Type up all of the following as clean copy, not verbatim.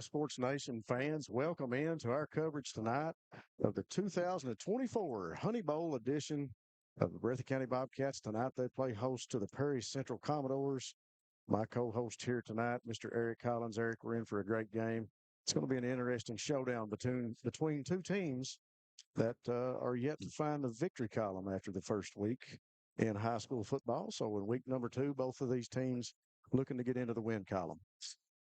Bluegrass Sports Nation fans, welcome in to our coverage tonight of the 2024 Honey Bowl edition of the Breathitt County Bobcats. Tonight they play host to the Perry Central Commodores. My co-host here tonight, Mr. Eric Collins. Eric, we're in for a great game. It's going to be an interesting showdown between two teams that are yet to find the victory column after the first week in high school football. So in week number 2, both of these teams looking to get into the win column.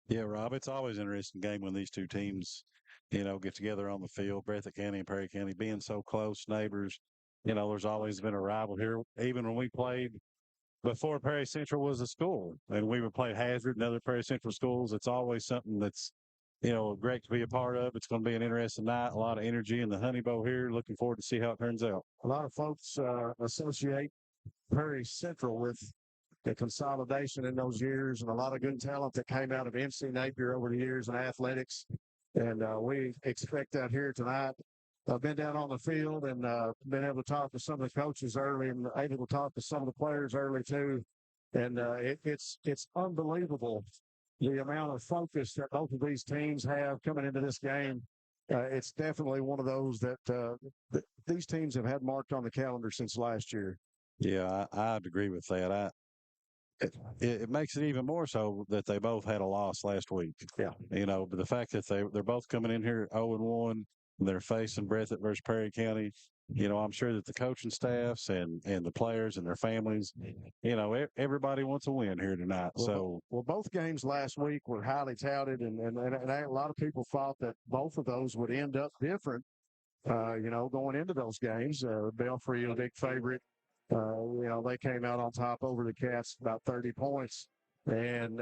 Yeah, Rob, it's always an interesting game when these two teams, get together on the field. Breathitt County and Perry County being so close neighbors, there's always been a rival here. Even when we played before Perry Central was a school and we would play Hazard and other Perry Central schools, it's always something that's, great to be a part of. It's going to be an interesting night, a lot of energy in the Honey Bowl here. Looking forward to see how it turns out. A lot of folks associate Perry Central with the consolidation in those years and a lot of good talent that came out of MC Napier over the years in athletics. And we expect that here tonight. I've been down on the field and been able to talk to some of the coaches early and able to talk to some of the players early too. And it's unbelievable the amount of focus that both of these teams have coming into this game. It's definitely one of those that these teams have had marked on the calendar since last year. Yeah, I'd agree with that. It makes it even more so that they both had a loss last week. Yeah. But the fact that they're both coming in here 0-1, they're facing Breathitt versus Perry County. I'm sure that the coaching staffs and the players and their families, everybody wants a win here tonight. Well, both games last week were highly touted, and a lot of people thought that both of those would end up different, going into those games. Belfry, a big favorite. They came out on top over the Cats about 30 points. And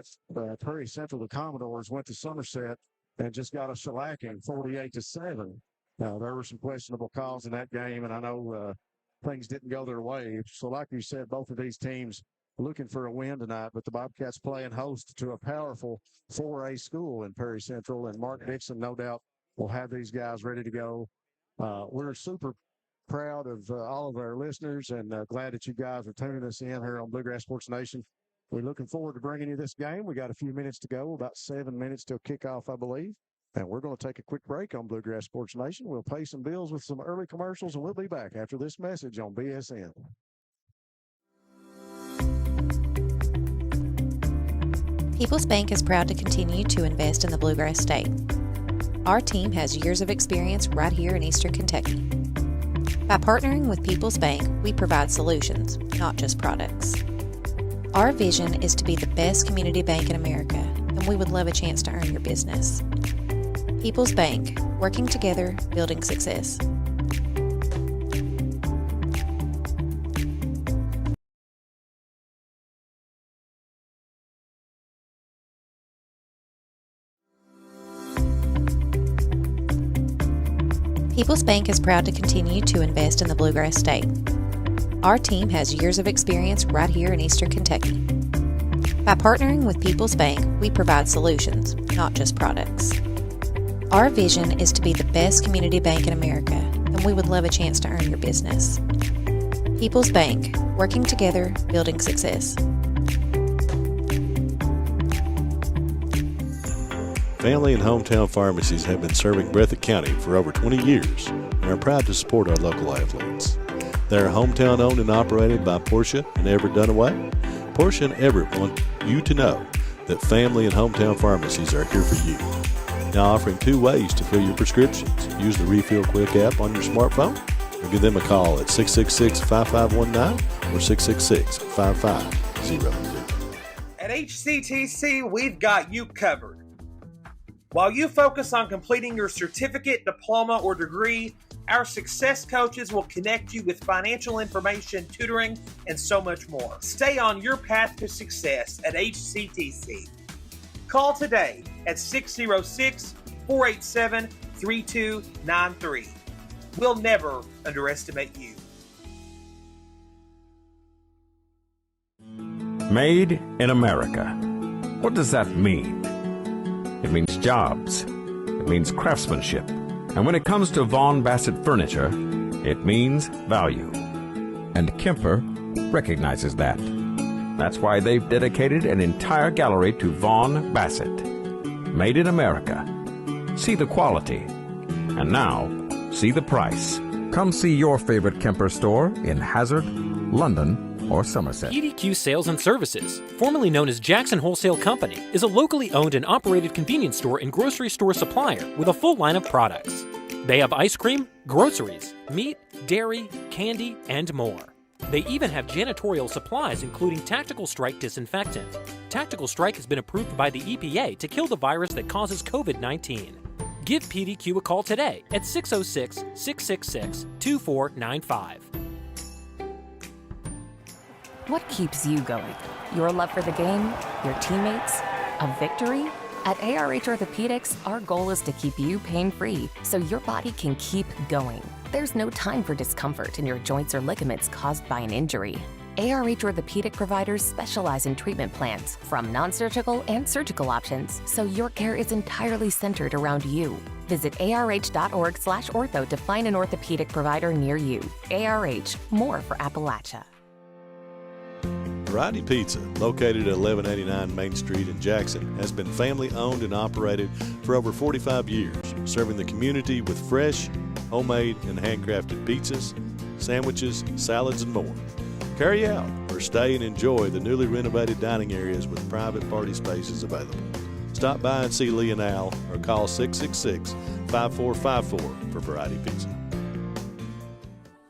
Perry Central, the Commodores, went to Somerset and just got a shellacking, 48-7. Now, there were some questionable calls in that game, and I know things didn't go their way. So, like you said, both of these teams looking for a win tonight, but the Bobcats playing host to a powerful 4A school in Perry Central, and Mark Dixon, no doubt, will have these guys ready to go. We're super proud of all of our listeners and glad that you guys are tuning us in here on Bluegrass Sports Nation. We're looking forward to bringing you this game. We got a few minutes to go, about 7 minutes till kickoff, I believe. And we're going to take a quick break on Bluegrass Sports Nation. We'll pay some bills with some early commercials, and we'll be back after this message on BSN. People's Bank is proud to continue to invest in the Bluegrass State. Our team has years of experience right here in Eastern Kentucky. By partnering with People's Bank, we provide solutions, not just products. Our vision is to be the best community bank in America, and we would love a chance to earn your business. People's Bank, working together, building success. People's Bank is proud to continue to invest in the Bluegrass State. Our team has years of experience right here in Eastern Kentucky. By partnering with People's Bank, we provide solutions, not just products. Our vision is to be the best community bank in America, and we would love a chance to earn your business. People's Bank, working together, building success. Family and hometown pharmacies have been serving Breathitt County for over 20 years and are proud to support our local athletes. They are hometown owned and operated by Portia and Everett Dunaway. Portia and Everett want you to know that family and hometown pharmacies are here for you. Now offering 2 ways to fill your prescriptions. Use the Refill Quick app on your smartphone or give them a call at 666-5519 or 666-5500. At HCTC, we've got you covered. While you focus on completing your certificate, diploma, or degree, our success coaches will connect you with financial information, tutoring, and so much more. Stay on your path to success at HCTC. Call today at 606-487-3293. We'll never underestimate you. Made in America. What does that mean? It means jobs. It means craftsmanship. And when it comes to Vaughn Bassett furniture, it means value. And Kemper recognizes that. That's why they've dedicated an entire gallery to Vaughn Bassett. Made in America. see the quality. And now, see the price. Come see your favorite Kemper store in Hazard, London, or Somerset. PDQ Sales and Services, formerly known as Jackson Wholesale Company, is a locally owned and operated convenience store and grocery store supplier with a full line of products. They have ice cream, groceries, meat, dairy, candy, and more. They even have janitorial supplies including Tactical Strike disinfectant. Tactical Strike has been approved by the EPA to kill the virus that causes COVID-19. Give PDQ a call today at 606-666-2495. What keeps you going? Your love for the game? Your teammates? A victory? At ARH Orthopedics, our goal is to keep you pain-free so your body can keep going. There's no time for discomfort in your joints or ligaments caused by an injury. ARH Orthopedic providers specialize in treatment plans, from non-surgical and surgical options, so your care is entirely centered around you. Visit arh.org/ortho to find an orthopedic provider near you. ARH, more for Appalachia. Variety Pizza, located at 1189 Main Street in Jackson, has been family owned and operated for over 45 years, serving the community with fresh, homemade, and handcrafted pizzas, sandwiches, salads, and more. Carry out or stay and enjoy the newly renovated dining areas with private party spaces available. Stop by and see Lee and Al or call 666-5454 for Variety Pizza.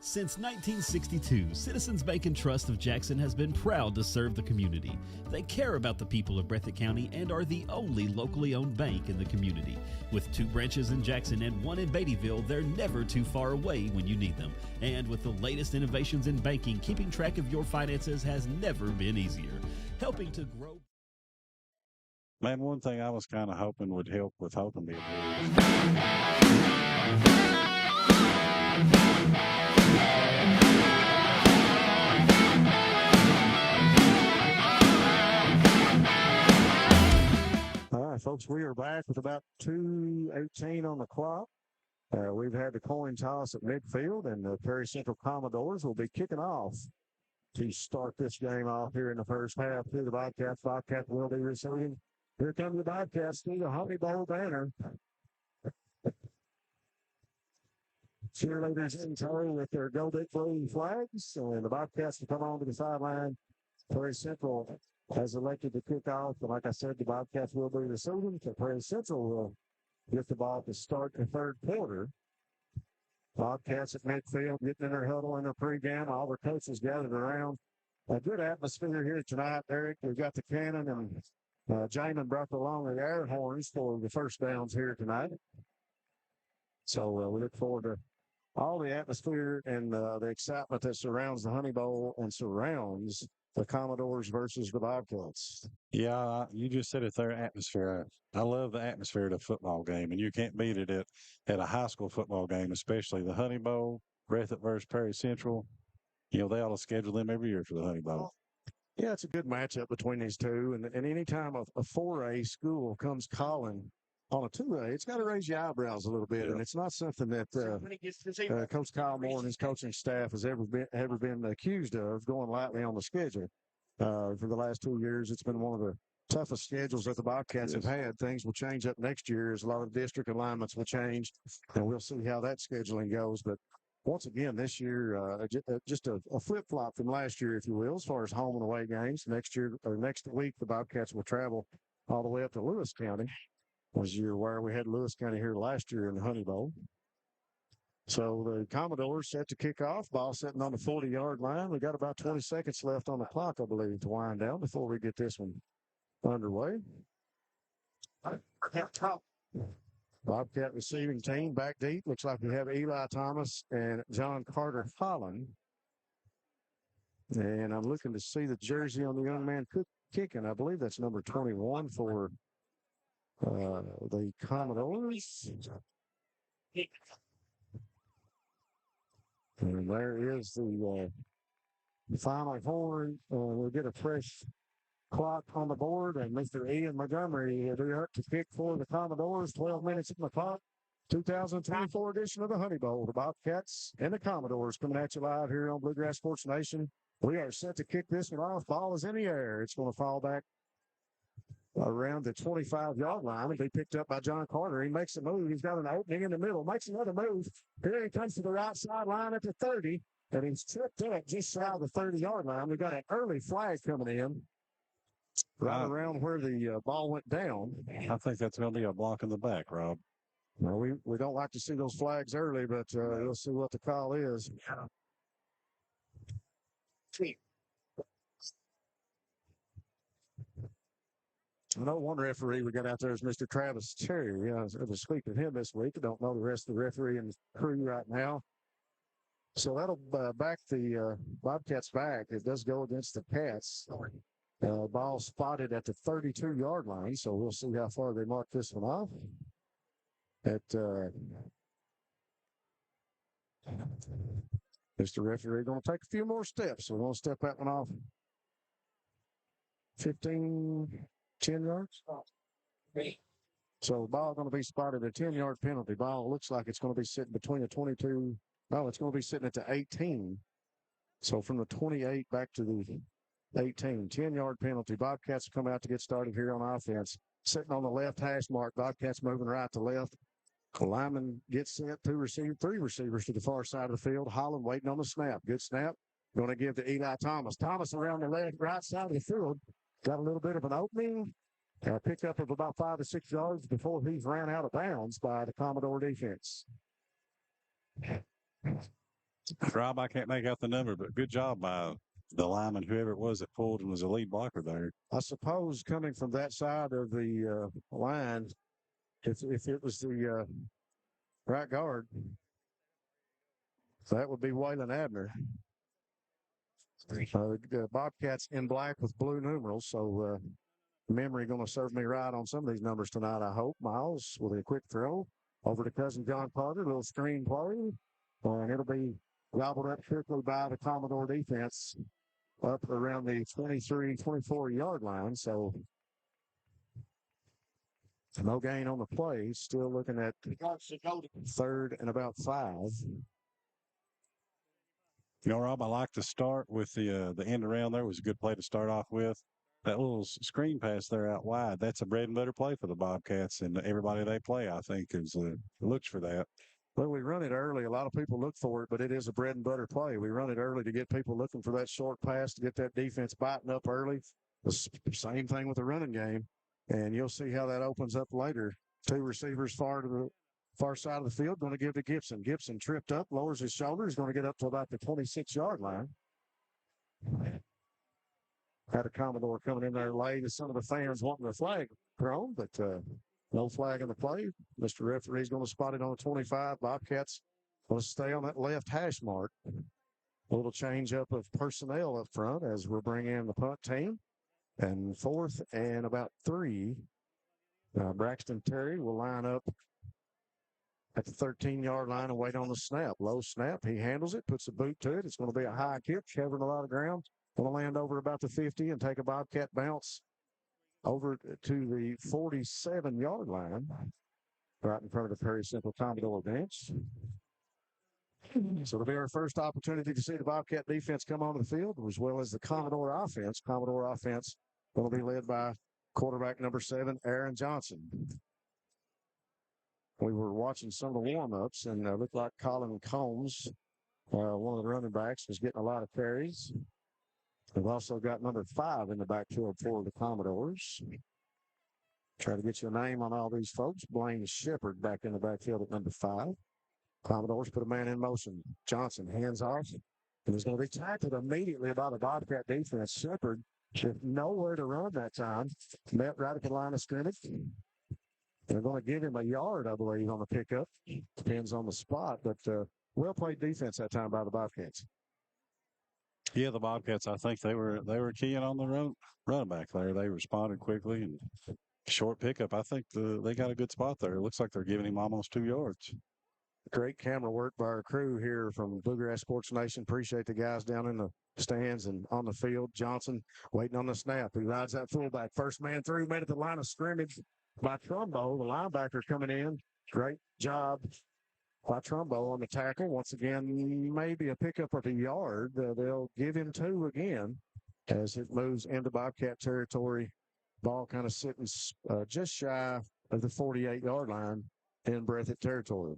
Since 1962, Citizens Bank and Trust of Jackson has been proud to serve the community. They care about the people of Breathitt County and are the only locally owned bank in the community. With 2 branches in Jackson and 1 in Beattyville, they're never too far away when you need them. And with the latest innovations in banking, keeping track of your finances has never been easier. Helping to grow. Man, one thing I was kind of hoping would help with Holcomb is All right, folks, we are back with about 2:18 on the clock. We've had the coin toss at midfield, and the Perry Central Commodores will be kicking off to start this game off here in the first half to the Bobcats. Bobcats will be receiving. Here come the Bobcats through the Honey Bowl banner. Cheerleaders in tow with their Go Big Blue flags, and the Bobcats will come on to the sideline. Perry Central has elected to kick off, and like I said, the Bobcats will be receiving. So Perry Central will get the ball to start the third quarter. Bobcats at midfield, getting in their huddle in their pregame. All their coaches gathered around. A good atmosphere here tonight, Eric. We've got the cannon, and Jamin brought along the air horns for the first downs here tonight. So we look forward to all the atmosphere and the excitement that surrounds the Honey Bowl and surrounds the Commodores versus the Bobcats. Yeah, you just said it there, atmosphere. I love the atmosphere of a football game, and you can't beat it at a high school football game, especially the Honey Bowl, Breathitt versus Perry Central. You know, they ought to schedule them every year for the Honey Bowl. Yeah, it's a good matchup between these two. And anytime a 4A school comes calling on a 2A, it's got to raise your eyebrows a little bit. Yeah. And it's not something that Coach Kyle Moore and his coaching staff has ever been accused of going lightly on the schedule. For the last 2 years, it's been one of the toughest schedules that the Bobcats have had. Things will change up next year as a lot of district alignments will change, and we'll see how that scheduling goes. But once again, this year, just a flip-flop from last year, if you will, as far as home and away games. Next week, the Bobcats will travel all the way up to Lewis County. As you're aware, we had Lewis County here last year in the Honey Bowl. So the Commodores set to kick off. Ball sitting on the 40-yard line. We got about 20 seconds left on the clock, I believe, to wind down before we get this one underway. Bobcat receiving team back deep. Looks like we have Eli Thomas and John Carter Holland. And I'm looking to see the jersey on the young man kicking. I believe that's number 21 for the Commodores. And there is the final horn. We'll get a fresh clock on the board, and Mr. Ian Montgomery to kick for the Commodores. 12 minutes on the clock. 2024 edition of the Honey Bowl. The Bobcats and the Commodores coming at you live here on Bluegrass Sports Nation. We are set to kick this one off. Ball is in the air. It's going to fall back around the 25-yard line and be picked up by John Carter. He makes a move. He's got an opening in the middle, makes another move. Here he comes to the right sideline at the 30, and he's tripped up just shy of the 30-yard line. We got an early flag coming in right around where the ball went down. I think that's going to be a block in the back, Rob. Well, we don't like to see those flags early, but we'll see what the call is. I know one referee we got out there is Mr. Travis Cherry. I was speaking to him this week. I don't know the rest of the referee and crew right now. So that'll back the Bobcats back. It does go against the Cats. Ball spotted at the 32-yard line, so we'll see how far they mark this one off. Mr. Referee going to take a few more steps. So we're going to step that one off. 10 yards. So the ball going to be spotted a 10-yard penalty. Ball looks like it's going to be sitting between the 22. No, it's going to be sitting at the 18. So from the 28 back to the 18, 10-yard penalty. Bobcats come out to get started here on offense. Sitting on the left hash mark. Bobcats moving right to left. Lyman gets sent three receivers to the far side of the field. Holland waiting on the snap. Good snap. Going to give to Eli Thomas. Thomas around the right side of the field. Got a little bit of an opening. Pickup of about 5 to 6 yards before he's ran out of bounds by the Commodore defense. Rob, I can't make out the number, but good job by the lineman, whoever it was that pulled and was a lead blocker there. I suppose coming from that side of the line, if it was the right guard, that would be Waylon Abner. Bobcats in black with blue numerals, so memory going to serve me right on some of these numbers tonight, I hope. Miles with a quick throw over to cousin John Carter, a little screen play, and it'll be gobbled up quickly by the Commodore defense up around the 23, 24-yard line. So no gain on the play. Still looking at 3rd and about 5. You know, Rob, I like to start with the end around there. Was a good play to start off with. That little screen pass there out wide, that's a bread and butter play for the Bobcats, and everybody they play, I think, is looks for that. Well, we run it early. A lot of people look for it, but it is a bread and butter play. We run it early to get people looking for that short pass, to get that defense biting up early. The same thing with the running game, and you'll see how that opens up later. 2 receivers far to the far side of the field, going to give to Gibson. Gibson tripped up, lowers his shoulder. He's going to get up to about the 26-yard line. Had a Commodore coming in there late as some of the fans wanting the flag thrown, but no flag in the play. Mr. Referee's going to spot it on the 25. Bobcats going to stay on that left hash mark. A little change up of personnel up front as we're bringing in the punt team. And 4th and about 3. Braxton Terry will line up at the 13-yard line and wait on the snap. Low snap. He handles it, puts a boot to it. It's going to be a high kick, covering a lot of ground. Going to land over about the 50 and take a Bobcat bounce over to the 47-yard line, right in front of the Perry Central Commodore bench. So it'll be our first opportunity to see the Bobcat defense come onto the field, as well as the Commodore offense. Commodore offense going to be led by quarterback number 7, Aaron Johnson. We were watching some of the warm-ups, and it looked like Colin Combs, one of the running backs, was getting a lot of carries. We've also got number 5 in the backfield for the Commodores. Try to get you a name on all these folks. Blaine Shepard back in the backfield at number 5. Commodores put a man in motion. Johnson hands off. And he's going to be tackled immediately by the Bobcat defense. Shepard, with nowhere to run that time, met right at the line of scrimmage. They're going to give him a yard, I believe, on the pickup. Depends on the spot, but well-played defense that time by the Bobcats. Yeah, the Bobcats, I think they were keying on the run back there. They responded quickly and short pickup. I think they got a good spot there. It looks like they're giving him almost 2 yards. Great camera work by our crew here from Bluegrass Sports Nation. Appreciate the guys down in the stands and on the field. Johnson waiting on the snap. He rides that fullback. First man through, made it to the line of scrimmage by Trumbo, the linebacker coming in. Great job by Trumbo on the tackle. Once again, maybe a pickup of a yard. They'll give him 2 again as it moves into Bobcat territory Ball kind of sitting just shy of the 48-yard line in Breathitt territory.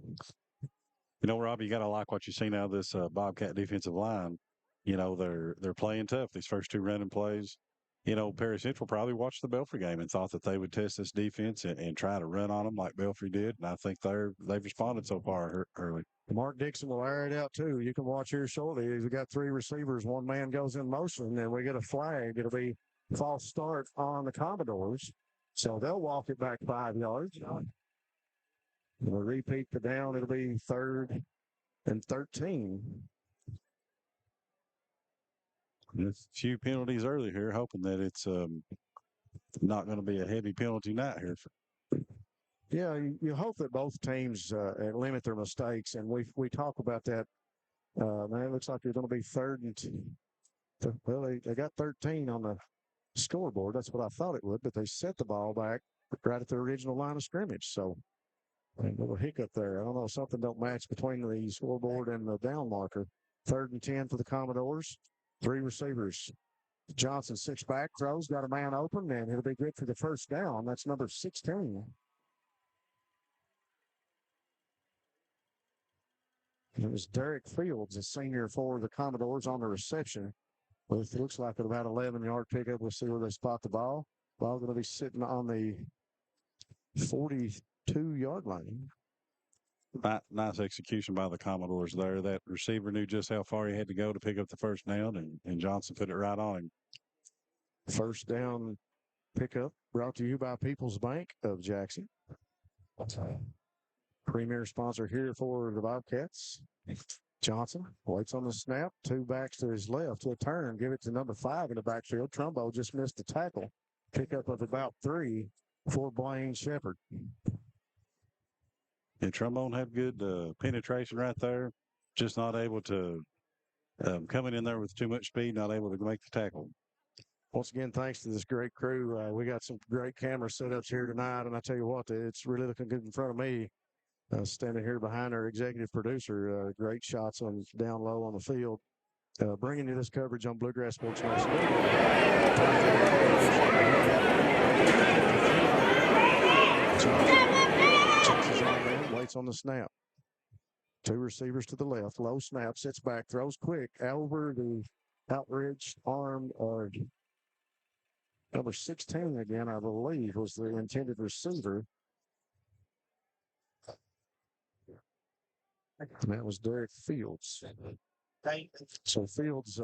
You know, Robbie, you got to like what you see now. This Bobcat defensive line. You know, they're playing tough. These first two running plays. You know, Perry Central probably watched the Belfry game and thought that they would test this defense and try to run on them like Belfry did. And I think they've responded so far early. Mark Dixon will air it out too. You can watch here shortly. We got three receivers. One man goes in motion, and we get a flag. It'll be false start on the Commodores. So they'll walk it back 5 yards. We'll repeat the down. It'll be 3rd and 13. A few penalties early here, hoping that it's not going to be a heavy penalty night here. Yeah, you hope that both teams limit their mistakes, and we talk about that. Man, it looks like they're going to be 3rd and well, they got 13 on the scoreboard. That's what I thought it would, but they set the ball back right at the original line of scrimmage. So a little hiccup there. I don't know, something don't match between the scoreboard and the down marker. 3rd and 10 for the Commodores. 3 receivers. Johnson 6 back throws, got a man open, and it'll be good for the first down. That's number 16. It was Derek Fields, a senior for the Commodores, on the reception. It looks like at about 11-yard pickup. We'll see where they spot the ball. Ball going to be sitting on the 42-yard line. Nice execution by the Commodores there. That receiver knew just how far he had to go to pick up the first down, and Johnson put it right on him. First down pickup brought to you by People's Bank of Jackson. Premier sponsor here for the Bobcats. Johnson waits on the snap. 2 backs to his left. He'll turn, give it to number 5 in the backfield. Trumbo just missed the tackle. Pickup of about 3 for Blaine Shepard. And Trombone had good penetration right there. Just not able to coming in there with too much speed, not able to make the tackle. Once again, thanks to this great crew. We got some great camera setups here tonight, and I tell you what, it's really looking good in front of me. Standing here behind our executive producer, great shots on down low on the field. Bringing you this coverage on Bluegrass Sports Nation. Waits on the snap. 2 receivers to the left. Low snap, sits back, throws quick. Over the outreached arm of number 16 again, I believe, was the intended receiver. And that was Derek Fields. So Fields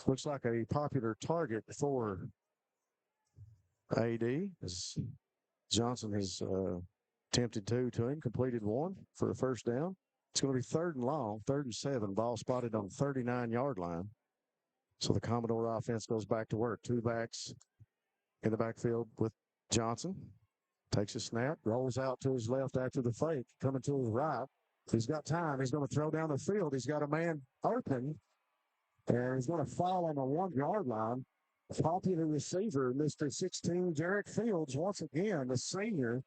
looks like a popular target for AD, as Johnson has attempted 2 to him, completed 1 for a first down. It's going to be 3rd and long, 3rd and 7. Ball spotted on the 39-yard line. So the Commodore offense goes back to work. 2 backs in the backfield with Johnson. Takes a snap, rolls out to his left after the fake, coming to his right. He's got time. He's going to throw down the field. He's got a man open, and he's going to fall on the 1-yard line. Popular receiver, Mr. 16, Derek Fields, once again, the senior,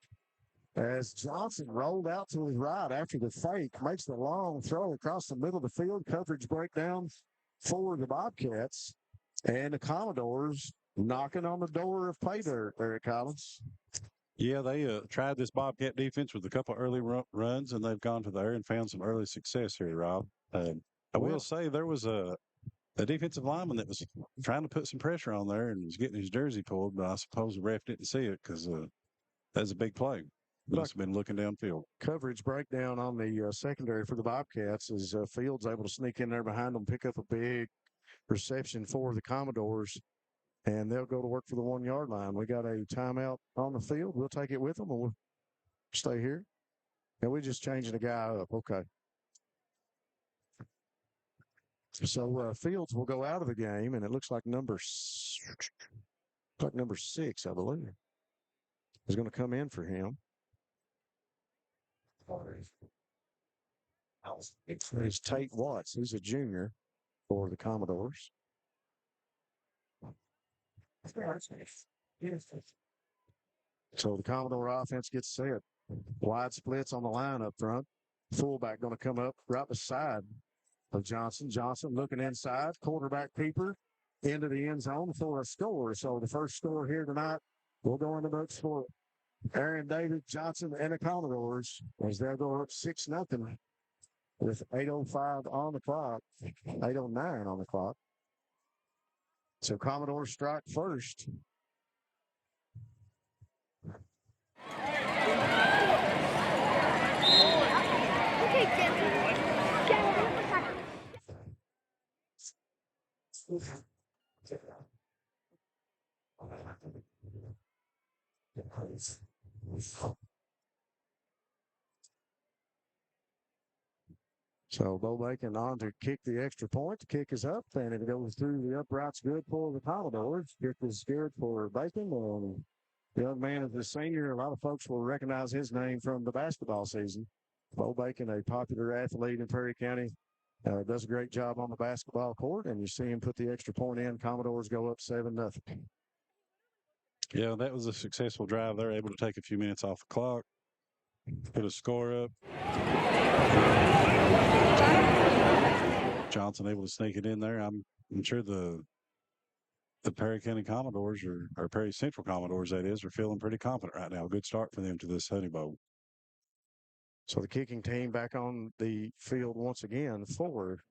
as Johnson rolled out to his right after the fake, makes the long throw across the middle of the field. Coverage breakdown for the Bobcats, and the Commodores knocking on the door of pay dirt, Eric Collins. Yeah, they tried this Bobcat defense with a couple early runs, and they've gone to there and found some early success here, Rob. I will say there was a defensive lineman that was trying to put some pressure on there and was getting his jersey pulled, but I suppose the ref didn't see it because that's a big play. Must have been looking downfield. Coverage breakdown on the secondary for the Bobcats is Fields able to sneak in there behind them, pick up a big reception for the Commodores, and they'll go to work for the 1-yard line. We got a timeout on the field. We'll take it with them, and we'll stay here. And we're just changing the guy up. Okay. So Fields will go out of the game, and it looks like number 6, I believe, is going to come in for him. It's Tate Watts. He's a junior for the Commodores. So the Commodore offense gets set. Wide splits on the line up front. Fullback going to come up right beside of Johnson. Johnson looking inside. Quarterback keeper into the end zone for a score. So the first score here tonight will go in the books for Aaron David Johnson and the Commodores as they'll go up 6-0 with 8:05 on the clock, 8:09 on the clock. So Commodores strike first. So Bo Bacon on to kick the extra point. The kick is up, and it goes through the uprights good for the Commodores. Kick is good for Bacon, and the young man is a senior. A lot of folks will recognize his name from the basketball season. Bo Bacon, a popular athlete in Perry County, does a great job on the basketball court, and you see him put the extra point in. Commodores go up 7-0. Yeah, that was a successful drive. They're able to take a few minutes off the clock, put a score up. Johnson able to sneak it in there. I'm sure the Perry County Commodores or Perry Central Commodores, that is, are feeling pretty confident right now. Good start for them to this Honey Bowl. So the kicking team back on the field once again for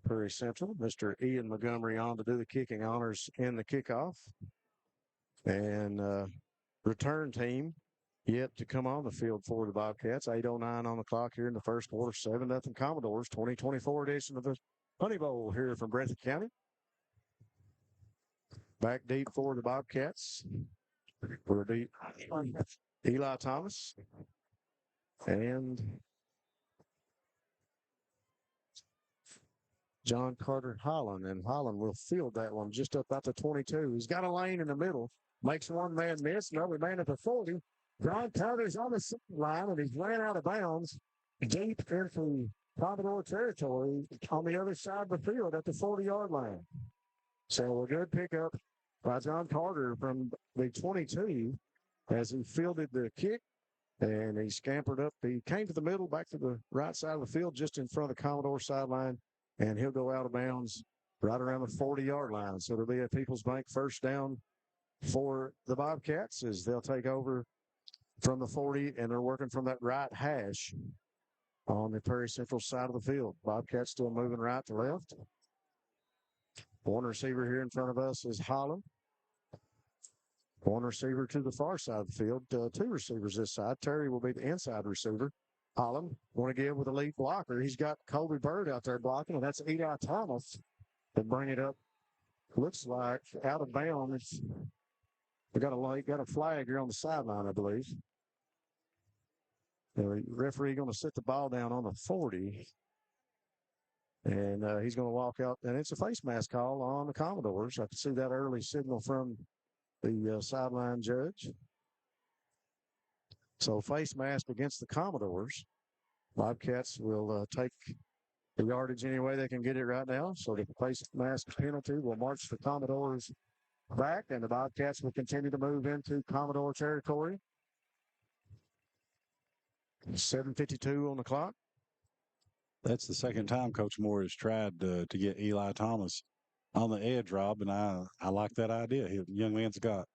Perry Central. Mr. Ian Montgomery on to do the kicking honors in the kickoff. And return team yet to come on the field for the Bobcats. 8:09 on the clock here in the first quarter. 7-0 Commodores. 2024 edition of the Honey Bowl here from Breathitt County. Back deep for the Bobcats. We're deep. Eli Thomas and John Carter Holland. And Holland will field that one just up at the 22. He's got a lane in the middle. Makes one man miss. Another man at the 40. John Carter's on the line, and he's ran out of bounds deep into Commodore territory on the other side of the field at the 40-yard line. So a good pickup by John Carter from the 22 as he fielded the kick, and he scampered up. He came to the middle, back to the right side of the field, just in front of the Commodore sideline, and he'll go out of bounds right around the 40-yard line. So it'll be a People's Bank first down for the Bobcats as they'll take over from the 40, and they're working from that right hash on the Perry Central side of the field. Bobcats still moving right to left. One receiver here in front of us is Holland. One receiver to the far side of the field. Two receivers this side. Terry will be the inside receiver. Holland want to give with a lead blocker. He's got Colby Bird out there blocking, and that's Eli Thomas to bring it up. Looks like out of bounds. We got a flag here on the sideline, I believe. The referee going to sit the ball down on the 40. And he's going to walk out, and it's a face mask call on the Commodores. I can see that early signal from the sideline judge. So face mask against the Commodores. Bobcats will take the yardage any way they can get it right now. So the face mask penalty will march the Commodores back, and the Bobcats will continue to move into Commodore territory. 7:52 on the clock. That's the second time Coach Moore has tried to get Eli Thomas on the edge, Rob, and I like that idea. The young man's got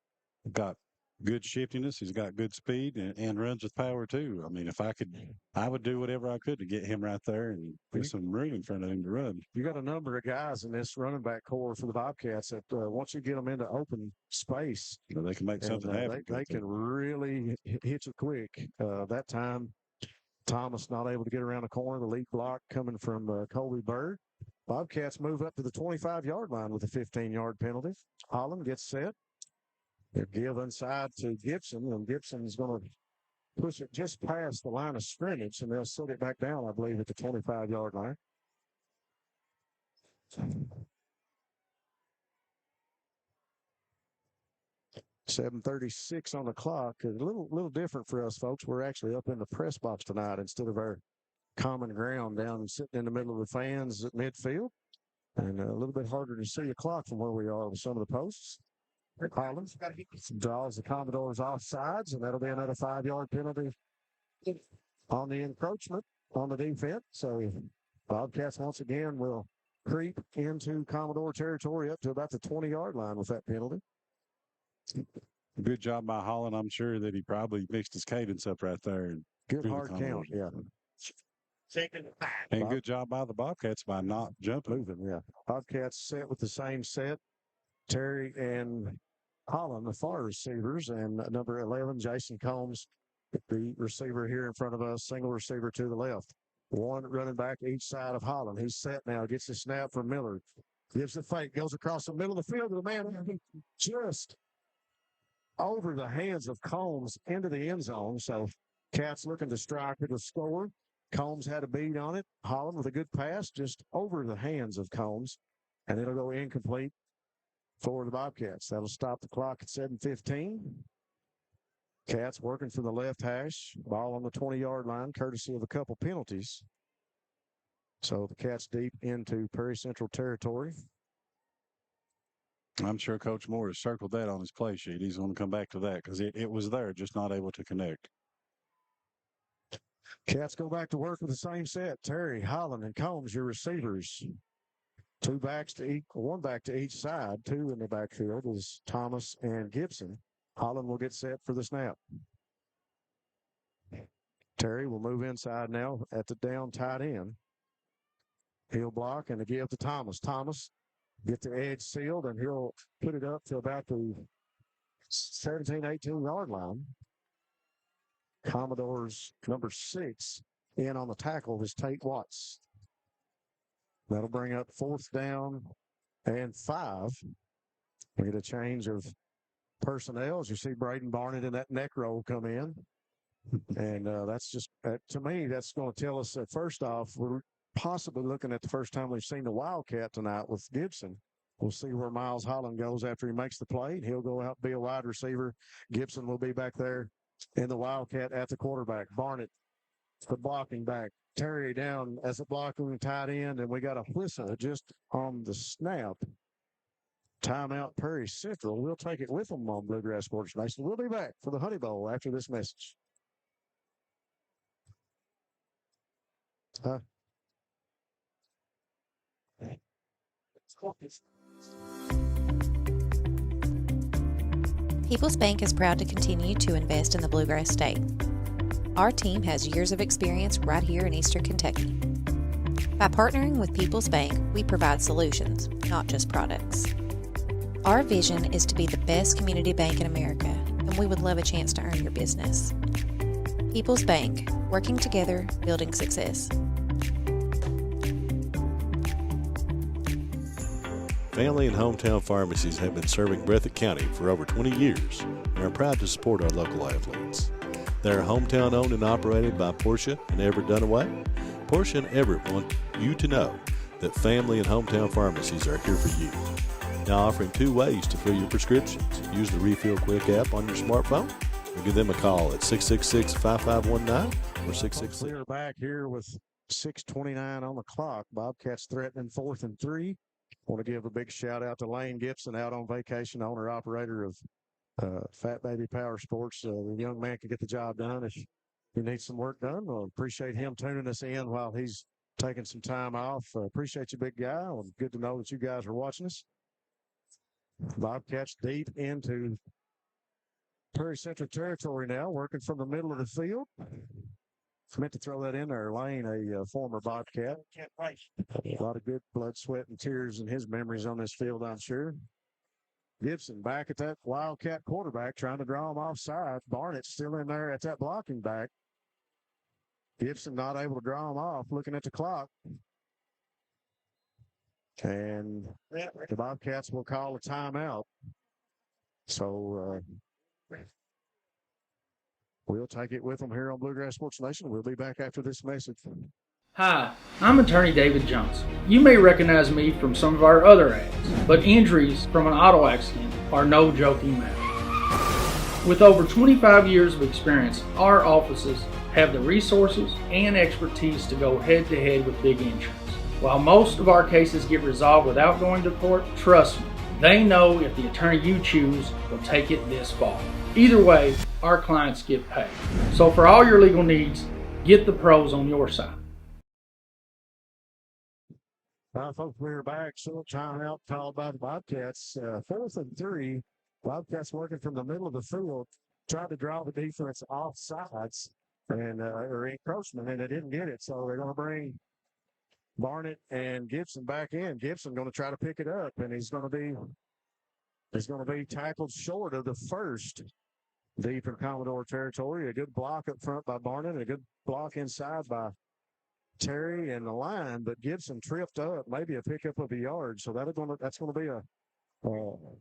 good shiftiness. He's got good speed and runs with power too. I mean, if I could, I would do whatever I could to get him right there and put some room in front of him to run. You got a number of guys in this running back core for the Bobcats that once you get them into open space, they can make something happen. They can really hit you quick. That time, Thomas not able to get around the corner. The lead block coming from Colby Bird. Bobcats move up to the 25-yard line with a 15-yard penalty. Holland gets set. They'll give inside to Gibson, and Gibson's going to push it just past the line of scrimmage, and they'll set it back down, I believe, at the 25-yard line. 7:36 on the clock. A little different for us, folks. We're actually up in the press box tonight instead of our common ground down sitting in the middle of the fans at midfield. And a little bit harder to see the clock from where we are with some of the posts. Collins draws the Commodores off sides, and that'll be another 5-yard penalty on the encroachment on the defense. So Bobcats once again will creep into Commodore territory up to about the 20-yard line with that penalty. Good job by Holland. I'm sure that he probably mixed his cadence up right there. And Good hard count, yeah. And good job by the Bobcats by not jumping. Moving, yeah. Bobcats set with the same set. Terry and Holland, the far receivers, and number 11, Jason Combs, the receiver here in front of us, single receiver to the left. One running back each side of Holland. He's set now, gets the snap from Miller. Gives the fake, goes across the middle of the field to the man just over the hands of Combs into the end zone. So Cats looking to strike it to score. Combs had a beat on it. Holland with a good pass just over the hands of Combs. And it'll go incomplete for the Bobcats. That'll stop the clock at 7:15. Cats working from the left hash. Ball on the 20-yard line, courtesy of a couple penalties. So the Cats deep into Perry Central territory. I'm sure Coach Moore has circled that on his play sheet. He's going to come back to that because it was there, just not able to connect. Cats go back to work with the same set. Terry, Holland, and Combs, your receivers. One back to each side. Two in the backfield is Thomas and Gibson. Holland will get set for the snap. Terry will move inside now at the down tight end. He'll block and a give to Thomas. Thomas get the edge sealed, and he'll put it up to about the 17, 18-yard line. Commodores number 6 in on the tackle is Tate Watts. That'll bring up 4th down and 5. We get a change of personnel as you see Braden Barnett in that neck roll come in. And that's just, to me, that's going to tell us that first off, we're possibly looking at the first time we've seen the Wildcat tonight with Gibson. We'll see where Miles Holland goes after he makes the play. He'll go out and be a wide receiver. Gibson will be back there in the Wildcat at the quarterback. Barnett, the blocking back. Terry down as a blocking tight end, and we got a whistle just on the snap. Timeout, Perry Central. We'll take it with them on Bluegrass Sports Nation. We'll be back for the Honey Bowl after this message. People's Bank is proud to continue to invest in the Bluegrass State. Our team has years of experience right here in Eastern Kentucky. By partnering with People's Bank, we provide solutions, not just products. Our vision is to be the best community bank in America, and we would love a chance to earn your business. People's Bank, working together, building success. Family and hometown pharmacies have been serving Breathitt County for over 20 years and are proud to support our local athletes. They are hometown owned and operated by Portia and Everett Dunaway. Portia and Everett want you to know that family and hometown pharmacies are here for you. Now offering 2 ways to fill your prescriptions. Use the Refill Quick app on your smartphone or give them a call at 666-5519 or 666. Clear back here with 6:29 on the clock. Bobcats threatening 4th and 3. Want to give a big shout out to Lane Gibson, out on vacation, owner operator of Fat Baby Power Sports. The young man can get the job done if you need some work done. Well, appreciate him tuning us in while he's taking some time off. Appreciate you, big guy. Good to know that you guys are watching us. Bobcats deep into Perry Central territory now, working from the middle of the field. Meant to throw that in there. Lane, a former Bobcat. A lot of good blood, sweat, and tears in his memories on this field, I'm sure. Gibson back at that Wildcat quarterback, trying to draw him offside. Barnett still in there at that blocking back. Gibson not able to draw him off, looking at the clock. And the Bobcats will call a timeout. So we'll take it with them here on Bluegrass Sports Nation. We'll be back after this message. Hi, I'm attorney David Johnson. You may recognize me from some of our other ads, but injuries from an auto accident are no joking matter. With over 25 years of experience, our offices have the resources and expertise to go head-to-head with big insurance. While most of our cases get resolved without going to court, trust me, they know if the attorney you choose will take it this far. Either way, our clients get paid. So for all your legal needs, get the pros on your side. Folks, we're back. Short timeout called by the Bobcats. 4th and 3 Bobcats working from the middle of the field, tried to draw the defense off sides and or encroachment, and they didn't get it. So they're going to bring Barnett and Gibson back in. Gibson going to try to pick it up, and he's going to be tackled short of the first, deep in Commodore territory. A good block up front by Barnett, and a good block inside by Terry and the line, but Gibson tripped up, maybe a pickup of a yard. So that's going to be a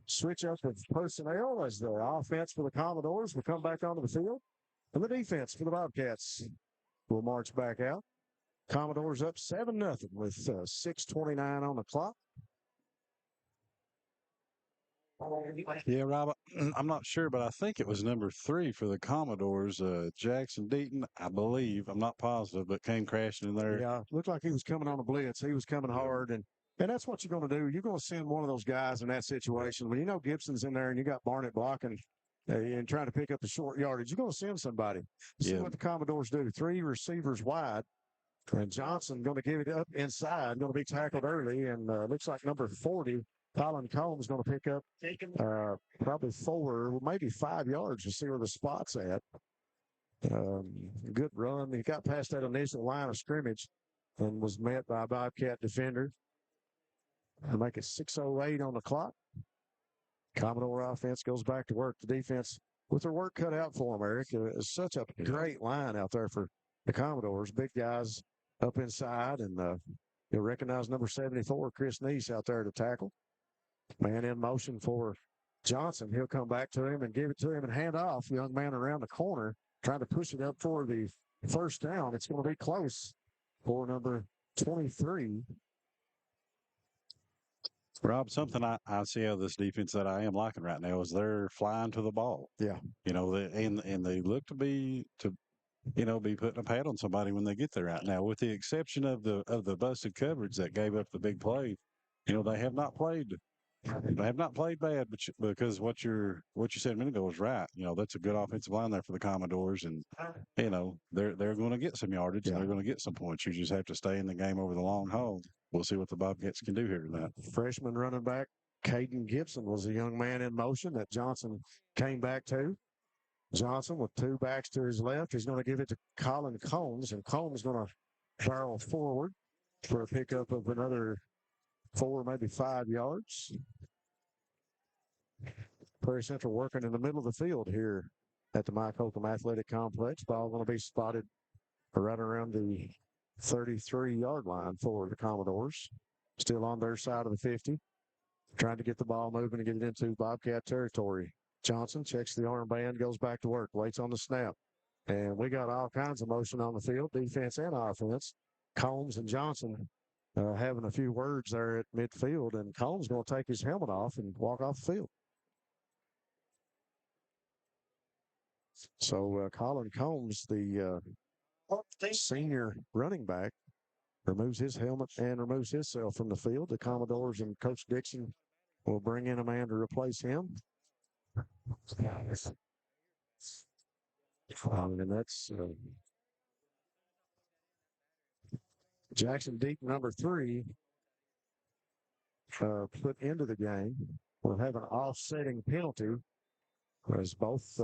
switch up of personnel as the offense for the Commodores will come back onto the field, and the defense for the Bobcats will march back out. Commodores up 7-0 with 6:29 on the clock. Yeah, Rob, I'm not sure, but I think it was number 3 for the Commodores, Jackson Deaton, I believe. I'm not positive, but came crashing in there. Yeah, looked like he was coming on a blitz. He was coming hard, and that's what you're going to do. You're going to send one of those guys in that situation. When you know Gibson's in there and you got Barnett blocking and trying to pick up the short yardage, you're going to send somebody. See what the Commodores do. 3 receivers wide, and Johnson going to give it up inside, going to be tackled early, and looks like number 40, Colin Combs, going to pick up probably 4, maybe 5 yards to see where the spot's at. Good run. He got past that initial line of scrimmage and was met by a Bobcat defender. To make it 6:08 on the clock. Commodore offense goes back to work. The defense with their work cut out for them, Eric. It's such a great line out there for the Commodores. Big guys up inside, and you'll recognize number 74, Chris Neese, out there to tackle. Man in motion for Johnson. He'll come back to him and give it to him and hand off. Young man around the corner trying to push it up for the first down. It's going to be close for number 23. Rob, something I see out of this defense that I am liking right now is they're flying to the ball. Yeah. You know, and they look to be putting a pad on somebody when they get there right now, with the exception of the busted coverage that gave up the big play. You know, they have not played bad, but because what you said a minute ago was right. You know, that's a good offensive line there for the Commodores, and you know they're going to get some yardage and they're going to get some points. You just have to stay in the game over the long haul. We'll see what the Bobcats can do here tonight. Freshman running back Caden Gibson was a young man in motion that Johnson came back to. Johnson with 2 backs to his left. He's going to give it to Colin Combs, and Combs is going to barrel forward for a pickup of another 4, maybe 5 yards. Prairie Central working in the middle of the field here at the Mike Holcomb Athletic Complex. Ball going to be spotted right around the 33-yard line for the Commodores. Still on their side of the 50. Trying to get the ball moving and get it into Bobcat territory. Johnson checks the armband, goes back to work, waits on the snap. And we got all kinds of motion on the field, defense and offense. Combs and Johnson having a few words there at midfield, and Combs going to take his helmet off and walk off the field. So Colin Combs, the senior running back, removes his helmet and removes himself from the field. The Commodores and Coach Dixon will bring in a man to replace him. And that's Jackson Deep, number 3, put into the game. We'll have an offsetting penalty, as both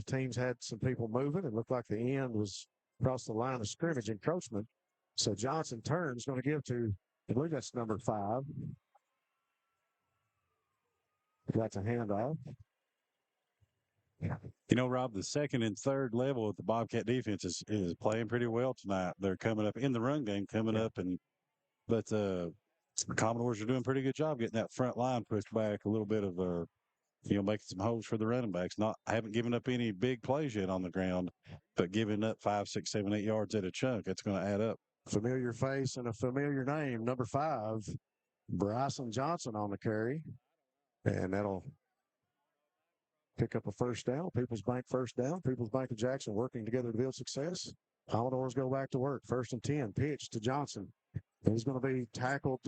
teams had some people moving. It looked like the end was across the line of scrimmage encroachment. So Johnson turns, going to give to, I believe that's number 5. That's a handoff. You know, Rob, the second and third level of the Bobcat defense is playing pretty well tonight. They're coming up in the run game, but the Commodores are doing a pretty good job getting that front line pushed back a little bit of making some holes for the running backs. I haven't given up any big plays yet on the ground, but giving up 5, 6, 7, 8 yards at a chunk, that's going to add up. Familiar face and a familiar name, number 5, Bryson Johnson on the carry. And that'll pick up a first down. People's Bank first down. People's Bank of Jackson working together to build success. Commodores go back to work. 1st and 10. Pitch to Johnson. He's going to be tackled.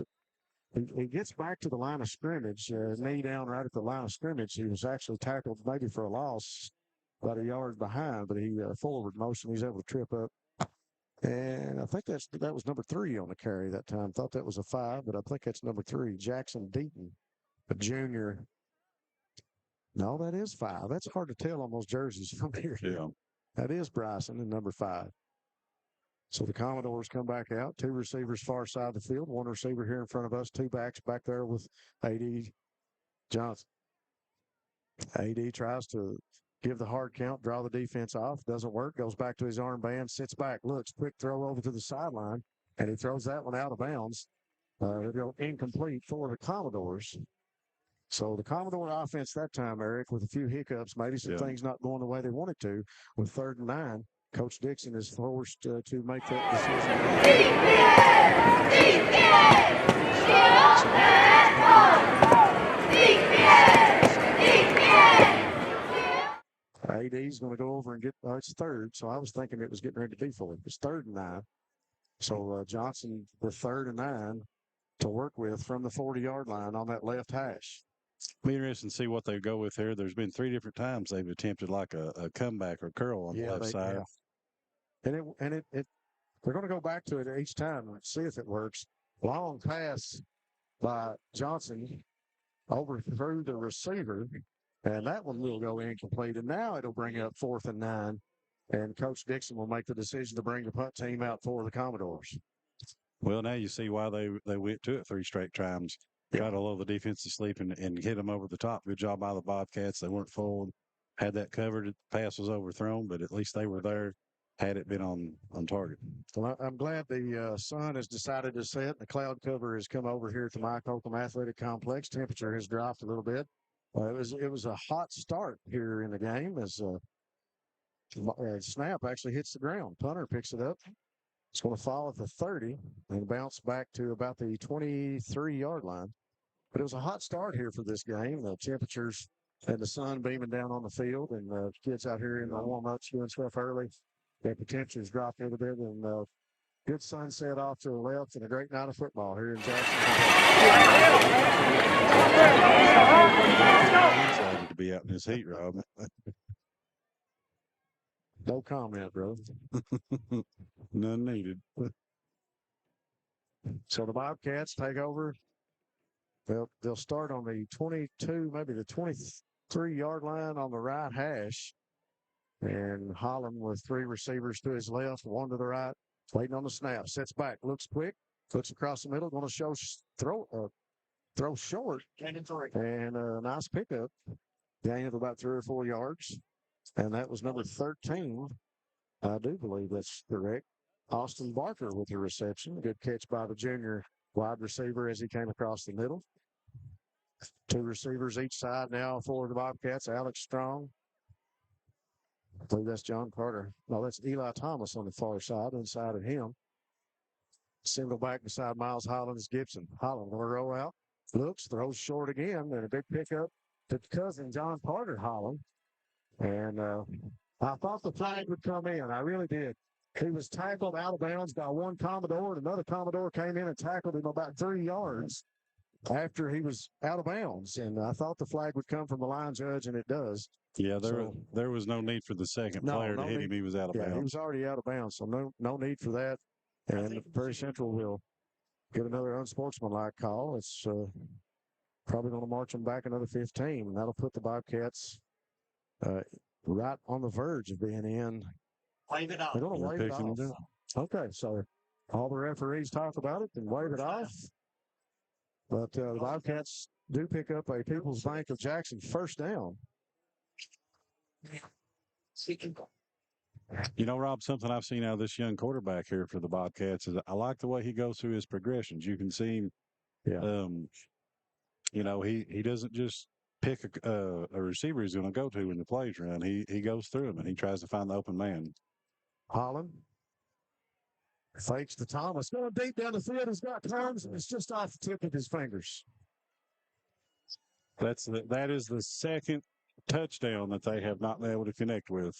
He gets back to the line of scrimmage, knee down right at the line of scrimmage. He was actually tackled maybe for a loss, about a yard behind, but he forward motion. He's able to trip up. And I think that was number 3 on the carry that time. Thought that was a 5, but I think that's number 3, Jackson Deaton, a junior No, that is 5. That's hard to tell on those jerseys from here. Yeah. That is Bryson in number 5. So the Commodores come back out. 2 receivers far side of the field. 1 receiver here in front of us. 2 backs back there with A.D. Johnson. A.D. tries to give the hard count, draw the defense off. Doesn't work. Goes back to his armband. Sits back. Looks. Quick throw over to the sideline. And he throws that one out of bounds. It'll go incomplete for the Commodores. So the Commodore offense that time, Eric, with a few hiccups, maybe some things not going the way they wanted to, with 3rd and 9, Coach Dixon is forced to make that decision. AD is going to go over and get, it's 3rd, so I was thinking it was getting ready to be 4th. It's 3rd and 9. So Johnson with 3rd and 9 to work with from the 40-yard line on that left hash. Be interesting to see what they go with here. There's been 3 different times they've attempted like a comeback or curl on the left side. Yeah. And we're going to go back to it each time and see if it works. Long pass by Johnson overthrew the receiver, and that one will go incomplete. And now it'll bring up 4th and 9, and Coach Dixon will make the decision to bring the punt team out for the Commodores. Well, now you see why they went to it 3 straight times. Try to lull the defense to sleep and hit them over the top. Good job by the Bobcats. They weren't fooled. Had that covered. The pass was overthrown, but at least they were there had it been on target. Well, I'm glad the sun has decided to set. The cloud cover has come over here to my Holcomb Athletic Complex. Temperature has dropped a little bit. It was a hot start here in the game as snap actually hits the ground. Punter picks it up. It's going to fall at the 30 and bounce back to about the 23-yard line. But it was a hot start here for this game. The temperatures and the sun beaming down on the field, and the kids out here in the warm-ups doing stuff early. Their temperatures dropped a little bit, and good sunset off to the left, and a great night of football here in Jackson. Excited to be out in this heat, Rob. No comment, bro. None needed. So the Bobcats take over. They'll start on the 22, maybe the 23-yard line on the right hash. And Holland with 3 receivers to his left, 1 to the right, waiting on the snap. Sets back, looks quick, looks across the middle, going to show throw short. And a nice pickup. Gain of about 3 or 4 yards. And that was number 13. I do believe that's correct. Austin Barker with the reception. Good catch by the junior wide receiver as he came across the middle. 2 receivers each side now for the Bobcats. Alex Strong. I believe that's John Carter. No, that's Eli Thomas on the far side, inside of him. Single back beside Miles Hollins Gibson. Holland will roll out. Looks, throws short again, and a big pickup to cousin John Carter Holland. And I thought the flag would come in. I really did. He was tackled out of bounds by one Commodore, and another Commodore came in and tackled him about 3 yards after he was out of bounds. And I thought the flag would come from the line judge, and it does. Yeah, there was no need for the second player to hit him. He was out of bounds. He was already out of bounds, so no need for that. And Prairie Central will get another unsportsmanlike call. It's probably going to march them back another 15, and that'll put the Bobcats right on the verge of being in. Wave it off. They're going to wave it off. Okay, so all the referees talk about it and wave it off. But the Bobcats do pick up a People's Bank of Jackson first down. You know, Rob, something I've seen out of this young quarterback here for the Bobcats is I like the way he goes through his progressions. You can see him, you know, he doesn't just pick a receiver he's going to go to when the plays run. He goes through them, and he tries to find the open man. Holland fakes to Thomas. Going deep down the field. He's got turns, and it's just off the tip of his fingers. That is the second touchdown that they have not been able to connect with.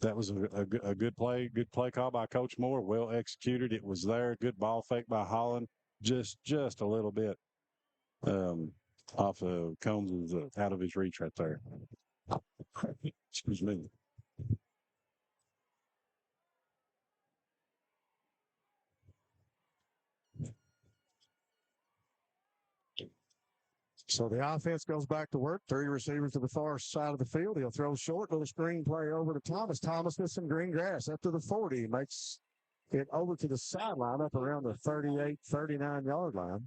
That was a good play call by Coach Moore. Well executed. It was there. Good ball fake by Holland. Just a little bit off of Combs' out of his reach right there. Excuse me. So the offense goes back to work. 3 receivers to the far side of the field. He'll throw short, little screen play over to Thomas. Thomas with some green grass up to the 40. Makes it over to the sideline up around the 38, 39-yard line.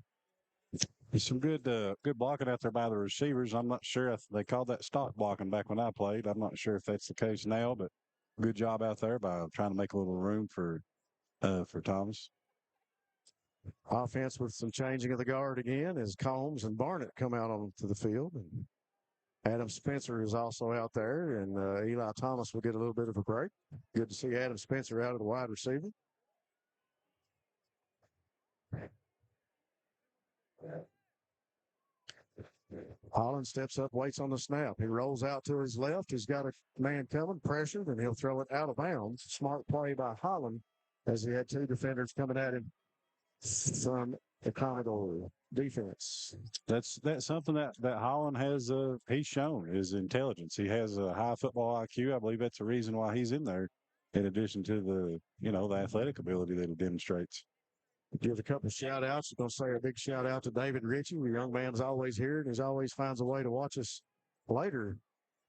There's some good blocking out there by the receivers. I'm not sure if they called that stop blocking back when I played. I'm not sure if that's the case now, but good job out there by trying to make a little room for Thomas. Offense with some changing of the guard again as Combs and Barnett come out onto the field. And Adam Spencer is also out there, and Eli Thomas will get a little bit of a break. Good to see Adam Spencer out of the wide receiver. Holland steps up, waits on the snap. He rolls out to his left. He's got a man coming, pressured, and he'll throw it out of bounds. Smart play by Holland as he had 2 defenders coming at him from the Commodore defense. That's something that Holland has. He's shown his intelligence. He has a high football IQ. I believe that's the reason why he's in there. In addition to the athletic ability that he demonstrates. Give a couple shout outs. I'm going to say a big shout out to David Ritchie. The young man's always here, and he always finds a way to watch us later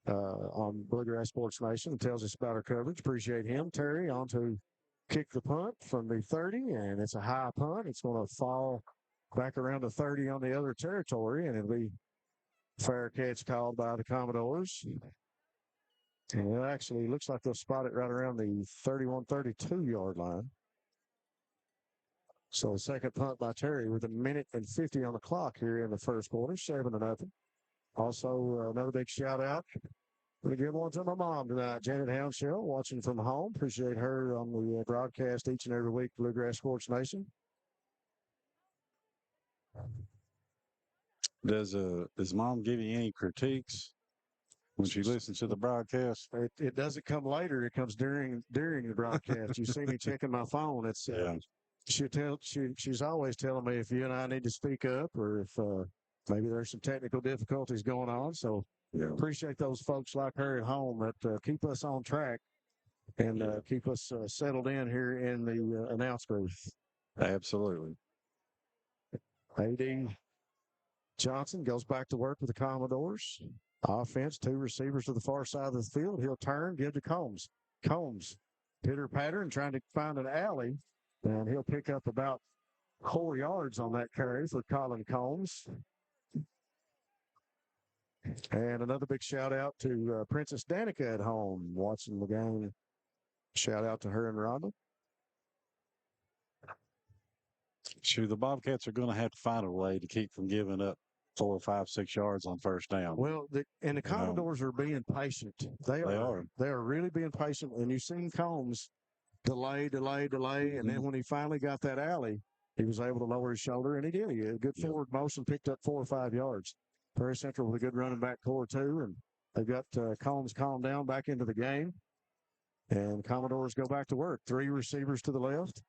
on Bluegrass Sports Nation and tells us about our coverage. Appreciate him. Terry on to kick the punt from the 30, and it's a high punt. It's going to fall back around the 30 on the other territory, and it'll be fair catch called by the Commodores. And it actually looks like they'll spot it right around the 31, 32-yard line. So second punt by Terry with 1:50 on the clock here in the first quarter, 7-0. Also, another big shout out. I'm going to give one to my mom tonight, Janet Hounshell, watching from home. Appreciate her on the broadcast each and every week, Bluegrass Sports Nation. Does Mom give you any critiques when she listens to the broadcast? It doesn't come later. It comes during the broadcast. You see me checking my phone. It's she's always telling me if you and I need to speak up or if maybe there's some technical difficulties going on. So appreciate those folks like her at home that keep us on track and keep us settled in here in the announce booth. Absolutely. A.D. Johnson goes back to work with the Commodores. Offense, 2 receivers to the far side of the field. He'll turn, give to Combs. Combs, pitter patter and trying to find an alley. And he'll pick up about 4 yards on that carry for Colin Combs. And another big shout out to Princess Danica at home watching the game. Shout out to her and Rhonda. Sure, the Bobcats are going to have to find a way to keep from giving up 4, 5, 6 yards on first down. Well, the Commodores are being patient. They are. They are really being patient. And you've seen Combs delay. And then when he finally got that alley, he was able to lower his shoulder, and he did. He had a good forward motion, picked up 4 or 5 yards. Prairie Central with a good running back core, too. And they've got Combs calmed down back into the game. And Commodores go back to work. 3 receivers to the left.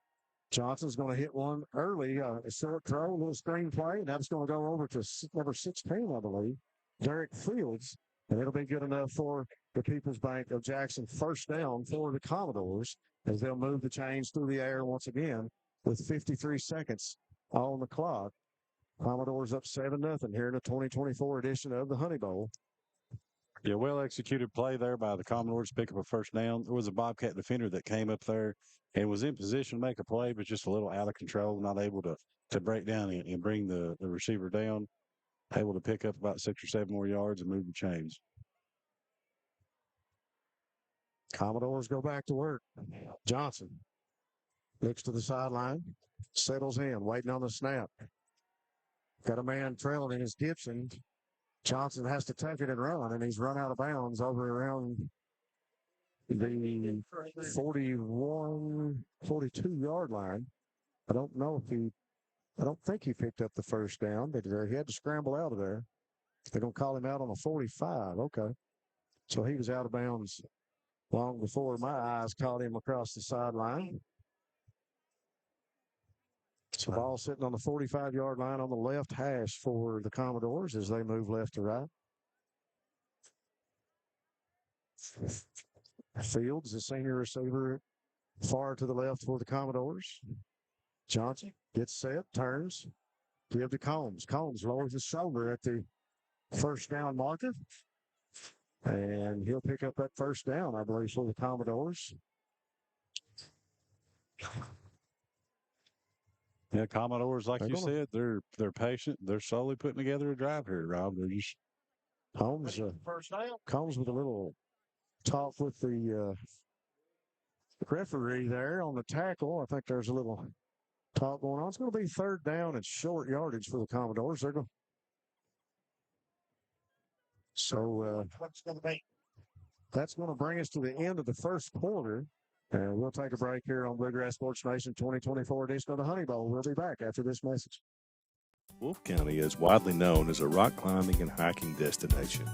Johnson's going to hit one early, a short throw, a little screen play, and that's going to go over to number 16, I believe, Derek Fields. And it'll be good enough for the People's Bank of Jackson first down for the Commodores as they'll move the chains through the air once again with 53 seconds on the clock. Commodores up 7-0 here in the 2024 edition of the Honey Bowl. Yeah, well-executed play there by the Commodores to pick up a first down. There was a Bobcat defender that came up there and was in position to make a play, but just a little out of control, not able to break down and bring the receiver down, able to pick up about 6 or 7 more yards and move the chains. Commodores go back to work. Johnson looks to the sideline, settles in, waiting on the snap. Got a man trailing in his Gibson. Johnson has to take it and run, and he's run out of bounds over around the 41, 42-yard line. I don't think he picked up the first down, but he had to scramble out of there. They're going to call him out on a 45. Okay. So he was out of bounds long before my eyes caught him across the sideline. So ball sitting on the 45-yard line on the left hash for the Commodores as they move left to right. Fields, the senior receiver, far to the left for the Commodores. Johnson gets set, turns, give to Combs. Combs lowers his shoulder at the first down marker. And he'll pick up that first down, I believe, for the Commodores. Yeah, Commodores, like you said, they're patient. They're slowly putting together a drive here, Rob. They're just Combs with a little talk with the referee there on the tackle. I think there's a little talk going on. It's going to be third down and short yardage for the Commodores. They're going. So that's going to bring us to the end of the first quarter. And we'll take a break here on Bluegrass Sports Nation 2024 edition of the Honey Bowl. We'll be back after this message. Wolfe County is widely known as a rock climbing and hiking destination,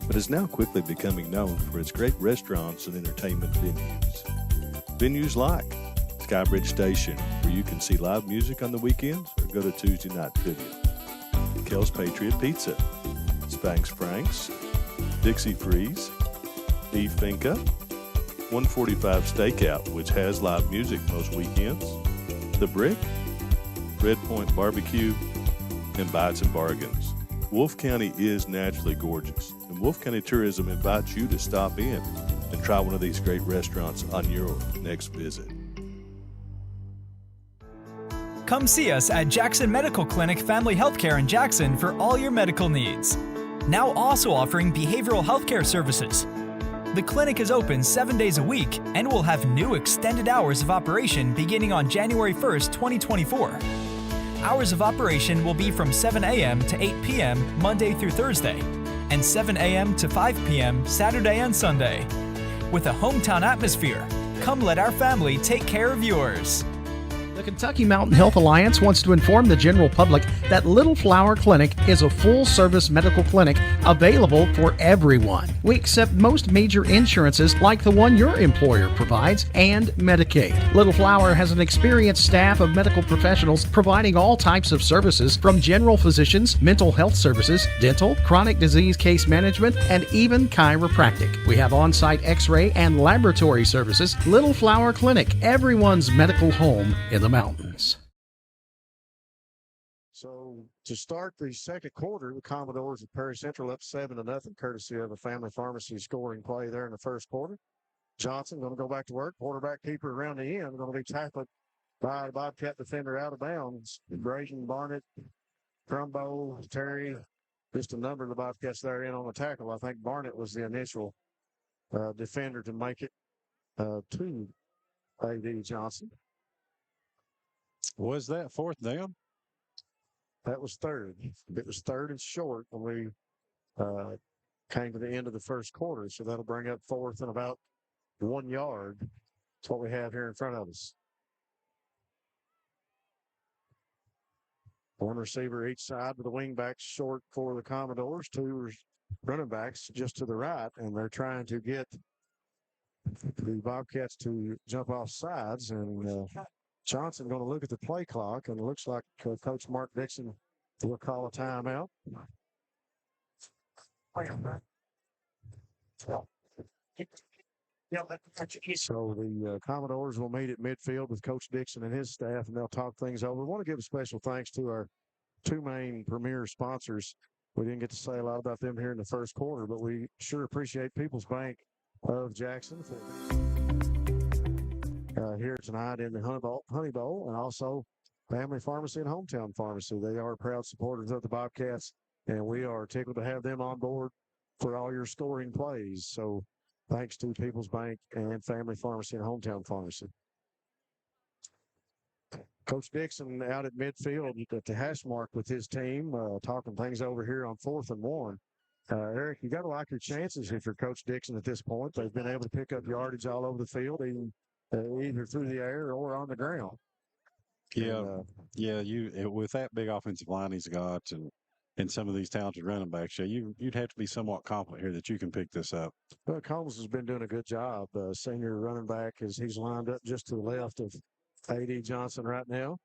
but is now quickly becoming known for its great restaurants and entertainment venues. Venues like Skybridge Station, where you can see live music on the weekends or go to Tuesday night trivia. Kel's Patriot Pizza, Spanx Franks, Dixie Freeze, Beef Finca, 145 Stakeout, which has live music most weekends, The Brick, Red Point Barbecue, and Bites and Bargains. Wolfe County is naturally gorgeous, and Wolfe County Tourism invites you to stop in and try one of these great restaurants on your next visit. Come see us at Jackson Medical Clinic Family Healthcare in Jackson for all your medical needs. Now also offering behavioral healthcare services. The clinic is open 7 days a week and will have new extended hours of operation beginning on January 1st, 2024. Hours of operation will be from 7 a.m. to 8 p.m. Monday through Thursday, and 7 a.m. to 5 p.m. Saturday and Sunday. With a hometown atmosphere, come let our family take care of yours. The Kentucky Mountain Health Alliance wants to inform the general public that Little Flower Clinic is a full-service medical clinic available for everyone. We accept most major insurances like the one your employer provides and Medicaid. Little Flower has an experienced staff of medical professionals providing all types of services from general physicians, mental health services, dental, chronic disease case management, and even chiropractic. We have on-site x-ray and laboratory services. Little Flower Clinic, everyone's medical home in the mountains. So to start the second quarter, the Commodores at Perry Central up 7-0, courtesy of a Family Pharmacy scoring play there in the first quarter. Johnson going to go back to work. Quarterback keeper around the end going to be tackled by the Bobcat defender out of bounds. Braden, Barnett, Trumbo, Terry, just a number of the Bobcats there in on the tackle. I think Barnett was the initial defender to make it to A.D. Johnson. Was that fourth down? That was third. It was third and short when we came to the end of the first quarter. So that'll bring up fourth and about 1 yard. That's what we have here in front of us. One receiver each side with the wing backs short for the Commodores. Two running backs just to the right. And they're trying to get the Bobcats to jump off sides. And Johnson going to look at the play clock, and it looks like Coach Mark Dixon will call a timeout. So the Commodores will meet at midfield with Coach Dixon and his staff, and they'll talk things over. We want to give a special thanks to our two main premier sponsors. We didn't get to say a lot about them here in the first quarter, but we sure appreciate People's Bank of Jackson for here tonight in the Honey Bowl, and also Family Pharmacy and Hometown Pharmacy. They are proud supporters of the Bobcats, and we are tickled to have them on board for all your scoring plays. So thanks to People's Bank and Family Pharmacy and Hometown Pharmacy. Coach Dixon out at midfield at the hash mark with his team, talking things over here on 4th and 1. Eric, you got to like your chances if you're Coach Dixon at this point. They've been able to pick up yardage all over the field, even either through the air or on the ground. Yeah, with that big offensive line he's got, and some of these talented running backs, you'd have to be somewhat confident here that you can pick this up. Well, Combs has been doing a good job. Senior running back, as he's lined up just to the left of A.D. Johnson right now.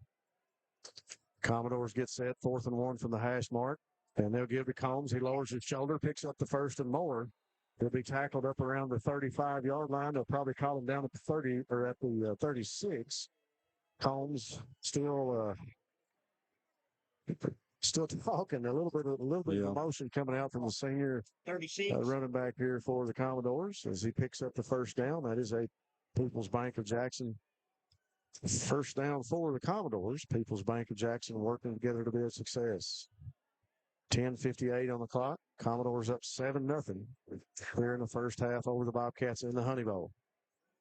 Commodores get set 4th and 1 from the hash mark, and they'll give to Combs. He lowers his shoulder, picks up the first and more. He'll be tackled up around the 35-yard line. They'll probably call him down at the 30 or at the 36. Combs still still talking. A little bit of emotion coming out from the senior running back here for the Commodores as he picks up the first down. That is a People's Bank of Jackson first down for the Commodores. People's Bank of Jackson working together to be a success. 10:58 on the clock. Commodores up 7-0. Clear in the first half over the Bobcats in the Honey Bowl.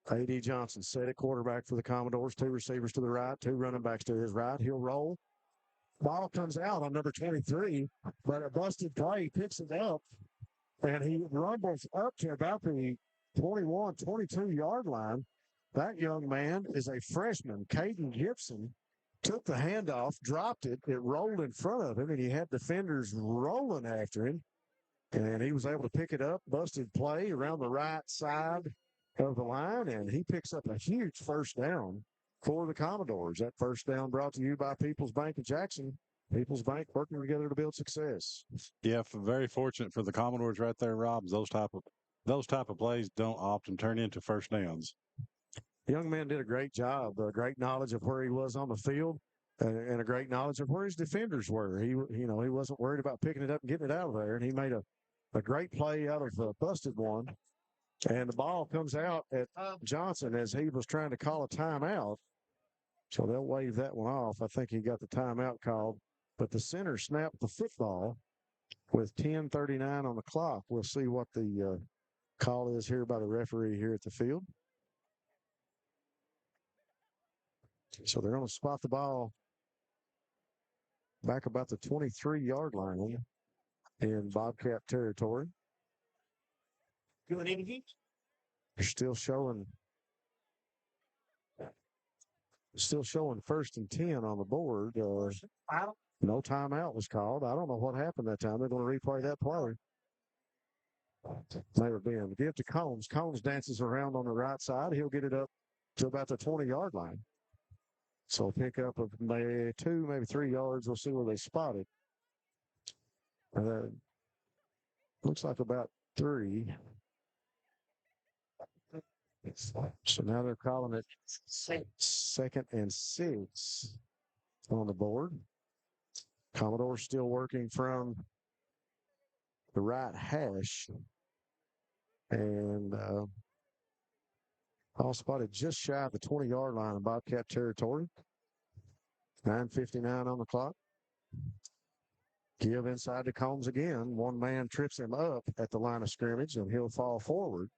A.D. Johnson set at quarterback for the Commodores. 2 receivers to the right, 2 running backs to his right. He'll roll. Ball comes out on number 23, but a busted play picks it up, and he rumbles up to about the 21, 22-yard line. That young man is a freshman, Caden Gibson. Took the handoff, dropped it. It rolled in front of him, and he had defenders rolling after him. And he was able to pick it up, busted play around the right side of the line, and he picks up a huge first down for the Commodores. That first down brought to you by People's Bank of Jackson. People's Bank working together to build success. Yeah, very fortunate for the Commodores right there, Rob. Those type of plays don't often turn into first downs. The young man did a great job, a great knowledge of where he was on the field, and a great knowledge of where his defenders were. He wasn't worried about picking it up and getting it out of there, and he made a great play out of a busted one. And the ball comes out at Johnson as he was trying to call a timeout. So they'll wave that one off. I think he got the timeout called. But the center snapped the football with 10:39 on the clock. We'll see what the call is here by the referee here at the field. So they're going to spot the ball back about the 23-yard line in Bobcat territory. They're still showing first and 10 on the board. No timeout was called. I don't know what happened that time. They're going to replay that play. May have been. Give to Combs. Combs dances around on the right side. He'll get it up to about the 20-yard line. So pick up of maybe 2, maybe 3 yards. We'll see where they spot it. Looks like about 3. So now they're calling it 2nd and 6 on the board. Commodore still working from the right hash. And all spotted just shy of the 20-yard line in Bobcat territory. 9:59 on the clock. Give inside to Combs again. One man trips him up at the line of scrimmage, and he'll fall forward.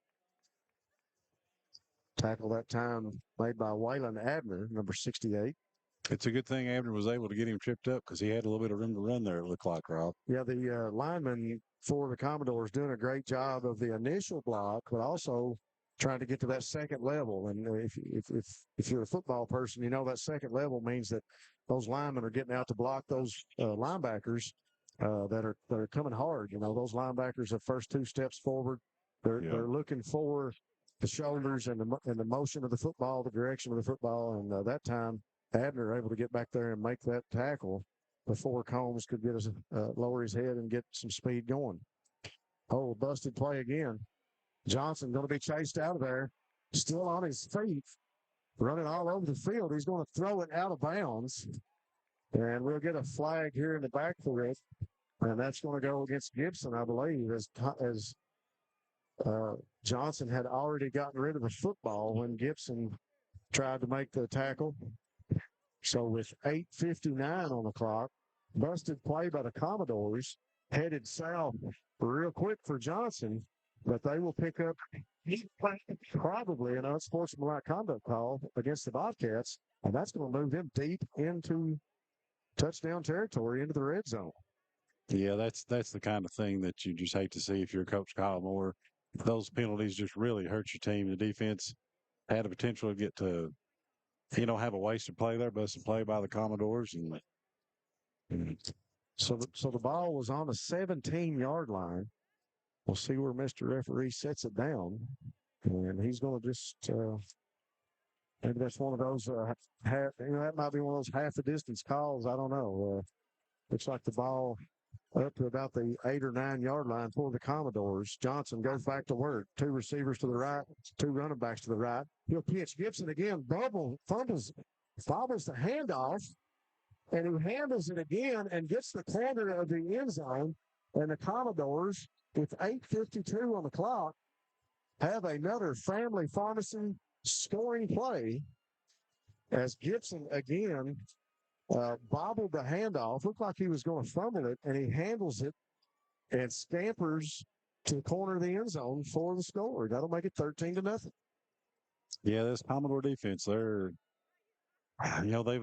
Tackle that time made by Waylon Abner, number 68. It's a good thing Abner was able to get him tripped up because he had a little bit of room to run there, it looked like, Rob. Yeah, the lineman for the Commodores doing a great job of the initial block, but also trying to get to that second level. And if you're a football person, you know that second level means that those linemen are getting out to block those linebackers that are coming hard. You know, those linebackers are first 2 steps forward. They're looking for the shoulders and the motion of the football, the direction of the football. And that time, Abner able to get back there and make that tackle before Combs could get lower his head and get some speed going. Oh, busted play again. Johnson going to be chased out of there, still on his feet, running all over the field. He's going to throw it out of bounds, and we'll get a flag here in the backfield, and that's going to go against Gibson, I believe, as Johnson had already gotten rid of the football when Gibson tried to make the tackle. So with 8:59 on the clock, busted play by the Commodores, headed south real quick for Johnson, but they will pick up probably an unsportsmanlike conduct call against the Bobcats, and that's going to move them deep into touchdown territory, into the red zone. Yeah, that's the kind of thing that you just hate to see if you're Coach Kyle Moore. Those penalties just really hurt your team. The defense had a potential to get to, have a wasted play there, busted play by the Commodores. So the ball was on the 17-yard line. We'll see where Mr. Referee sets it down. And he's going to just, maybe that's one of those, that might be one of those half the distance calls. I don't know. Looks like the ball up to about the 8 or 9 yard line for the Commodores. Johnson goes back to work. 2 receivers to the right, 2 running backs to the right. He'll pitch. Gibson again, fumbles the handoff. and he handles it again and gets the corner of the end zone. And the Commodores, with 8:52 on the clock, have another family pharmacy scoring play as Gibson again bobbled the handoff. Looked like he was going to fumble it, and he handles it and scampers to the corner of the end zone for the score. That'll make it 13-0. Yeah, this Commodore defense, they've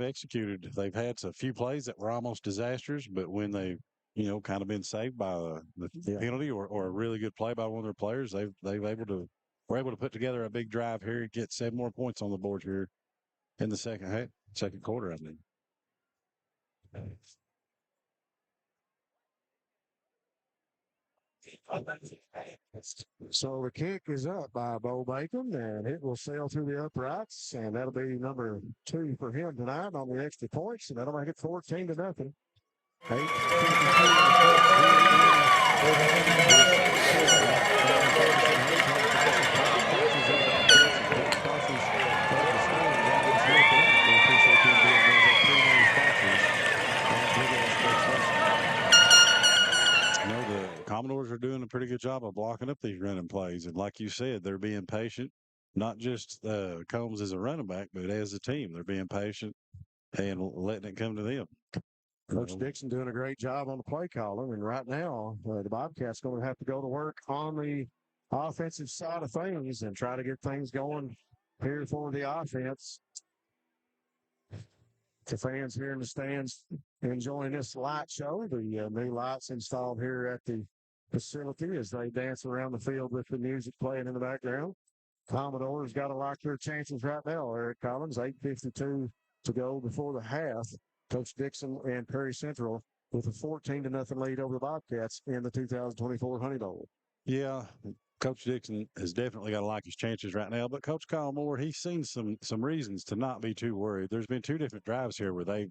executed. They've had a few plays that were almost disastrous, but when they, kind of been saved by the penalty or a really good play by one of their players, were able to put together a big drive here and get 7 more points on the board here in the second quarter, I think. So the kick is up by Bo Bacon, and it will sail through the uprights, and that'll be number 2 for him tonight on the extra points, and that'll make it 14-0. The Commodores are doing a pretty good job of blocking up these running plays. And like you said, they're being patient, not just Combs as a running back, but as a team. They're being patient and letting it come to them. Coach Dixon doing a great job on the play calling. And right now, the Bobcats going to have to go to work on the offensive side of things and try to get things going here for the offense. The fans here in the stands enjoying this light show. The new lights installed here at the facility as they dance around the field with the music playing in the background. Commodores got to lock their chances right now. Eric Collins, 8:52 to go before the half. Coach Dixon and Perry Central with a 14-0 lead over the Bobcats in the 2024 Honey Bowl. Yeah, Coach Dixon has definitely got to like his chances right now. But Coach Kyle Moore, he's seen some reasons to not be too worried. There's been 2 different drives here where they've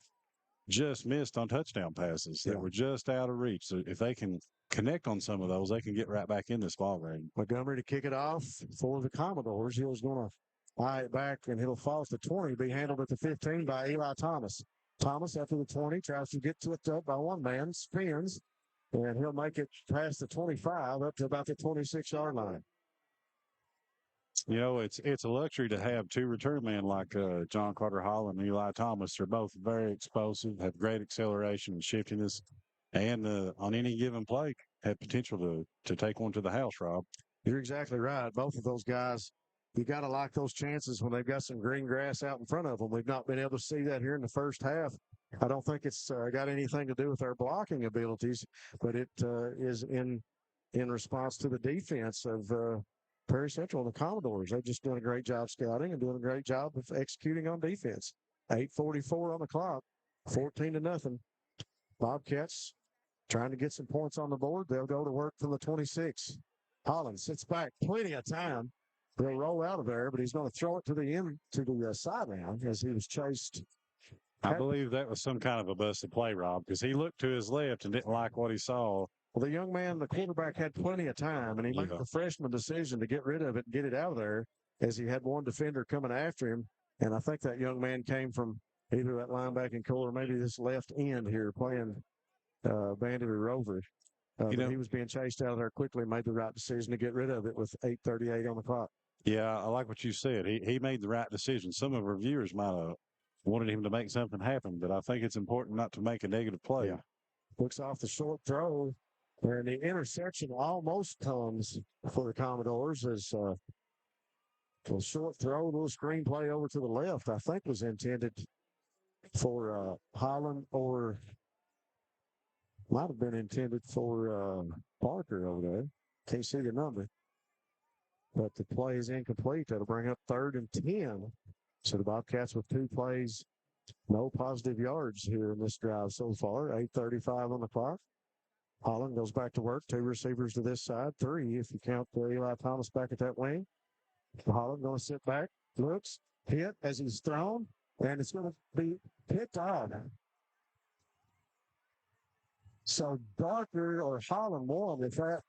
just missed on touchdown passes that were just out of reach. So if they can connect on some of those, they can get right back in this ball game. Montgomery to kick it off for the Commodores. He was going to eye it back, and it'll fall to 20, be handled at the 15 by Eli Thomas. Thomas, after the 20, tries to get to it up by one man, spins, and he'll make it past the 25 up to about the 26-yard line. It's a luxury to have 2 return men like John Carter Hall and Eli Thomas. They're both very explosive, have great acceleration and shiftiness, and on any given play have potential to take one to the house, Rob. You're exactly right. Both of those guys, you got to like those chances when they've got some green grass out in front of them. We've not been able to see that here in the first half. I don't think it's got anything to do with our blocking abilities, but it is in response to the defense of Perry Central and the Commodores. They've just done a great job scouting and doing a great job of executing on defense. 8:44 on the clock, 14-0. Bobcats trying to get some points on the board. They'll go to work from the 26. Holland sits back, plenty of time. They'll roll out of there, but he's going to throw it to the sideline as he was chased. I believe that was some kind of a busted play, Rob, because he looked to his left and didn't like what he saw. Well, the young man, the quarterback, had plenty of time, and he made the freshman decision to get rid of it and get it out of there as he had one defender coming after him. And I think that young man came from either that linebacking core or maybe this left end here playing Bandit or Rover. He was being chased out of there quickly and made the right decision to get rid of it with 8:38 on the clock. Yeah, I like what you said. He made the right decision. Some of our viewers might have wanted him to make something happen, but I think it's important not to make a negative play. Yeah. Looks off the short throw, and the interception almost comes for the Commodores as a short throw, a little screen play over to the left, I think was intended for Holland, or might have been intended for Parker over there. Can't see the number. But the play is incomplete. That'll bring up 3rd and 10. So the Bobcats with 2 plays, no positive yards here in this drive so far. 8:35 on the clock. Holland goes back to work. 2 receivers to this side. 3 if you count Eli Thomas back at that wing. Holland going to sit back, looks, hit as he's thrown, and it's going to be picked off. So Barker or Holland won with that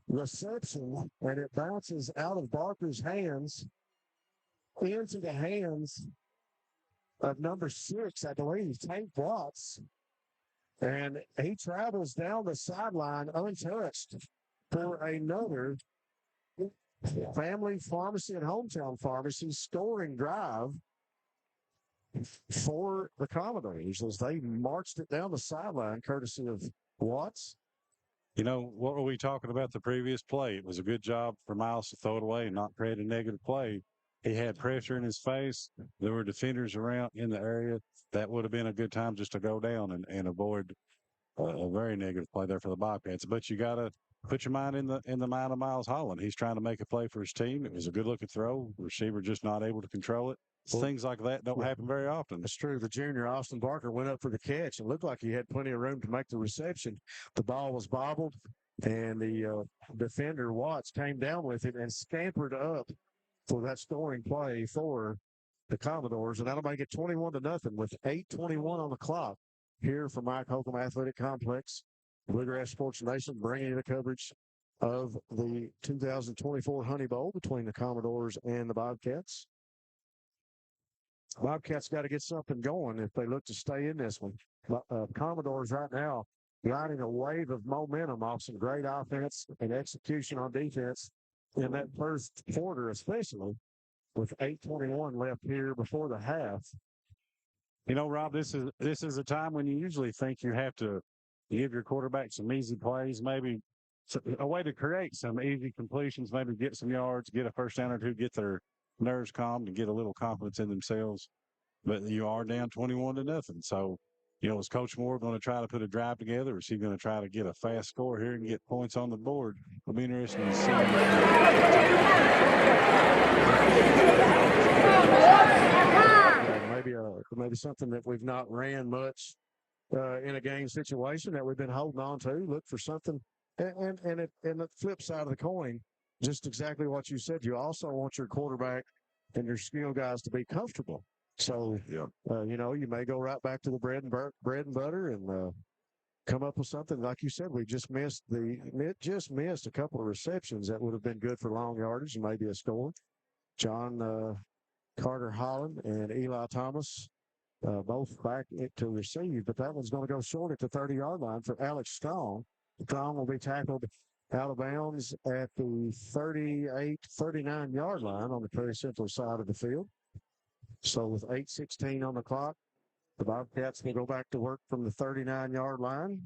reception, and it bounces out of Barker's hands into the hands of number 6, I believe, Tank Watts. And he travels down the sideline untouched for another family pharmacy and hometown pharmacy scoring drive for the Commodores as they marched it down the sideline courtesy of Watts. You know, what were we talking about the previous play? It was a good job for Miles to throw it away and not create a negative play. He had pressure in his face. There were defenders around in the area. That would have been a good time just to go down and avoid a very negative play there for the Bobcats. But you got to put your mind in the mind of Miles Holland. He's trying to make a play for his team. It was a good-looking throw. Receiver just not able to control it. Things like that don't happen very often. That's true. The junior, Austin Barker, went up for the catch and looked like he had plenty of room to make the reception. The ball was bobbled, and the defender, Watts, came down with it and scampered up for that scoring play for the Commodores, and that'll make it 21-0 with 8:21 on the clock here from Mike Holcomb Athletic Complex. Bluegrass Sports Nation bringing you the coverage of the 2024 Honey Bowl between the Commodores and the Bobcats. Bobcats got to get something going if they look to stay in this one. Commodores right now riding a wave of momentum off some great offense and execution on defense in that first quarter, especially with 8:21 left here before the half. You know, Rob, this is a time when you usually think you have to give your quarterback some easy plays, maybe a way to create some easy completions, maybe get some yards, get a first down or two, get their nerves calmed and get a little confidence in themselves. But you are down 21-0. So, you know, is Coach Moore going to try to put a drive together, or is he going to try to get a fast score here and get points on the board? It'll be interesting to see. Maybe something that we've not ran much in a game situation that we've been holding on to. Look for something. And the flip side of the coin, just exactly what you said. You also want your quarterback and your skill guys to be comfortable. So, you know, you may go right back to the bread and butter and come up with something. Like you said, we just missed a couple of receptions that would have been good for long yardage and maybe a score. John Carter Holland and Eli Thomas both back to receive, but that one's going to go short at the 30-yard line for Alex Strong. Strong will be tackled out of bounds at the 39-yard line on the Prairie Central side of the field. So with 8:16 on the clock, the Bobcats will go back to work from the 39-yard line.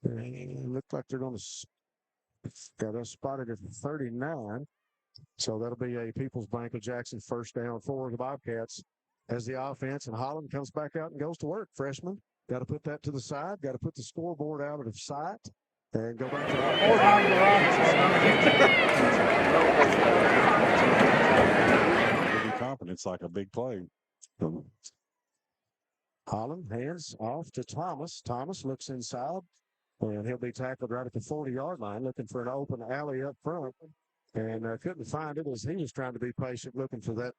It looks like they're going to got us spotted at the 39. So that'll be a People's Bank of Jackson first down for the Bobcats as the offense, and Holland comes back out and goes to work. Freshman, got to put that to the side, got to put the scoreboard out of sight, and go back to the confidence like a big play. Holland hands off to Thomas. Thomas looks inside, and he'll be tackled right at the 40-yard line, looking for an open alley up front, and couldn't find it as he was trying to be patient, looking for that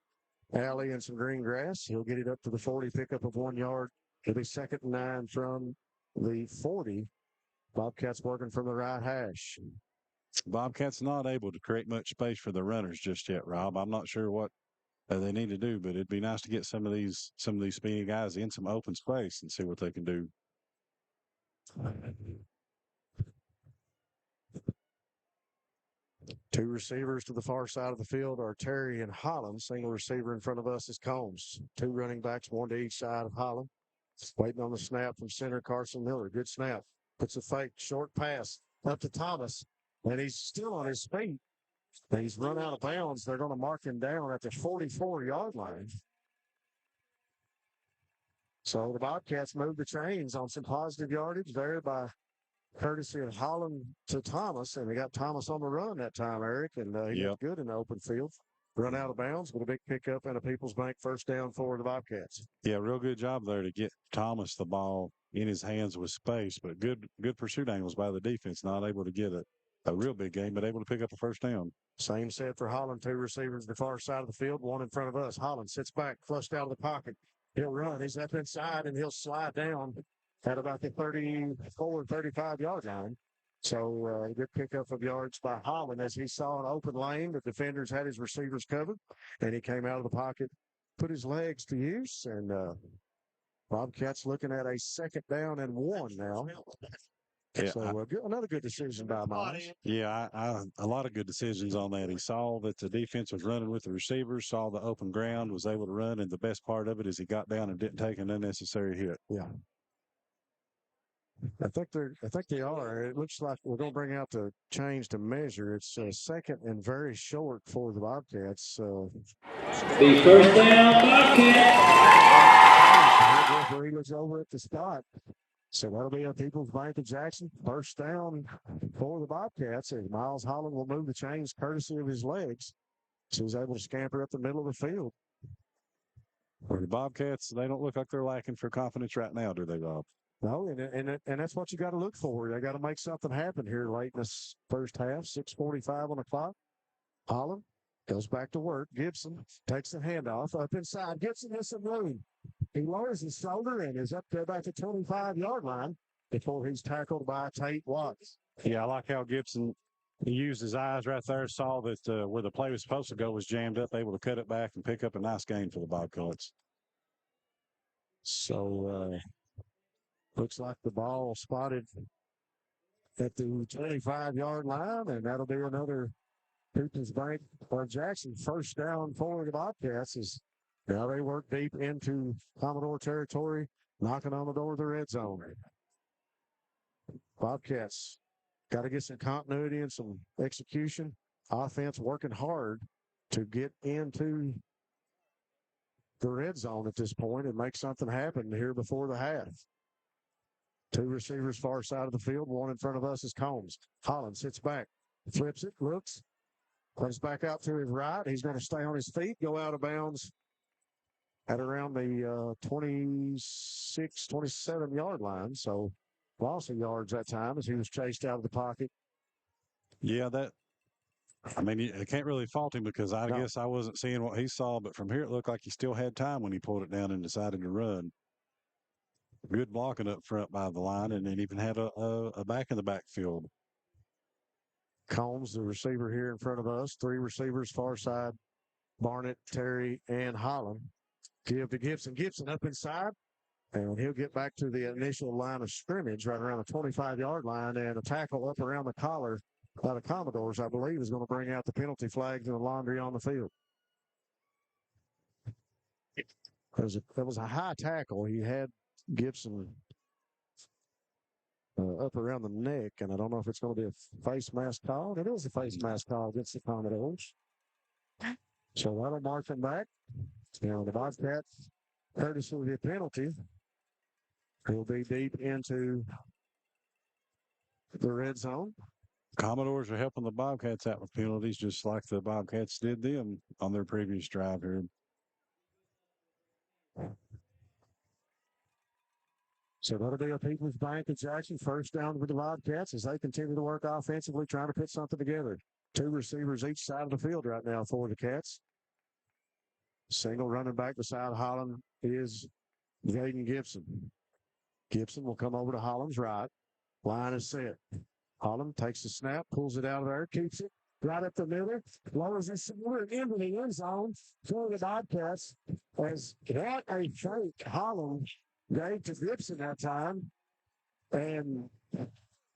alley and some green grass. He'll get it up to the 40, pickup of 1 yard. It'll be 2nd and 9 from the 40. Bobcats working from the right hash. Bobcats not able to create much space for the runners just yet, Rob. I'm not sure what they need to do, but it'd be nice to get some of these speedy guys in some open space and see what they can do. Two receivers to the far side of the field are Terry and Holland. Single receiver in front of us is Combs. Two running backs, one to each side of Holland. Waiting on the snap from center, Carson Miller. Good snap. Puts a fake short pass up to Thomas, and he's still on his feet. He's run out of bounds. They're going to mark him down at the 44-yard line. So the Bobcats move the chains on some positive yardage there by courtesy of Holland to Thomas, and they got Thomas on the run that time, Eric, and he got good in the open field. Run out of bounds with a big pickup and a People's Bank first down for the Bobcats. Yeah, real good job there to get Thomas the ball in his hands with space, but good pursuit angles by the defense. Not able to get a real big game, but able to pick up a first down. Same said for Holland. Two receivers the far side of the field, one in front of us. Holland sits back, flushed out of the pocket. He'll run. He's up inside, and he'll slide down at about the 34, 35-yard line. So good pickup of yards by Holland as he saw an open lane. The defenders had his receivers covered, and he came out of the pocket put his legs to use, and Bobcats looking at a 2nd down and 1 now. Yeah, So another good decision by Miles. Yeah, a lot of good decisions on that. He saw that the defense was running with the receivers, saw the open ground, was able to run, and the best part of it is he got down and didn't take an unnecessary hit. Yeah. I think they are. It looks like we're going to bring out the change to measure. It's 2nd and very short for the Bobcats. The first down, Bobcats. He looks over at the spot. So that'll be a People's Bank of Jackson. First down for the Bobcats. And Miles Holland will move the chains courtesy of his legs. So he's able to scamper up the middle of the field. For the Bobcats, they don't look like they're lacking for confidence right now, do they, Bob? No, and that's what you got to look for. They got to make something happen here late in this first half. 6:45 on the clock. Holland goes back to work. Gibson takes the handoff up inside. Gibson has some room. He lowers his shoulder and is up to about the 25-yard line before he's tackled by Tate Watts. Yeah, I like how Gibson, he used his eyes right there, saw that where the play was supposed to go was jammed up, able to cut it back and pick up a nice gain for the Bobcats. So, looks like the ball spotted at the 25-yard line, and that'll be another People's Bank or Jackson first down for the Bobcats. As now they work deep into Commodore territory, knocking on the door of the red zone. Bobcats got to get some continuity and some execution. Offense working hard to get into the red zone at this point and make something happen here before the half. 2 receivers far side of the field. 1 in front of us is Combs. Holland sits back, flips it, looks, comes back out to his right. He's going to stay on his feet, go out of bounds at around the 26, 27-yard line. So loss of yards that time as he was chased out of the pocket. Yeah, I can't really fault him because I guess I wasn't seeing what he saw, but from here it looked like he still had time when he pulled it down and decided to run. Good blocking up front by the line, and then even had a back in the backfield. Combs, the receiver here in front of us. 3 receivers far side. Barnett, Terry, and Holland. Give to Gibson. Gibson up inside, and he'll get back to the initial line of scrimmage right around the 25-yard line, and a tackle up around the collar by the Commodores, I believe, is going to bring out the penalty flags and the laundry on the field. That was a high tackle. He had Gibson up around the neck, and I don't know if it's going to be a face mask call. It is a face mask call against the Commodores. So that'll mark them back. Now the Bobcats, courtesy of the penalty, will be deep into the red zone. Commodores are helping the Bobcats out with penalties just like the Bobcats did them on their previous drive here. So that'll be a People's Bank of Jackson first down for the Bobcats as they continue to work offensively, trying to put something together. 2 receivers each side of the field right now for the Cats. Single running back beside Holland is Jaden Gibson. Gibson will come over to Holland's right. Line is set. Holland takes the snap, pulls it out of there, keeps it right up the middle, lowers his shoulder into the end zone for the Bobcats. As what a fake Holland gave to Gibson that time. And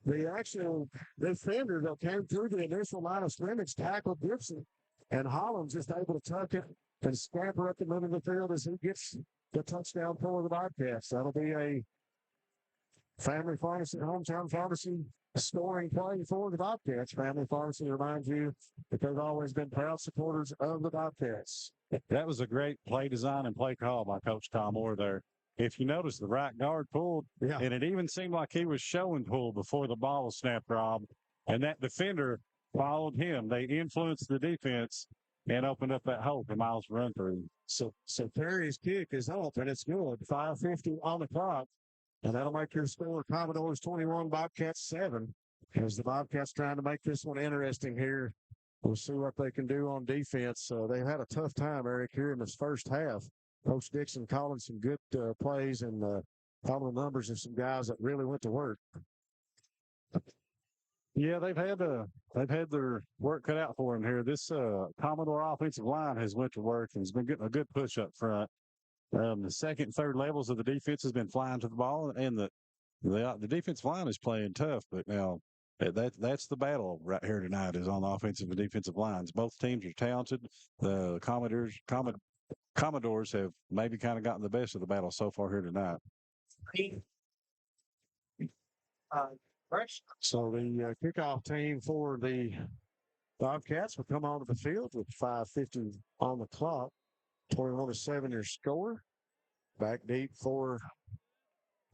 the actual defender that came through the initial line of scrimmage tackled Gibson. And Holland just able to tuck it and scamper up the middle of the field as he gets the touchdown for the Bobcats. That'll be a Family Pharmacy, hometown pharmacy scoring play for the Bobcats. Family Pharmacy reminds you that they've always been proud supporters of the Bobcats. That was a great play design and play call by Coach Tom Moore there. If you notice, the right guard pulled, and it even seemed like he was showing pull before the ball was snapped, Rob. And that defender followed him. They influenced the defense and opened up that hole for Miles to run through. So Perry's kick is up, and it's good. 5:50 on the clock. And that'll make your score Commodores 21, Bobcats 7. As the Bobcats trying to make this one interesting here. We'll see what they can do on defense. They've had a tough time, Eric, here in this first half. Coach Dixon calling some good plays and calling the numbers of some guys that really went to work. Yeah, they've had their work cut out for them here. This Commodore offensive line has went to work and has been getting a good push up front. The second and third levels of the defense has been flying to the ball, and the defensive line is playing tough. But now that's the battle right here tonight is on the offensive and defensive lines. Both teams are talented. The Commodores have maybe kind of gotten the best of the battle so far here tonight. So the kickoff team for the Bobcats will come onto the field with 5:50 on the clock. 21-7 your score. Back deep for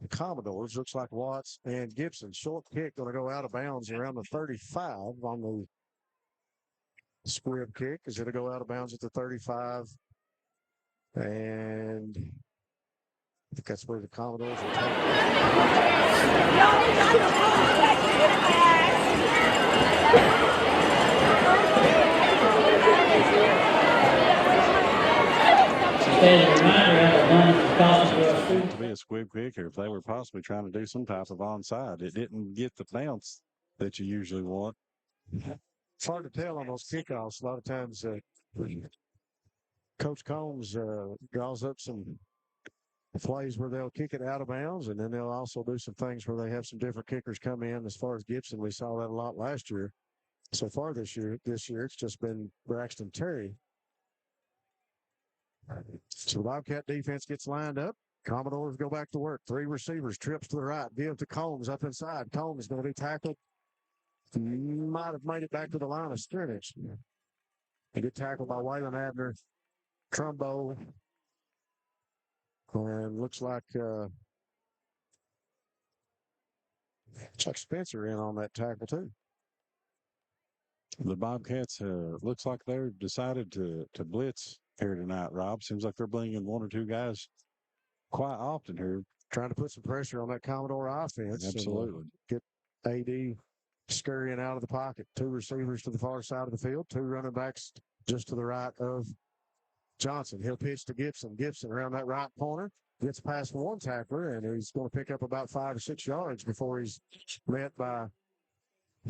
the Commodores. Looks like Watts and Gibson. Short kick going to go out of bounds around the 35 on the squib kick. Is going to go out of bounds at the 35. And I think that's where the Commodores are To be a squib kick, or if they were possibly trying to do some type of onside, it didn't get the bounce that you usually want. It's hard to tell on those kickoffs. A lot of times, Coach Combs draws up some plays where they'll kick it out of bounds, and then they'll also do some things where they have some different kickers come in. As far as Gibson, we saw that a lot last year. So far this year, it's just been Braxton Terry. So the Bobcat defense gets lined up. Commodores go back to work. 3 receivers, trips to the right, give to Combs up inside. Combs is going to be tackled. Might have made it back to the line of scrimmage. A good tackle by Waylon Abner. Trumbo. And looks like Chuck Spencer in on that tackle too. The Bobcats looks like they're decided to blitz here tonight, Rob. Seems like they're bringing 1 or 2 guys quite often here. Trying to put some pressure on that Commodore offense. Absolutely. Get AD scurrying out of the pocket. 2 receivers to the far side of the field. 2 running backs just to the right of Johnson. He'll pitch to Gibson. Gibson around that right corner. Gets past 1 tackler, and he's going to pick up about 5 or 6 yards before he's met by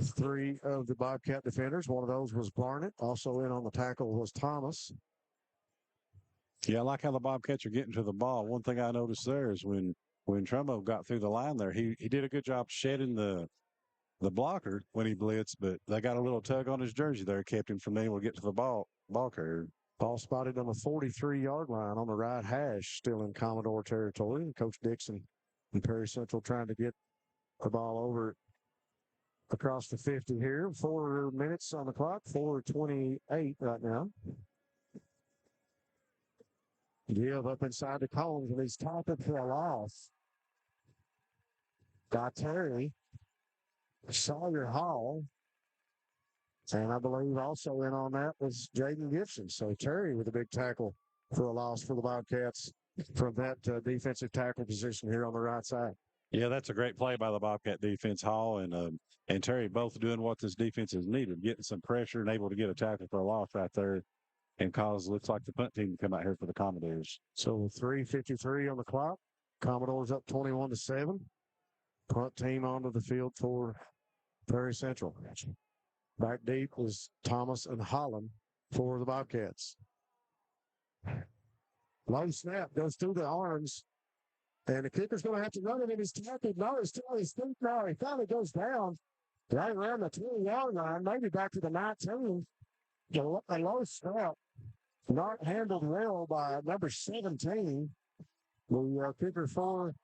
3 of the Bobcat defenders. One of those was Barnett. Also in on the tackle was Thomas. Yeah, I like how the Bobcats are getting to the ball. One thing I noticed there is when Trumbo got through the line there, he did a good job shedding the blocker when he blitzed, but they got a little tug on his jersey there, kept him from being able to get to the ball carrier. Ball spotted on the 43-yard line on the right hash, still in Commodore territory. Coach Dixon and Perry Central trying to get the ball over across the 50 here. 4 minutes on the clock, 4:28 right now. Give up inside the Combs, and he's tackled for a loss by Terry. Sawyer Hall. And I believe also in on that was Jaden Gibson. So Terry with a big tackle for a loss for the Bobcats from that defensive tackle position here on the right side. Yeah, that's a great play by the Bobcat defense. Hall and Terry both doing what this defense is needed, getting some pressure and able to get a tackle for a loss right there. And cause looks like the punt team to come out here for the Commodores. So 3:53 on the clock. Commodores up 21-7. Punt team onto the field for Perry Central. Back deep was Thomas and Holland for the Bobcats. Low snap goes through the arms, and the kicker's going to have to run it in his tackled. No, he's still his feet now. He finally goes down right around the 20-yard line, maybe back to the 19. A low snap, not handled well by number 17. The kicker for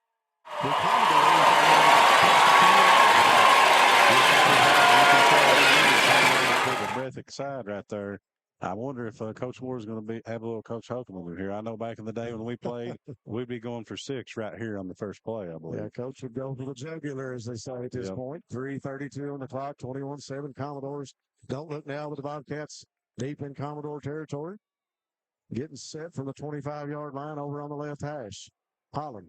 the the Breathitt side right there. I wonder if Coach Moore is going to have a little Coach Holcomb over here. I know back in the day when we played, we'd be going for 6 right here on the first play, I believe. Yeah, Coach would go for the jugular, as they say at this point. 3:32 on the clock, 21-7 Commodores. Don't look now with the Bobcats deep in Commodore territory. Getting set from the 25-yard line over on the left hash. Holland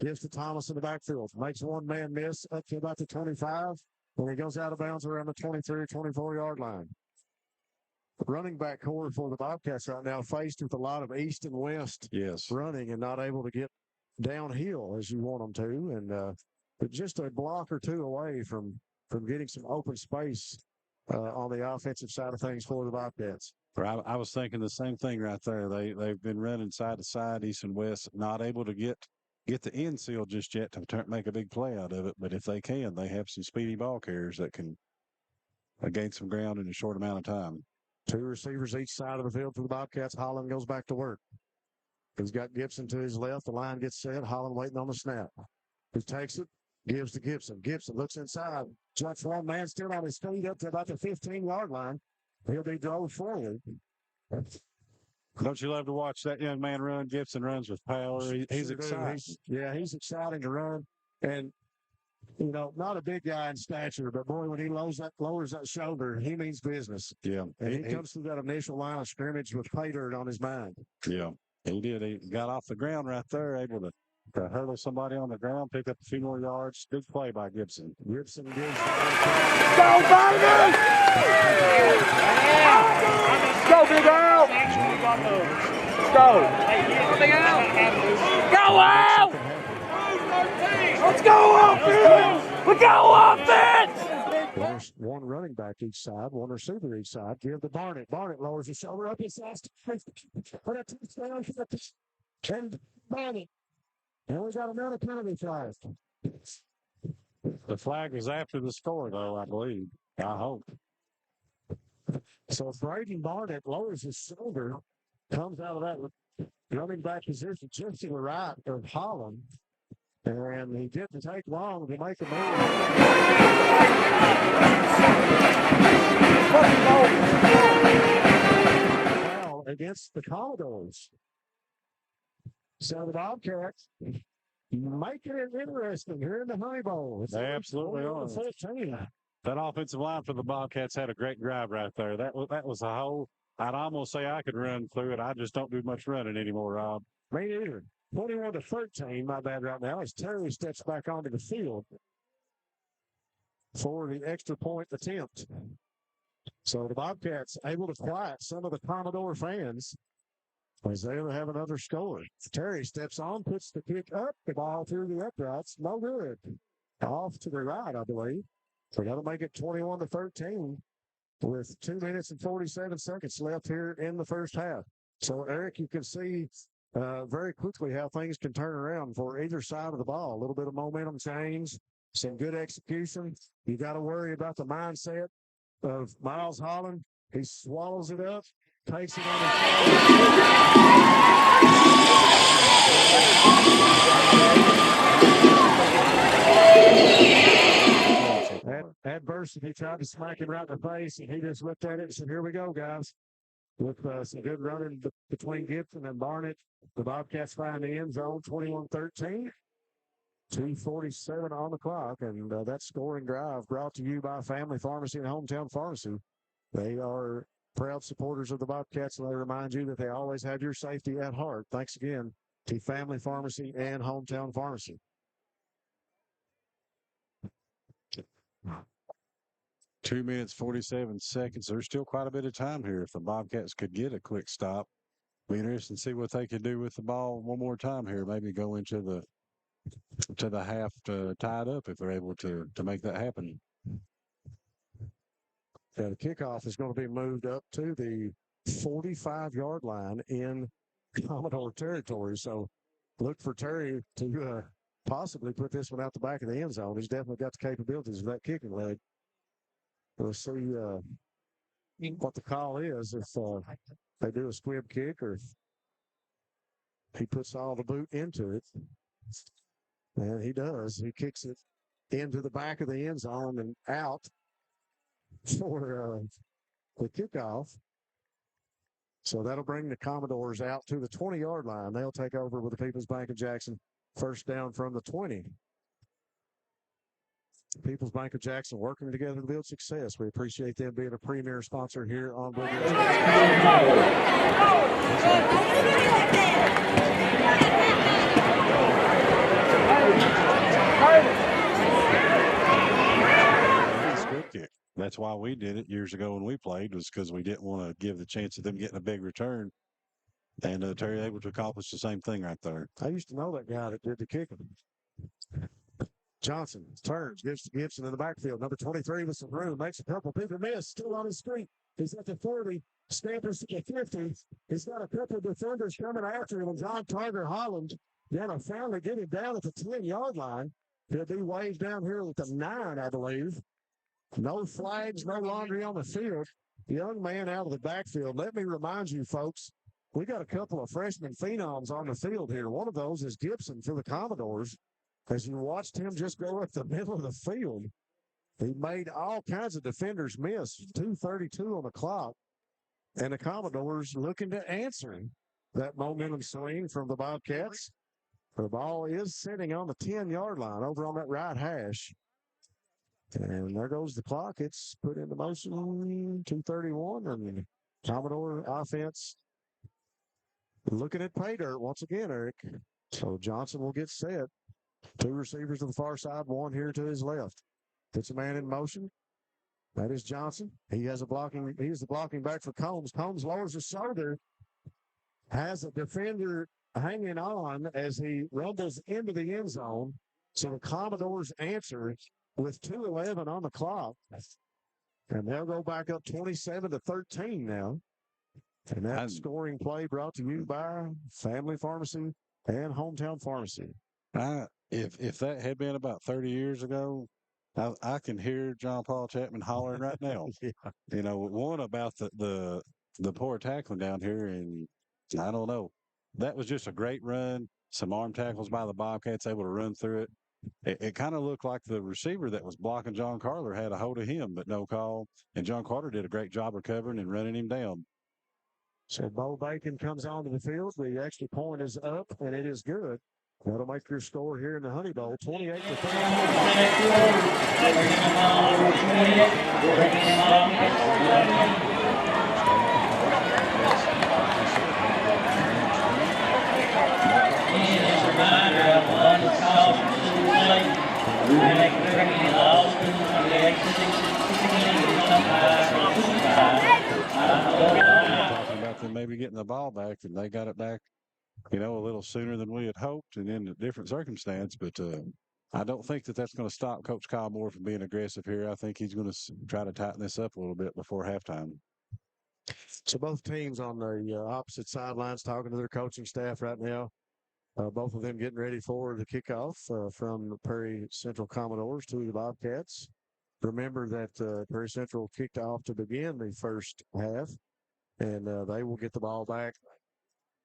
gives to Thomas in the backfield. Makes one man miss up to about the 25. When he goes out of bounds around the 23, 24-yard line. Running back core for the Bobcats right now faced with a lot of east and west running and not able to get downhill as you want them to. And but just a block or 2 away from from getting some open space on the offensive side of things for the Bobcats. I was thinking the same thing right there. They've been running side to side, east and west, not able to get the end seal just yet to make a big play out of it. But if they can, they have some speedy ball carriers that can gain some ground in a short amount of time. 2 receivers each side of the field for the Bobcats. Holland goes back to work. He's got Gibson to his left. The line gets set. Holland waiting on the snap. He takes it, gives to Gibson. Gibson looks inside. Jumps one man still on his feet up to about the 15-yard line. He'll be drove forward. Don't you love to watch that young man run? Gibson runs with power. He's exciting. He's exciting to run. And, you know, not a big guy in stature, but boy, when he lowers that shoulder, he means business. Yeah. And he comes through that initial line of scrimmage with pay dirt on his mind. Yeah. He did. He got off the ground right there, able to hurdle somebody on the ground, pick up a few more yards. Big play by Gibson. Gibson gives. Go, Bobcats! Go, Big Al! Go! Big Al! Go out! Let's go offense! Let's go offense! There's one running back each side, one receiver each side. Give to Barnett. Barnett lowers his shoulder up his ass. Put a touchdown. And Barnett. And we got another penalty flag. The flag was after the score, though, I believe. I hope. So Brady Barnett lowers his shoulder, comes out of that running back position just to the right of Holland. And he didn't take long to make a move. Against the Commodores. So the Bobcats making it interesting here in the Honey Bowl. They absolutely are. That offensive line for the Bobcats had a great drive right there. That was a whole. I'd almost say I could run through it. I just don't do much running anymore, Rob. Me neither. 21-13, my bad right now, as Terry steps back onto the field for the extra point attempt. So the Bobcats able to quiet some of the Commodore fans as they have another score. Terry steps on, puts the kick up, the ball through the uprights, no good. Off to the right, I believe. So that'll make it 21-13 with 2 minutes and 47 seconds left here in the first half. So, Eric, you can see very quickly how things can turn around for either side of the ball. A little bit of momentum change, some good execution. You got to worry about the mindset of Miles Holland. He swallows it up, takes it on his adversity tried to smack him right in the face, and he just looked at it and said, here we go, guys. With some good running between Gibson and Barnett, the Bobcats find the end zone, 21-13. 2:47 on the clock, and that scoring drive brought to you by Family Pharmacy and Hometown Pharmacy. They are proud supporters of the Bobcats, and they remind you that they always have your safety at heart. Thanks again to Family Pharmacy and Hometown Pharmacy. 2 minutes, 47 seconds. There's still quite a bit of time here. If the Bobcats could get a quick stop, be interesting to see what they could do with the ball one more time here. Maybe go into the half tied up if they're able to make that happen. Yeah, the kickoff is going to be moved up to the 45-yard line in Commodore territory. So look for Terry to possibly put this one out the back of the end zone. He's definitely got the capabilities of that kicking leg. We'll see what the call is if they do a squib kick or if he puts all the boot into it. And he does. He kicks it into the back of the end zone and out for the kickoff. So that'll bring the Commodores out to the 20-yard line. They'll take over with the People's Bank of Jackson. First down from the 20. People's Bank of Jackson working together to build success. We appreciate them being a premier sponsor here on Breathitt. That's why we did it years ago when we played, was because we didn't want to give the chance of them getting a big return. And Terry able to accomplish the same thing right there. I used to know that guy that did the kicking. Johnson turns, gives to Gibson in the backfield. Number 23 with some room, makes a couple people miss. Still on his feet. He's at the 40. Stampers to the 50. He's got a couple of defenders coming after him. And John Tarver Holland going to finally get him down at the 10-yard line. He'll be waved down here with the 9, I believe. No flags, no laundry on the field. Young man out of the backfield. Let me remind you, folks, we got a couple of freshman phenoms on the field here. One of those is Gibson for the Commodores. As you watched him just go up the middle of the field, he made all kinds of defenders miss. 2:32 on the clock. And the Commodores looking to answer that momentum swing from the Bobcats. The ball is sitting on the 10-yard line over on that right hash. And there goes the clock. It's put into motion, 2:31, and Commodore offense looking at pay dirt once again, Eric. So Johnson will get set. 2 receivers to the far side, 1 here to his left. Puts a man in motion. That is Johnson. He is the blocking back for Combs. Combs lowers his shoulder, has a defender hanging on as he rumbles into the end zone. So the Commodores answer with 2:11 on the clock. And they'll go back up 27-13 now. And that scoring play brought to you by Family Pharmacy and Hometown Pharmacy. If that had been about 30 years ago, I can hear John Paul Chapman hollering right now. Yeah. You know, one about the poor tackling down here, and I don't know. That was just a great run. Some arm tackles by the Bobcats, able to run through it. It kind of looked like the receiver that was blocking John Carter had a hold of him, but no call. And John Carter did a great job recovering and running him down. So Bo Bacon comes onto the field. The extra point is up, and it is good. That'll make your score here in the Honey Bowl, 28-28. About them maybe getting the ball back, and they got it back, a little sooner than we had hoped and in a different circumstance. But I don't think that's going to stop Coach Kyle Moore from being aggressive here. I think he's going to try to tighten this up a little bit before halftime. So both teams on the opposite sidelines talking to their coaching staff right now. Both of them getting ready for the kickoff from the Perry Central Commodores to the Bobcats. Remember that Perry Central kicked off to begin the first half, and they will get the ball back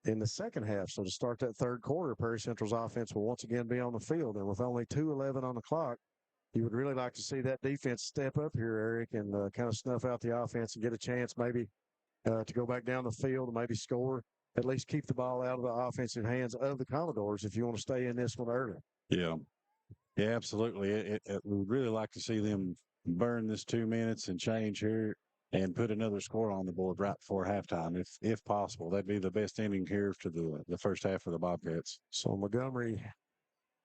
in the second half. So to start that third quarter, Perry Central's offense will once again be on the field. And with only 2:11 on the clock, you would really like to see that defense step up here, Eric, and kind of snuff out the offense and get a chance maybe to go back down the field and maybe score, at least keep the ball out of the offensive hands of the Commodores if you want to stay in this one early. Yeah. Yeah, absolutely. We'd really like to see them burn this 2 minutes and change here and put another score on the board right before halftime, if possible. That'd be the best inning here to the first half of the Bobcats. So Montgomery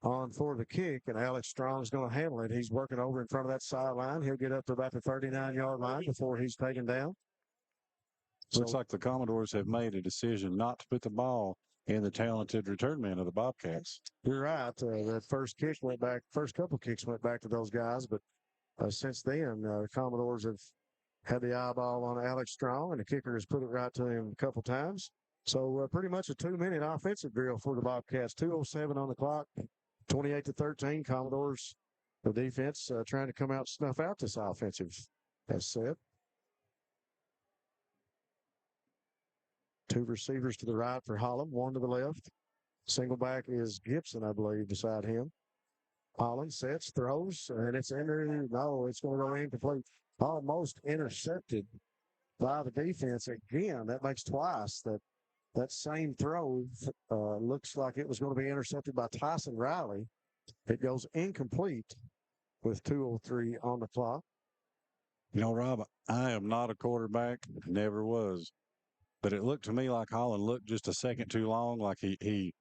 on for the kick, and Alex Strong's going to handle it. He's working over in front of that sideline. He'll get up to about the 39-yard line before he's taken down. Looks like the Commodores have made a decision not to put the ball in the talented return man of the Bobcats. You're right. That first couple kicks went back to those guys, but since then, the Commodores have had the eyeball on Alex Strong, and the kicker has put it right to him a couple times. So pretty much a 2-minute offensive drill for the Bobcats. 2:07 on the clock, 28-13. Commodores, the defense, trying to come out and snuff out this offensive, as said. 2 receivers to the right for Holland, 1 to the left. Single back is Gibson, I believe, beside him. Holland sets, throws, and it's in there. No, it's going to go incomplete. Almost intercepted by the defense again. That makes twice that same throw looks like it was going to be intercepted by Tyson Riley. It goes incomplete with 2:03 on the clock. Rob, I am not a quarterback, never was. But it looked to me like Holland looked just a second too long, like he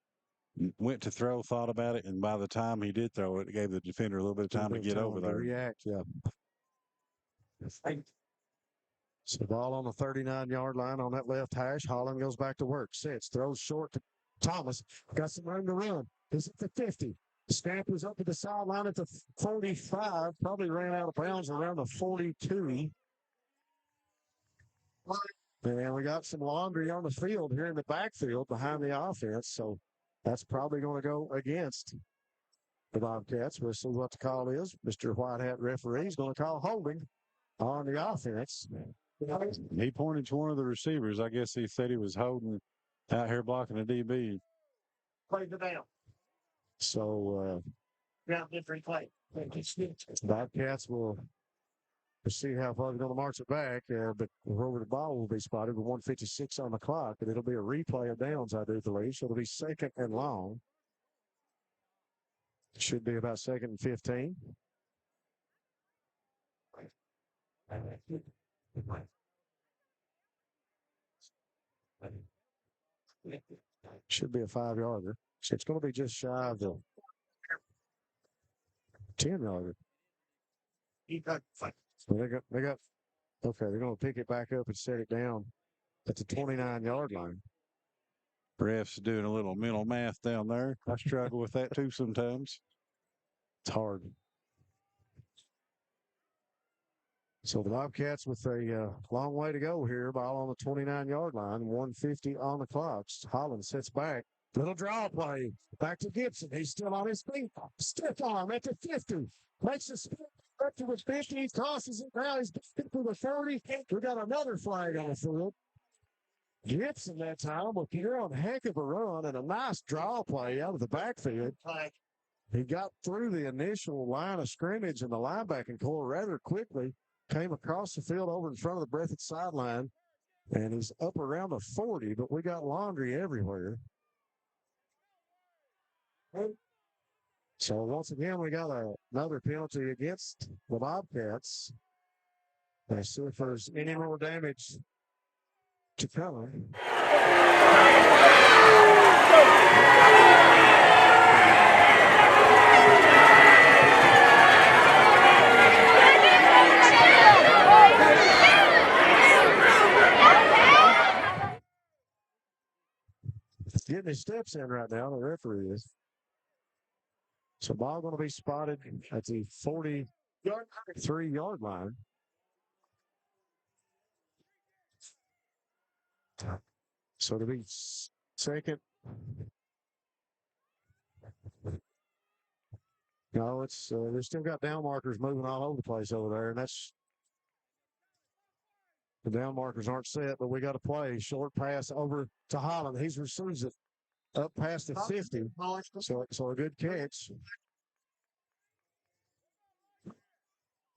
went to throw, thought about it, and by the time he did throw it, it gave the defender a little bit of time to get over there. React, yeah. So the ball on the 39-yard line on that left hash. Holland goes back to work. Sits, throws short to Thomas. Got some room to run. Is it the 50? Snap was up at the sideline at the 45, probably ran out of bounds around the 42. And we got some laundry on the field here in the backfield behind the offense, so that's probably going to go against the Bobcats. We'll see what the call is. Mr. White Hat referee is going to call holding on the offense. He pointed to one of the receivers. I guess he said he was holding out here blocking a DB. Play the down. So, ground different play. Bobcats will see how far they're going to march it back, but where the ball will be spotted with 1:56 on the clock, but it'll be a replay of downs, I do believe. So it'll be second and long. Should be about second and 15. Should be a 5-yarder. So it's going to be just shy of the 10-yarder. They got, okay, they're going to pick it back up and set it down at the 29-yard line. Ref's doing a little mental math down there. I struggle with that too sometimes. It's hard. So the Bobcats with a long way to go here. Ball on the 29-yard line, 1:50 on the clock. Holland sits back. Little draw play. Back to Gibson. He's still on his feet. Stiff arm at the 50. Makes a spin up to the 50. He tosses it now. He's back to the 30. We got another flag on the field. Gibson that time with a heck of a run and a nice draw play out of the backfield. He got through the initial line of scrimmage in the linebacking core rather quickly. Came across the field over in front of the Breathitt sideline, and he's up around the 40, but we got laundry everywhere. So once again, we got another penalty against the Bobcats. Let's see if there's any more damage to come. Getting his steps in right now, the referee is. So ball going to be spotted at the 43-yard line. So to be second. No, it's they've still got down markers moving all over the place over there, and that's the down markers aren't set, but we got to play short pass over to Holland. He receives it up past the 50, so a good catch.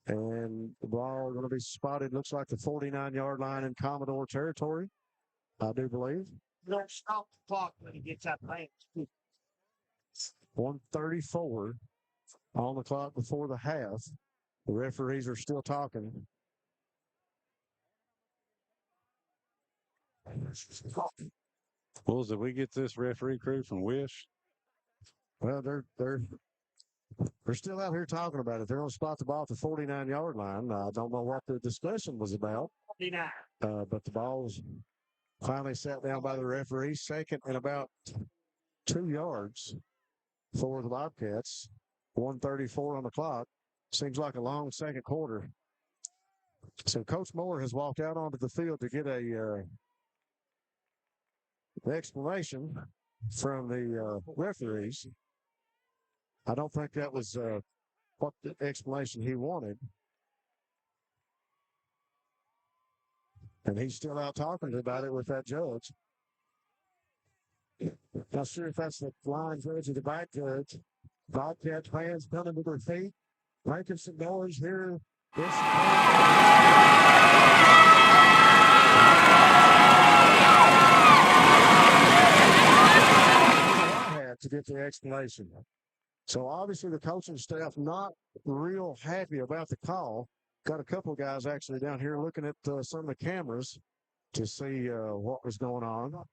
And the ball going to be spotted, looks like the 49-yard line in Commodore territory, I do believe. Don't stop the clock when he gets out of bounds. 1:34 on the clock before the half. The referees are still talking. Bulls, did we get this referee crew from Wish? Well, they're still out here talking about it. They're going to spot the ball at the 49-yard line. I don't know what the discussion was about. 49. But the ball's finally sat down by the referee. Second and about 2 yards for the Bobcats. 1:34 on the clock. Seems like a long second quarter. So Coach Moore has walked out onto the field to get a explanation from the referees. I don't think that was what the explanation he wanted. And he's still out talking about it with that judge. Not sure if that's the line judge or the back judge. Bobcat fans coming to their feet, making some noise here. To get the explanation. So obviously the coaching staff not real happy about the call. Got a couple of guys actually down here looking at some of the cameras to see what was going on.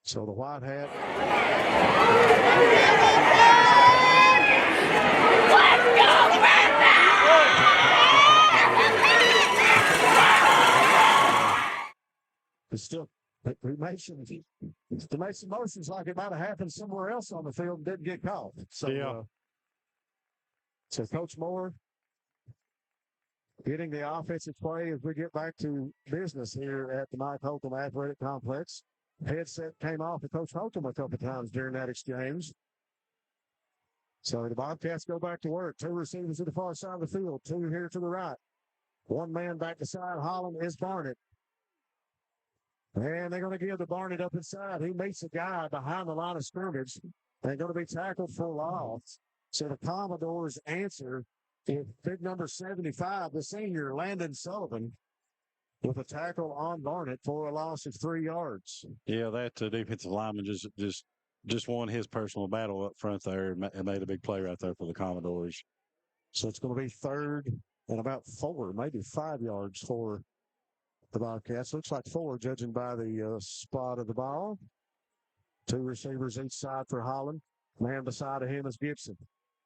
So the White Hat. Let's go, It's still He made some motions like it might have happened somewhere else on the field and didn't get caught. So, so Coach Moore getting the offensive play as we get back to business here at the Mike Holcomb Athletic Complex. Headset came off of Coach Holcomb a couple times during that exchange. So the Bobcats go back to work. Two receivers to the far side of the field, two here to the right. One man back to side. Holland is Barnett. And they're going to give the Barnett up inside. He meets a guy behind the line of scrimmage. They're going to be tackled for loss. So the Commodores answer is big number 75, the senior, Landon Sullivan, with a tackle on Barnett for a loss of 3 yards. Yeah, that defensive lineman just won his personal battle up front there and made a big play right there for the Commodores. So it's going to be 3rd and about 4, maybe 5 yards for the Bobcats. Looks like 4, judging by the spot of the ball. 2 receivers each side for Holland. Man beside of him is Gibson.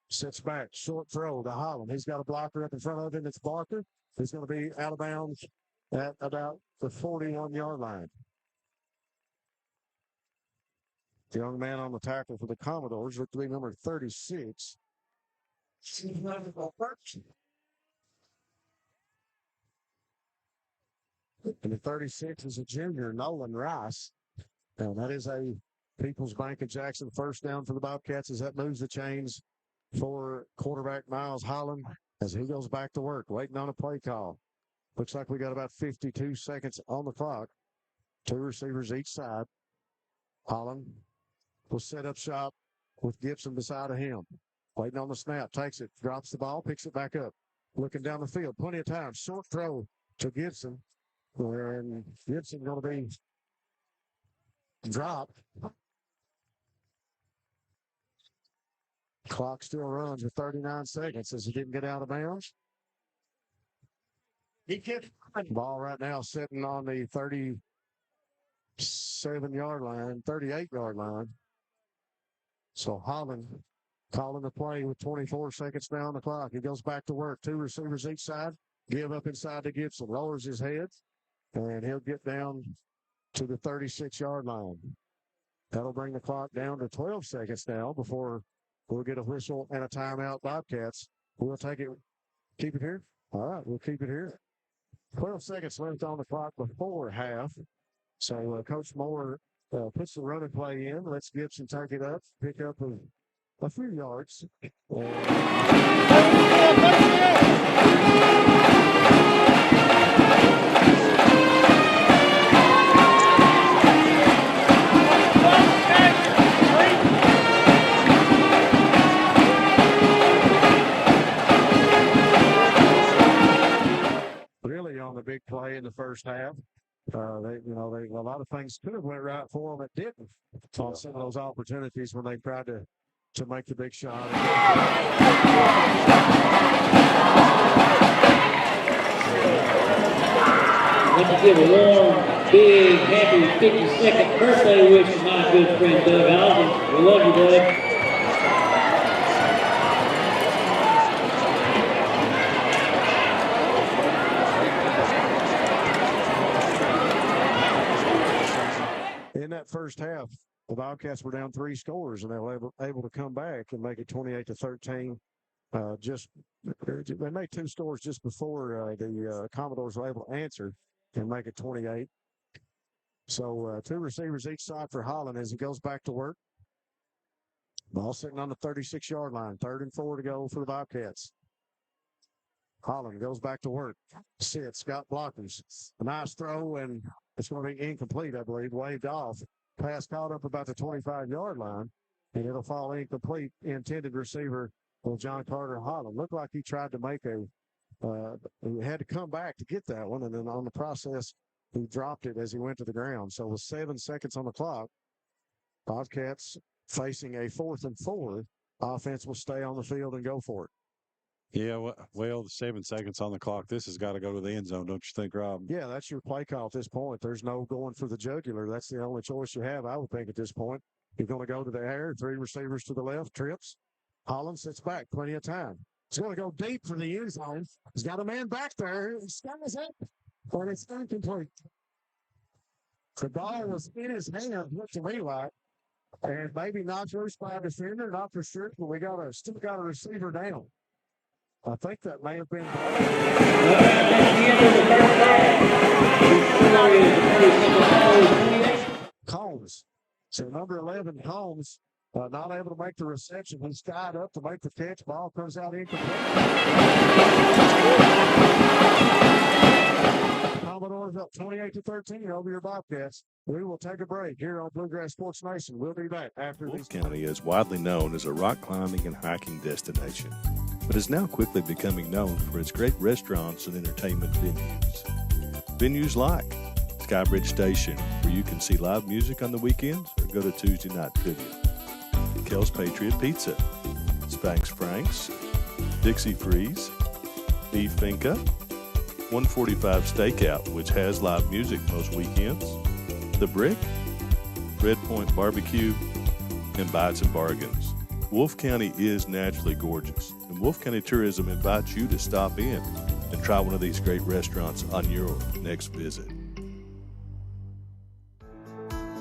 Sits back, short throw to Holland. He's got a blocker up in front of him. It's Barker. He's going to be out of bounds at about the 41-yard line. The young man on the tackle for the Commodores looked to be number 36. And the 36 is a junior, Nolan Rice. And that is a People's Bank of Jackson first down for the Bobcats as that moves the chains for quarterback Miles Holland as he goes back to work, waiting on a play call. Looks like we got about 52 seconds on the clock. 2 receivers each side. Holland will set up shop with Gibson beside of him. Waiting on the snap, takes it, drops the ball, picks it back up. Looking down the field, plenty of time. Short throw to Gibson. And Gibson going to be dropped. Clock still runs with 39 seconds as he didn't get out of bounds. He kicked ball right now sitting on the 37-yard line, 38-yard line. So Holland calling the play with 24 seconds now on the clock. He goes back to work. 2 receivers each side. Give up inside to Gibson. Lowers his head. And he'll get down to the 36-yard line. That'll bring the clock down to 12 seconds now before we'll get a whistle and a timeout. Bobcats, we'll take it. Keep it here? All right, we'll keep it here. 12 seconds left on the clock before half. So Coach Moore puts the running play in. Lets Gibson take it up, pick up a few yards. Really on the big play in the first half. A lot of things could have went right for them. It didn't on some of those opportunities when they tried to make the big shot. Let me give a warm, big, happy 52nd birthday wish to my good friend Doug Alden. We love you, Doug. In that first half, the Bobcats were down 3 scores, and they were able to come back and make it 28-13. They made 2 scores just before the Commodores were able to answer and make it 28. So 2 receivers each side for Holland as he goes back to work. Ball sitting on the 36-yard line. 3rd and 4 to go for the Bobcats. Holland goes back to work. Sits, got blockers. A nice throw, and it's going to be incomplete, I believe. Waved off. Pass caught up about the 25-yard line, and it'll fall incomplete. Intended receiver, John Carter Holland. Looked like he tried to make he had to come back to get that one, and then on the process, he dropped it as he went to the ground. So with 7 seconds on the clock, Bobcats facing a 4th and 4. Offense will stay on the field and go for it. Yeah, well, 7 seconds on the clock. This has got to go to the end zone, don't you think, Rob? Yeah, that's your play call at this point. There's no going for the jugular. That's the only choice you have, I would think, at this point. You're going to go to the air, 3 receivers to the left, trips. Holland sits back, plenty of time. He's going to go deep for the end zone. He's got a man back there. He skies it, but it's incomplete. The ball was in his hand, looked to me like, and maybe not loose by a defender, not for sure, but we still got a receiver down. I think that may have been. Combs. So number 11, Combs, not able to make the reception. He's tied up to make the catch. Ball comes out incomplete. Commodores up 28-13 over your Bobcats. We will take a break here on Bluegrass Sports Nation. We'll be back after Wolf these. County is widely known as a rock climbing and hiking destination, but is now quickly becoming known for its great restaurants and entertainment venues. Venues like Skybridge Station, where you can see live music on the weekends or go to Tuesday night trivia. Kel's Patriot Pizza, Spanx Frank's, Dixie Freeze, Beef Finca, 145 Stakeout, which has live music most weekends, The Brick, Red Point Barbecue, and Bites and Bargains. Wolf County is naturally gorgeous, and Wolf County Tourism invites you to stop in and try one of these great restaurants on your next visit.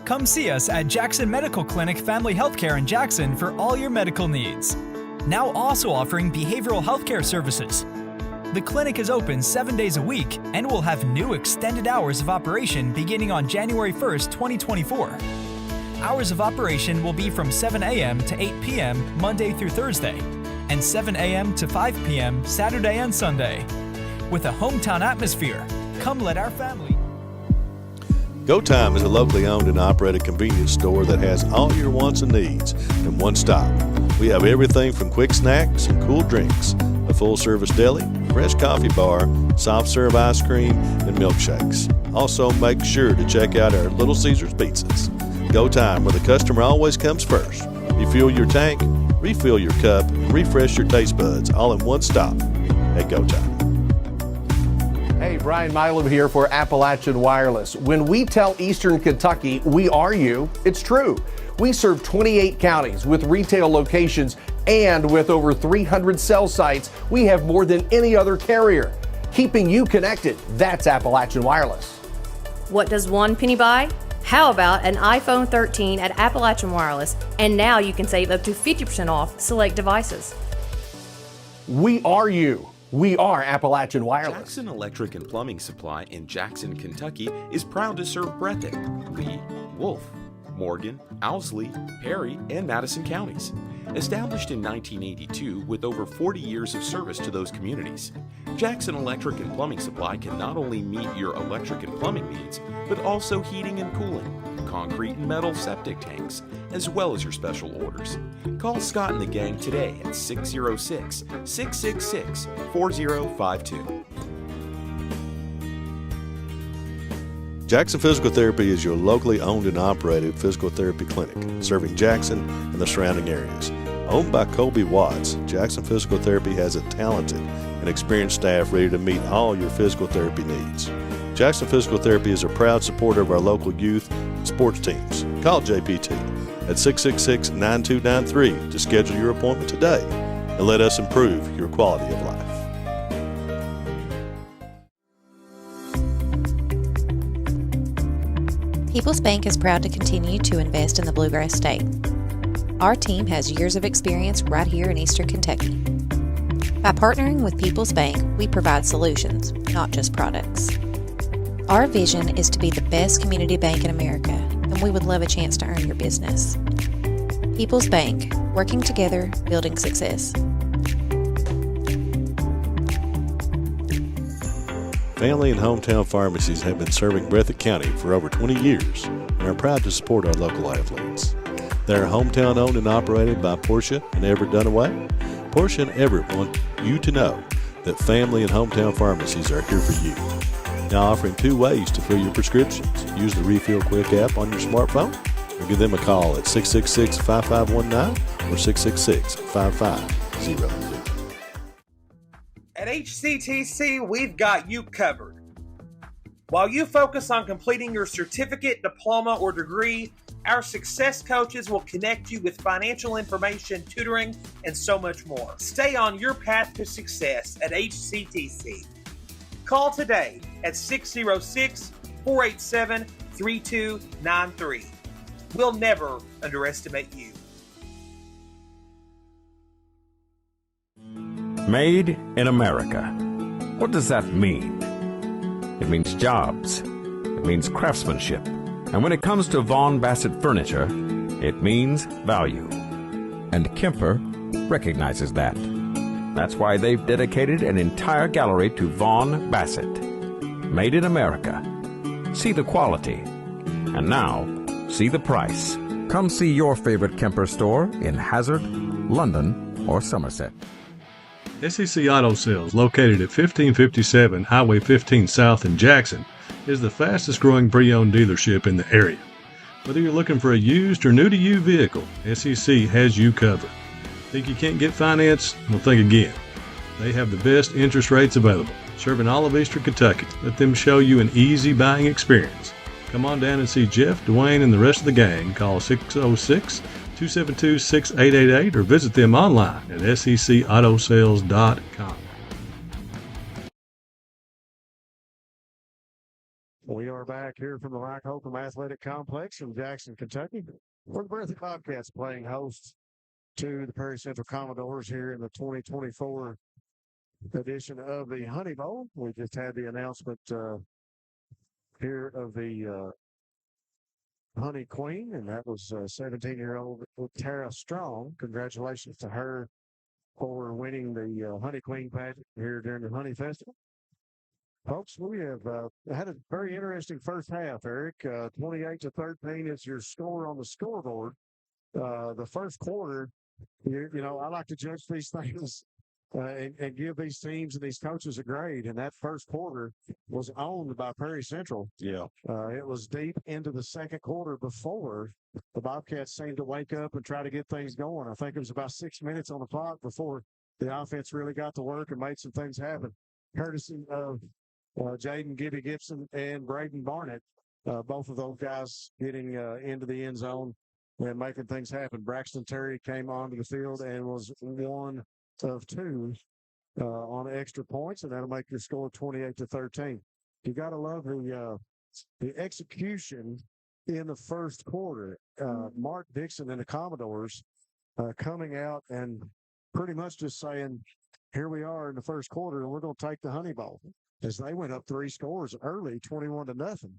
Come see us at Jackson Medical Clinic Family Healthcare in Jackson for all your medical needs. Now also offering behavioral healthcare services. The clinic is open 7 days a week and will have new extended hours of operation beginning on January 1st, 2024. Hours of operation will be from 7 a.m. to 8 p.m. Monday through Thursday, and 7 a.m. to 5 p.m. Saturday and Sunday. With a hometown atmosphere, come let our family. Go Time is a locally owned and operated convenience store that has all your wants and needs in one stop. We have everything from quick snacks and cool drinks, a full-service deli, fresh coffee bar, soft-serve ice cream, and milkshakes. Also, make sure to check out our Little Caesars pizzas. Go Time, where the customer always comes first. Refuel your tank, refill your cup, and refresh your taste buds all in one stop at Go Time. Hey, Brian Milo here for Appalachian Wireless. When we tell Eastern Kentucky we are you, it's true. We serve 28 counties with retail locations, and with over 300 cell sites, we have more than any other carrier. Keeping you connected, that's Appalachian Wireless. What does one penny buy? How about an iPhone 13 at Appalachian Wireless? And now you can save up to 50% off select devices. We are you. We are Appalachian Wireless. Jackson Electric and Plumbing Supply in Jackson, Kentucky is proud to serve Breathitt, Lee, Wolf, Morgan, Owsley, Perry, and Madison counties. Established in 1982 with over 40 years of service to those communities, Jackson Electric and Plumbing Supply can not only meet your electric and plumbing needs, but also heating and cooling, concrete and metal septic tanks, as well as your special orders. Call Scott and the gang today at 606-666-4052. Jackson Physical Therapy is your locally owned and operated physical therapy clinic, serving Jackson and the surrounding areas. Owned by Colby Watts, Jackson Physical Therapy has a talented and experienced staff ready to meet all your physical therapy needs. Jackson Physical Therapy is a proud supporter of our local youth and sports teams. Call JPT at 666-9293 to schedule your appointment today and let us improve your quality of life. People's Bank is proud to continue to invest in the Bluegrass State. Our team has years of experience right here in Eastern Kentucky. By partnering with People's Bank, we provide solutions, not just products. Our vision is to be the best community bank in America, and we would love a chance to earn your business. People's Bank, working together, building success. Family and hometown pharmacies have been serving Breathitt County for over 20 years and are proud to support our local athletes. They are hometown owned and operated by Portia and Everett Dunaway. Portia and Everett want you to know that family and hometown pharmacies are here for you. Now offering 2 ways to fill your prescriptions. Use the Refill Quick app on your smartphone or give them a call at 666-5519 or 666-5503. At HCTC, we've got you covered. While you focus on completing your certificate, diploma, or degree, our success coaches will connect you with financial information, tutoring, and so much more. Stay on your path to success at HCTC. Call today at 606-487-5000 3293. We'll never underestimate you. Made in America. What does that mean? It means jobs. It means craftsmanship. And when it comes to Vaughan Bassett furniture, it means value. And Kemper recognizes that. That's why they've dedicated an entire gallery to Vaughan Bassett. Made in America. See the quality. And now, see the price. Come see your favorite Kemper store in Hazard, London, or Somerset. SEC Auto Sales, located at 1557 Highway 15 South in Jackson, is the fastest growing pre-owned dealership in the area. Whether you're looking for a used or new-to-you vehicle, SEC has you covered. Think you can't get finance? Well, think again. They have the best interest rates available, serving all of Eastern Kentucky. Let them show you an easy buying experience. Come on down and see Jeff, Dwayne, and the rest of the gang. Call 606-272-6888 or visit them online at secautosales.com. We are back here from the Holcomb Athletic Complex in Jackson, Kentucky. We're the Breathitt Bobcats playing host to the Perry Central Commodores here in the 2024 edition of the Honey Bowl. We just had the announcement here of the Honey Queen, and that was 17-year-old Tara Strong. Congratulations to her for winning the Honey Queen pageant here during the Honey Festival. Folks, we have had a very interesting first half, Eric. 28-13 is your score on the scoreboard. The first quarter, you know, I like to judge these things and give these teams and these coaches a grade. And that first quarter was owned by Perry Central. Yeah. It was deep into the second quarter before the Bobcats seemed to wake up and try to get things going. I think it was about 6 minutes on the clock before the offense really got to work and made some things happen. Courtesy of Jaden Gibby Gibson and Braden Barnett, both of those guys getting into the end zone and making things happen. Braxton Terry came onto the field and was one of two on extra points, and that'll make your score 28-13. You got to love the execution in the first quarter. Mark Dixon and the Commodores coming out and pretty much just saying, here we are in the first quarter, and we're going to take the Honey Bowl. As they went up 3 scores early, 21-0,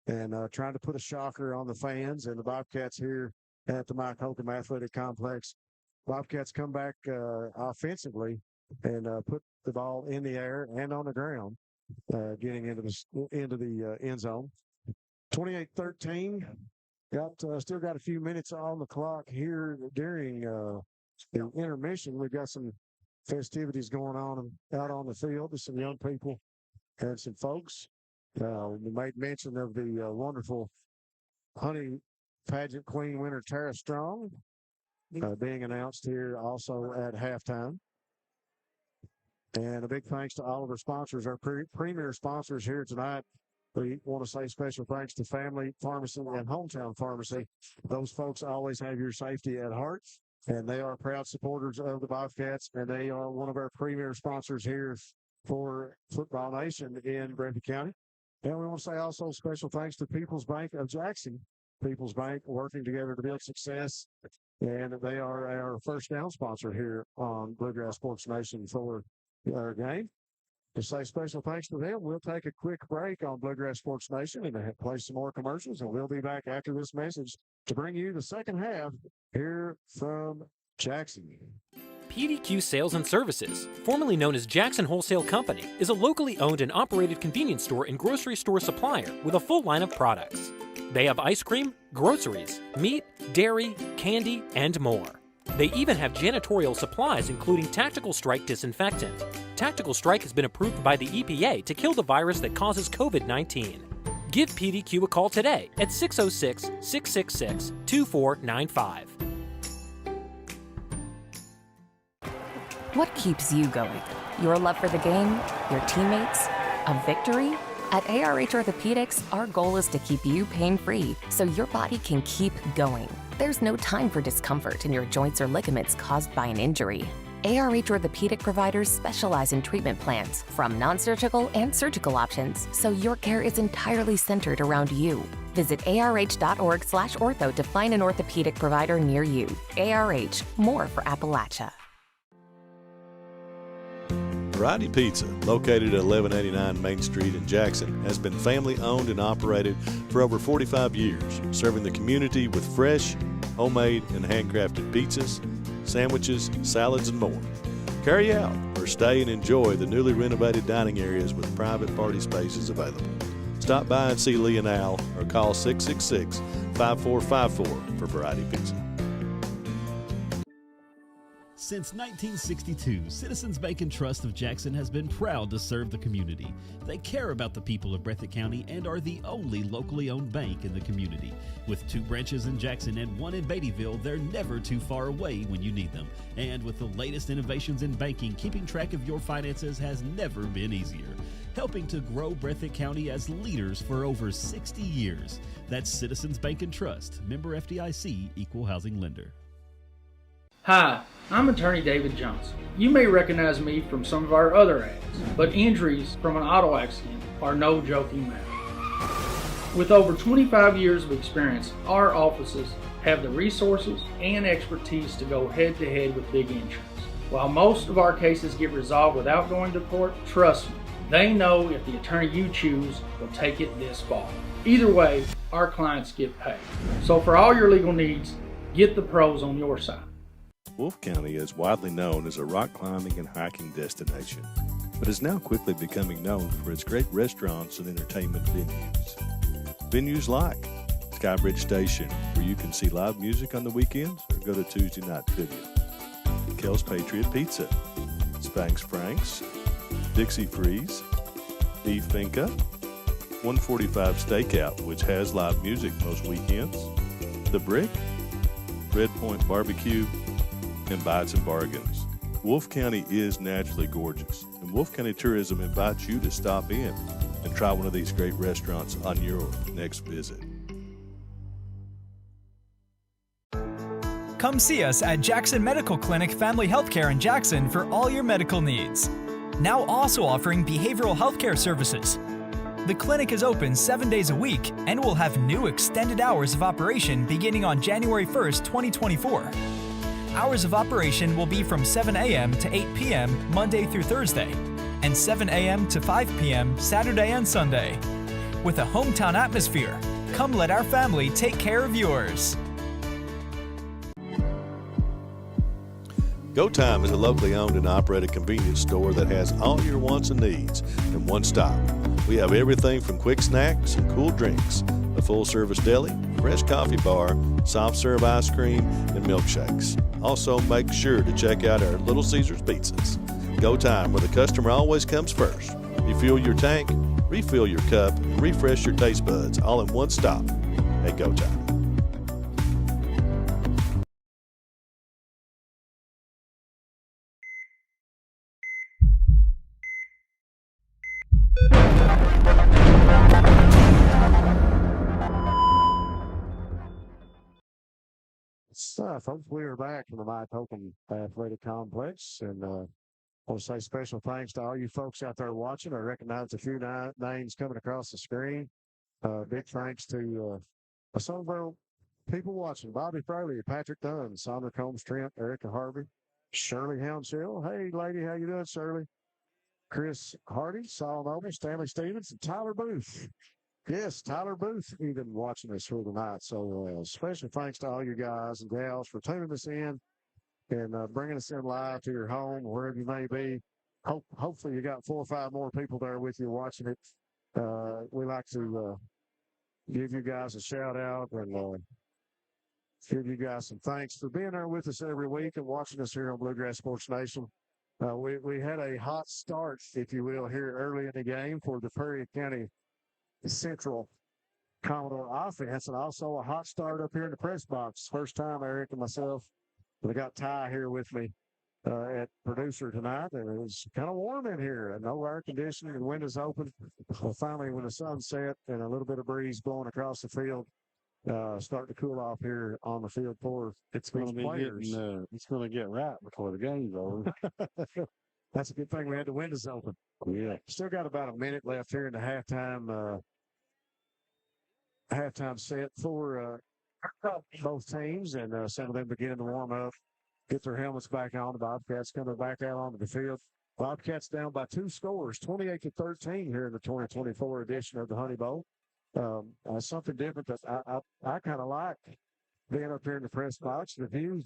and trying to put a shocker on the fans and the Bobcats here at the Mike Holcomb Athletic Complex. Bobcats come back offensively and put the ball in the air and on the ground, getting into the end zone. 28-13. Still got a few minutes on the clock here during the intermission. We've got some festivities going on out on the field with some young people and some folks. We made mention of the wonderful Honey Pageant Queen winner Tara Strong being announced here also at halftime. And a big thanks to all of our sponsors, our premier sponsors here tonight. We want to say special thanks to Family Pharmacy and Hometown Pharmacy. Those folks always have your safety at heart, and they are proud supporters of the Bobcats, and they are one of our premier sponsors here for Football Nation in Breathitt County. And we want to say also special thanks to People's Bank of Jackson. People's Bank working together to build success, and they are our first down sponsor here on Bluegrass Sports Nation for our game. To say special thanks to them, we'll take a quick break on Bluegrass Sports Nation and play some more commercials, and we'll be back after this message to bring you the second half here from Jackson. PDQ Sales and Services, formerly known as Jackson Wholesale Company, is a locally owned and operated convenience store and grocery store supplier with a full line of products. They have ice cream, groceries, meat, dairy, candy, and more. They even have janitorial supplies, including Tactical Strike disinfectant. Tactical Strike has been approved by the EPA to kill the virus that causes COVID-19. Give PDQ a call today at 606-666-2495. What keeps you going? Your love for the game? Your teammates? A victory? At ARH Orthopedics, our goal is to keep you pain-free so your body can keep going. There's no time for discomfort in your joints or ligaments caused by an injury. ARH Orthopedic providers specialize in treatment plans, from non-surgical and surgical options, so your care is entirely centered around you. Visit arh.org/ortho to find an orthopedic provider near you. ARH, more for Appalachia. Variety Pizza, located at 1189 Main Street in Jackson, has been family owned and operated for over 45 years, serving the community with fresh, homemade, and handcrafted pizzas, sandwiches, salads, and more. Carry out or stay and enjoy the newly renovated dining areas with private party spaces available. Stop by and see Lee and Al or call 666-5454 for Variety Pizza. Since 1962, Citizens Bank and Trust of Jackson has been proud to serve the community. They care about the people of Breathitt County and are the only locally owned bank in the community. With 2 branches in Jackson and 1 in Beattyville, they're never too far away when you need them. And with the latest innovations in banking, keeping track of your finances has never been easier. Helping to grow Breathitt County as leaders for over 60 years. That's Citizens Bank and Trust, member FDIC, equal housing lender. Hi, I'm attorney David Johnson. You may recognize me from some of our other ads, but injuries from an auto accident are no joking matter. With over 25 years of experience, our offices have the resources and expertise to go head to head with big insurance. While most of our cases get resolved without going to court, trust me, they know if the attorney you choose will take it this far. Either way, our clients get paid. So for all your legal needs, get the pros on your side. Wolfe County is widely known as a rock climbing and hiking destination, but is now quickly becoming known for its great restaurants and entertainment venues. Venues like Skybridge Station, where you can see live music on the weekends or go to Tuesday night trivia. Kel's Patriot Pizza, Spanx Frank's, Dixie Freeze, Beef Finca, 145 Stakeout, which has live music most weekends, The Brick, Red Point Barbecue, and Bites and Bargains. Wolfe County is naturally gorgeous, and Wolfe County Tourism invites you to stop in and try one of these great restaurants on your next visit. Come see us at Jackson Medical Clinic Family Healthcare in Jackson for all your medical needs. Now also offering behavioral healthcare services. The clinic is open 7 days a week and will have new extended hours of operation beginning on January 1st, 2024. Hours of operation will be from 7 a.m. to 8 p.m. Monday through Thursday, and 7 a.m. to 5 p.m. Saturday and Sunday. With a hometown atmosphere, come let our family take care of yours. Go Time is a locally owned and operated convenience store that has all your wants and needs in one stop. We have everything from quick snacks and cool drinks, a full-service deli, fresh coffee bar, soft-serve ice cream, and milkshakes. Also, make sure to check out our Little Caesars pizzas. Go Time, where the customer always comes first. Refuel your tank, refill your cup, and refresh your taste buds all in one stop at Go Time. So, folks, we are back from the Holcomb Athletic Complex, and I want to say special thanks to all you folks out there watching. I recognize a few names coming across the screen. Big thanks to some of our people watching: Bobby Fraley, Patrick Dunn, Sandra Combs Trent, Erica Harvey, Shirley Hounshill. Hey, lady, how you doing, Shirley? Chris Hardy, Saul Noble, Stanley Stevens, and Tyler Booth. Yes, Tyler Booth even watching us through tonight. So special thanks to all you guys and gals for tuning us in and bringing us in live to your home, wherever you may be. Hopefully you got 4 or 5 more people there with you watching it. We like to give you guys a shout out and give you guys some thanks for being there with us every week and watching us here on Bluegrass Sports Nation. We had a hot start, if you will, here early in the game for the Prairie County Central Commodore offense, and also a hot start up here in the press box. First time Eric and myself, we got Ty here with me at producer tonight, and it's kind of warm in here, and no air conditioning, and windows open. Well, finally, when the sun set and a little bit of breeze blowing across the field, starting to cool off here on the field for it's going to be it's going to get right before the game's over. That's a good thing we had the windows open. Yeah. Still got about a minute left here in the halftime halftime set for both teams, and some of them beginning to warm up, get their helmets back on. The Bobcats coming back out onto the field. Bobcats down by 2 scores, 28-13 here in the 2024 edition of the Honey Bowl. Something different that I kind of like being up here in the press box. The view's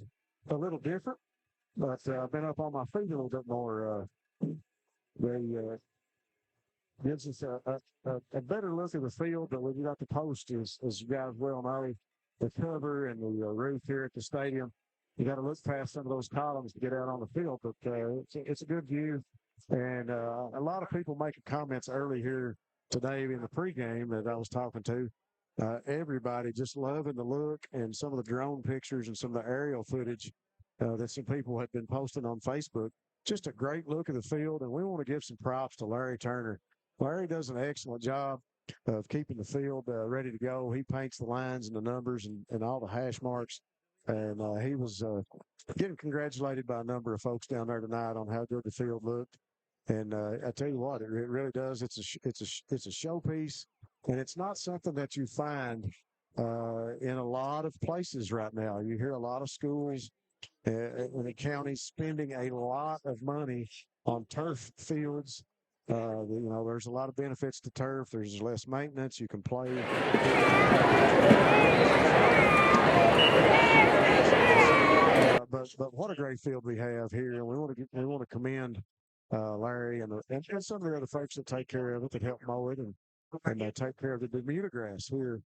a little different, but I've been up on my feet a little bit more. Gives us a better look at the field, but when you got the post, as you guys well know, the cover and the roof here at the stadium, you got to look past some of those columns to get out on the field, but it's a good view. And a lot of people making comments early here today in the pregame that I was talking to. Everybody just loving the look and some of the drone pictures and some of the aerial footage that some people had been posting on Facebook. Just a great look at the field, and we want to give some props to Larry Turner. Larry does an excellent job of keeping the field ready to go. He paints the lines and the numbers and all the hash marks. And he was getting congratulated by a number of folks down there tonight on how good the field looked. And I tell you what, it really does. It's a showpiece, and it's not something that you find in a lot of places right now. You hear a lot of schools in the county spending a lot of money on turf fields. There's a lot of benefits to turf. There's less maintenance. You can play. But what a great field we have here, and we want to commend Larry and some of the other folks that take care of it, that help mow it and take care of the Bermuda grass here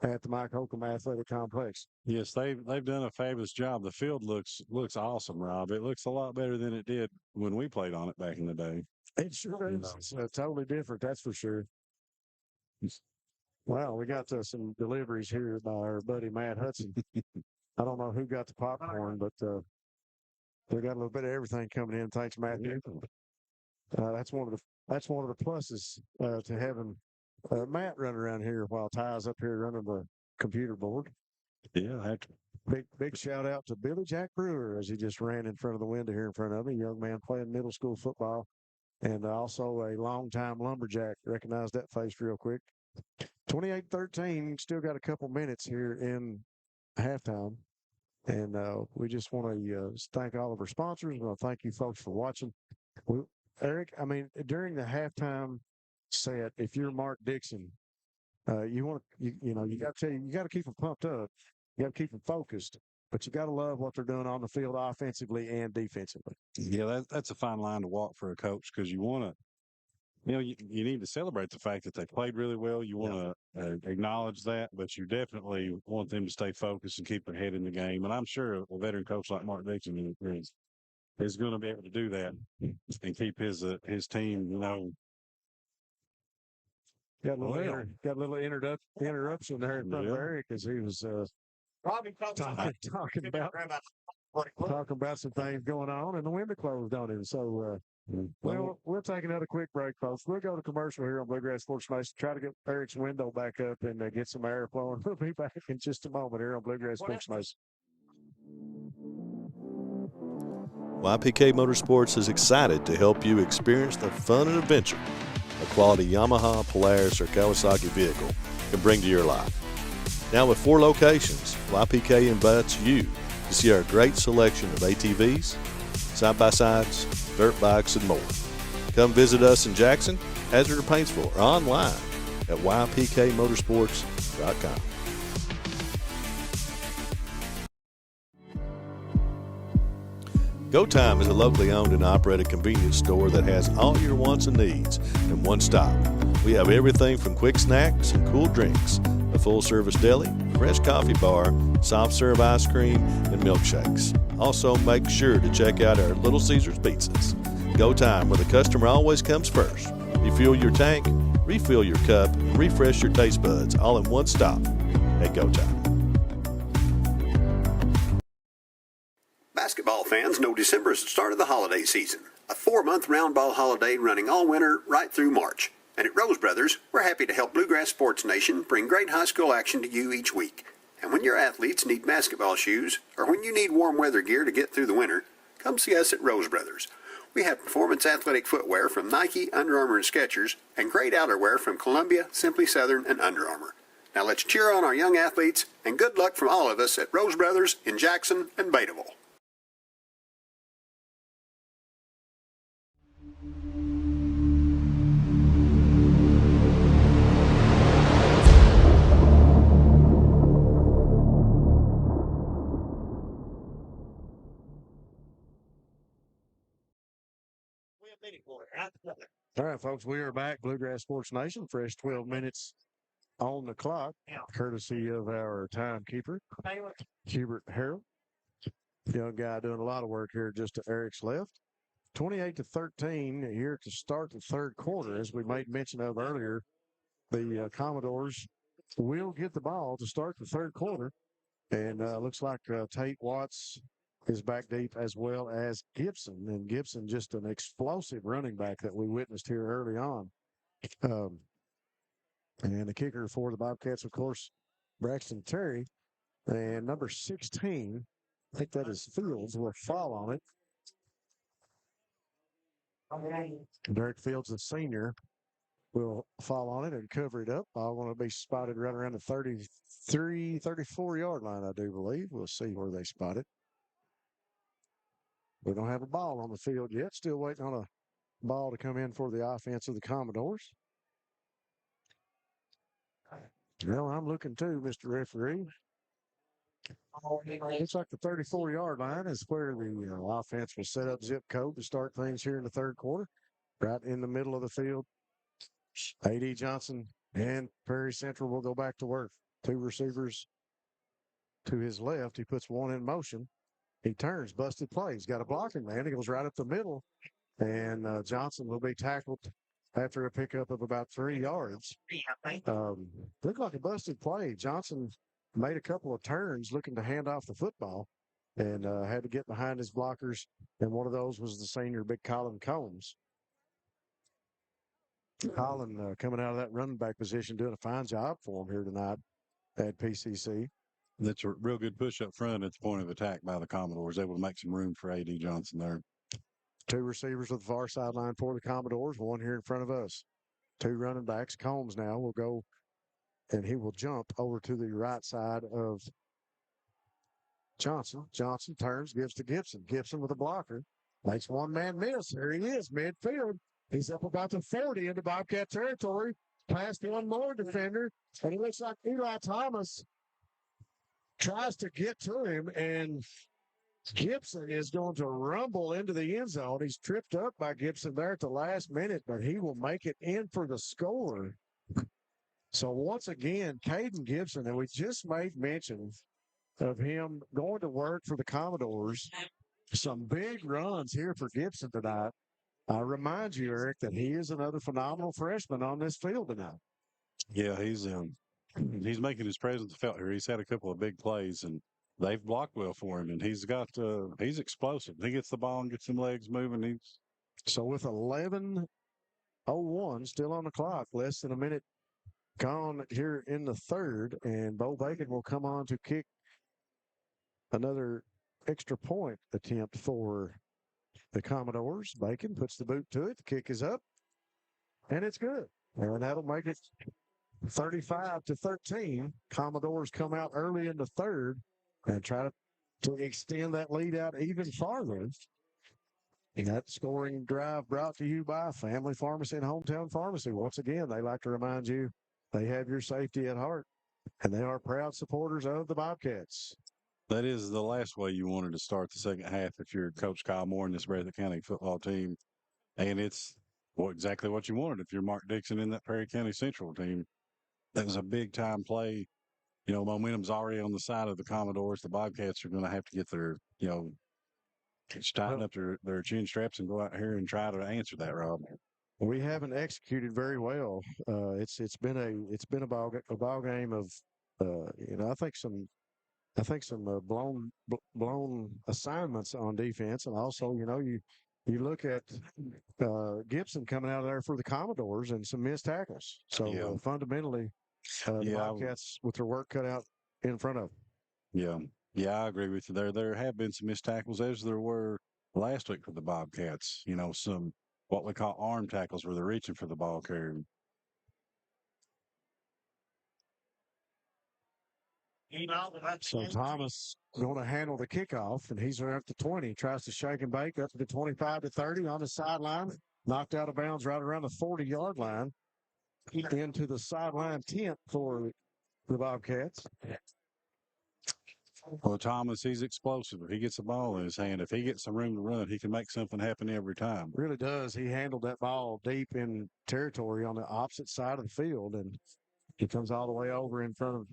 at the Mike Holcomb Athletic Complex. Yes, they've done a fabulous job. The field looks awesome, Rob. It looks a lot better than it did when we played on it back in the day. It sure is. It's totally different, that's for sure. Well, we got some deliveries here by our buddy Matt Hudson. I don't know who got the popcorn, but they got a little bit of everything coming in. Thanks, Matt. That's one of the pluses to having Matt run around here while Ty's up here running the computer board. Yeah, big shout out to Billy Jack Brewer as he just ran in front of the window here in front of me. Young man playing middle school football, and also a longtime lumberjack. Recognize that face real quick. 28-13. Still got a couple minutes here in halftime. And we just want to thank all of our sponsors. We want to thank you folks for watching. Eric, during the halftime set, if you're Mark Dixon, you got to keep them pumped up. You got to keep them focused, but you got to love what they're doing on the field offensively and defensively. Yeah, that's a fine line to walk for a coach, because you want to. You need to celebrate the fact that they played really well. You want to acknowledge that, but you definitely want them to stay focused and keep their head in the game. And I'm sure a veteran coach like Mark Dixon is going to be able to do that and keep his team, Got a little interruption there in front of Eric as he was talking about some things going on, and the window closed on him. So, we'll take another quick break, folks. We'll go to commercial here on Bluegrass Sports Nation, try to get Eric's window back up and get some air flowing. We'll be back in just a moment here on Bluegrass Sports Nation. YPK Motorsports is excited to help you experience the fun and adventure a quality Yamaha, Polaris, or Kawasaki vehicle can bring to your life. Now with 4 locations, YPK invites you to see our great selection of ATVs, side-by-sides, dirt bikes, and more. Come visit us in Jackson, Hazard, or Paintsville, or online at ypkmotorsports.com. Go Time is a locally owned and operated convenience store that has all your wants and needs in one stop. We have everything from quick snacks and cool drinks, a full-service deli, fresh coffee bar, soft-serve ice cream, and milkshakes. Also, make sure to check out our Little Caesars pizzas. Go Time, where the customer always comes first. Refuel your tank, refill your cup, and refresh your taste buds all in one stop at Go Time. Basketball fans know December is the start of the holiday season. A 4-month round ball holiday running all winter right through March. And at Rose Brothers, we're happy to help Bluegrass Sports Nation bring great high school action to you each week. And when your athletes need basketball shoes, or when you need warm weather gear to get through the winter, come see us at Rose Brothers. We have performance athletic footwear from Nike, Under Armour, and Skechers, and great outerwear from Columbia, Simply Southern, and Under Armour. Now let's cheer on our young athletes, and good luck from all of us at Rose Brothers in Jackson and Betaville. All right, folks, we are back. Bluegrass Sports Nation, fresh 12 minutes on the clock, courtesy of our timekeeper, Hubert Harrell. Young guy doing a lot of work here just to Eric's left. 28-13 here to start the third quarter. As we made mention of earlier, the Commodores will get the ball to start the third quarter. And looks like Tate Watts is back deep, as well as Gibson. And Gibson, just an explosive running back that we witnessed here early on. And the kicker for the Bobcats, of course, Braxton Terry. And number 16, I think that is Fields, will fall on it. Derek Fields, the senior, will fall on it and cover it up. I want to be spotted right around the 33, 34-yard line, I do believe. We'll see where they spot it. We don't have a ball on the field yet. Still waiting on a ball to come in for the offense of the Commodores. Well, I'm looking too, Mr. Referee. Looks like the 34-yard line is where the offense will set up zip code to start things here in the third quarter. Right in the middle of the field. A.D. Johnson and Prairie Central will go back to work. Two receivers to his left. He puts one in motion. He turns, busted play. He's got a blocking man. He goes right up the middle. And Johnson will be tackled after a pickup of about 3 yards. Looked like a busted play. Johnson made a couple of turns looking to hand off the football and had to get behind his blockers. And one of those was the senior, big Colin Combs. Colin coming out of that running back position, doing a fine job for him here tonight at PCC. That's a real good push up front at the point of attack by the Commodores, able to make some room for A.D. Johnson there. Two receivers with the far sideline for the Commodores, one here in front of us. Two running backs. Combs now will go, and he will jump over to the right side of Johnson. Johnson turns, gives to Gibson. Gibson with a blocker. Makes one man miss. There he is, midfield. He's up about the 40 into Bobcat territory. Past one more defender, and he looks like Eli Thomas tries to get to him, and Gibson is going to rumble into the end zone. He's tripped up by Gibson there at the last minute, but he will make it in for the score. So once again, Caden Gibson, and we just made mention of him going to work for the Commodores. Some big runs here for Gibson tonight. I remind you, Eric, that he is another phenomenal freshman on this field tonight. Yeah, he's making his presence felt here. He's had a couple of big plays, and they've blocked well for him. And he's explosive. He gets the ball and gets some legs moving. So with 11:01 still on the clock, less than a minute gone here in the third, and Bo Bacon will come on to kick another extra point attempt for the Commodores. Bacon puts the boot to it. The kick is up, and it's good. And that'll make it 35-13. Commodores come out early in the third and try to extend that lead out even farther. And that scoring drive brought to you by Family Pharmacy and Hometown Pharmacy. Once again, they like to remind you they have your safety at heart, and they are proud supporters of the Bobcats. That is the last way you wanted to start the second half if you're Coach Kyle Moore in this Breathitt County football team. And it's exactly what you wanted if you're Mark Dixon in that Perry County Central team. That was a big-time play. You know, momentum's already on the side of the Commodores. The Bobcats are going to have to get their, tighten up their chin straps and go out here and try to answer that, Rob. We haven't executed very well. It's been a ball game of I think some blown assignments on defense, and also you look at Gibson coming out of there for the Commodores and some missed tackles. So fundamentally, the Bobcats with their work cut out in front of them. Yeah, I agree with you there. There have been some missed tackles, as there were last week for the Bobcats. Some what we call arm tackles where they're reaching for the ball carrier. So Thomas going to handle the kickoff, and he's at the 20. Tries to shake and bake up to the 25 to 30 on the sideline. Knocked out of bounds right around the 40-yard line. Into the sideline tent for the Bobcats. Well, Thomas, he's explosive. If he gets the ball in his hand, if he gets some room to run, he can make something happen every time. Really does. He handled that ball deep in territory on the opposite side of the field, and he comes all the way over in front of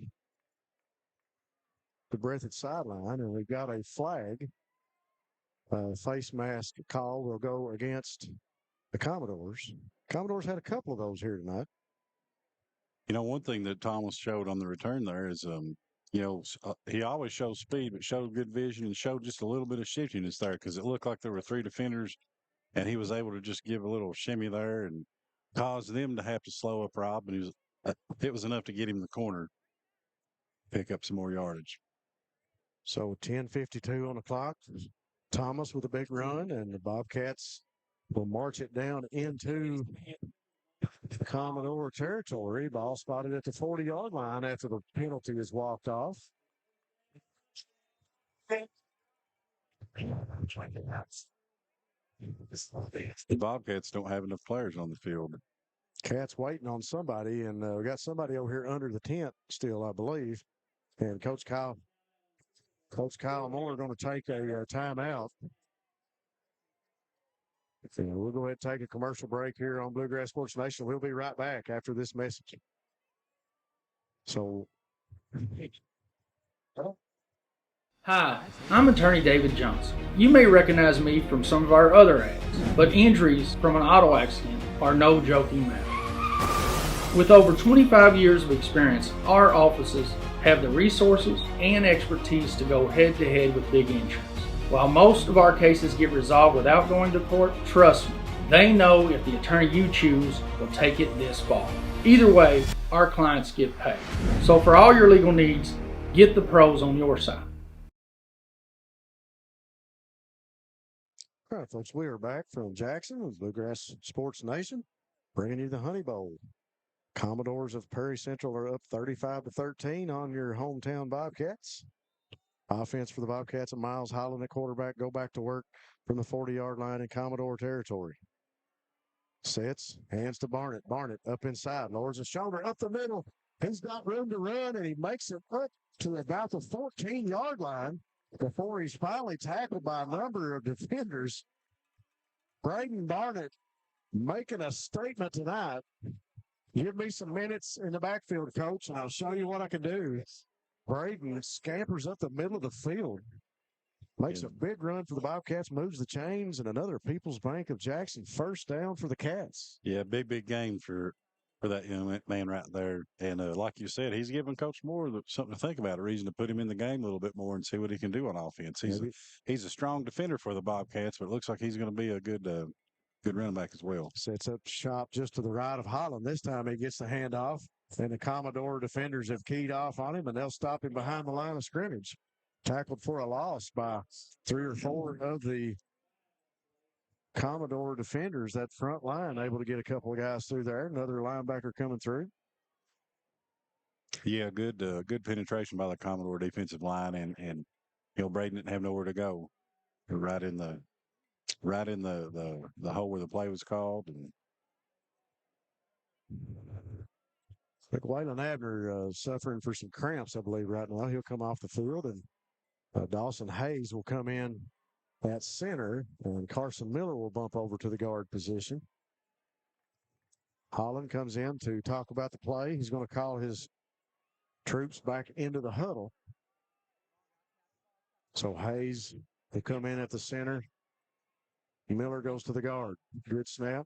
the Breathitt sideline, and we've got a flag. Face mask call will go against the Commodores. Commodores had a couple of those here tonight. You know, one thing that Thomas showed on the return there is, he always shows speed, but showed good vision and showed just a little bit of shiftiness there because it looked like there were three defenders, and he was able to just give a little shimmy there and cause them to have to slow up Rob, and it was enough to get him the corner, pick up some more yardage. So 10:52 on the clock. Thomas with a big run, and the Bobcats will march it down into Commodore territory. Ball spotted at the 40-yard line after the penalty is walked off. The Bobcats don't have enough players on the field. Cats waiting on somebody, and we got somebody over here under the tent still, I believe. And Coach Kyle Moore going to take a timeout. And we'll go ahead and take a commercial break here on Bluegrass Sports Nation. We'll be right back after this message. So, Hi, I'm attorney David Johnson. You may recognize me from some of our other ads, but injuries from an auto accident are no joking matter. With over 25 years of experience, our offices have the resources and expertise to go head-to-head with big insurance. While most of our cases get resolved without going to court, trust me, they know if the attorney you choose will take it this far. Either way, our clients get paid. So for all your legal needs, get the pros on your side. all right, folks, we are back from Jackson with Bluegrass Sports Nation, bringing you the Honey Bowl. Commodores of Perry Central are up 35-13 on your hometown Bobcats. Offense for the Bobcats of Miles Holland at quarterback. Go back to work from the 40-yard line in Commodore territory. Sets, hands to Barnett. Barnett up inside, lowers his shoulder up the middle. He's got room to run, and he makes it up to about the 14-yard line before he's finally tackled by a number of defenders. Braden Barnett making a statement tonight. Give me some minutes in the backfield, coach, and I'll show you what I can do. Braden scampers up the middle of the field. Makes a big run for the Bobcats, moves the chains, and another People's Bank of Jackson first down for the Cats. Yeah, big game for that young man right there. And like you said, he's giving Coach Moore something to think about, a reason to put him in the game a little bit more and see what he can do on offense. He's a strong defender for the Bobcats, but it looks like he's going to be a good running back as well. Sets up shop just to the right of Holland. This time he gets the handoff, and the Commodore defenders have keyed off on him, and they'll stop him behind the line of scrimmage. Tackled for a loss by 3 or 4 of the Commodore defenders. That front line able to get a couple of guys through there. Another linebacker coming through. Yeah, good penetration by the Commodore defensive line, and Braden didn't have nowhere to go. Right in the hole where the play was called. And Waylon Abner suffering for some cramps, I believe, right now. He'll come off the field, and Dawson Hayes will come in at center, and Carson Miller will bump over to the guard position. Holland comes in to talk about the play. He's going to call his troops back into the huddle. So Hayes will come in at the center. Miller goes to the guard. Good snap.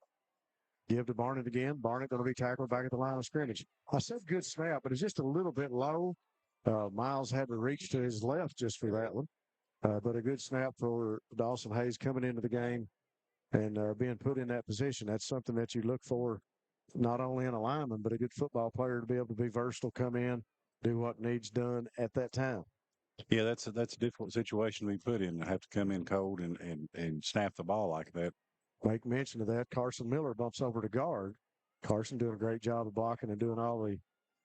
Give to Barnett again. Barnett going to be tackled back at the line of scrimmage. I said good snap, but it's just a little bit low. Miles had to reach to his left just for that one. But a good snap for Dawson Hayes coming into the game and being put in that position. That's something that you look for not only in a lineman, but a good football player to be able to be versatile, come in, do what needs done at that time. Yeah, that's a difficult situation to be put in. Have to come in cold and snap the ball like that. Make mention of that. Carson Miller bumps over to guard. Carson doing a great job of blocking and doing all the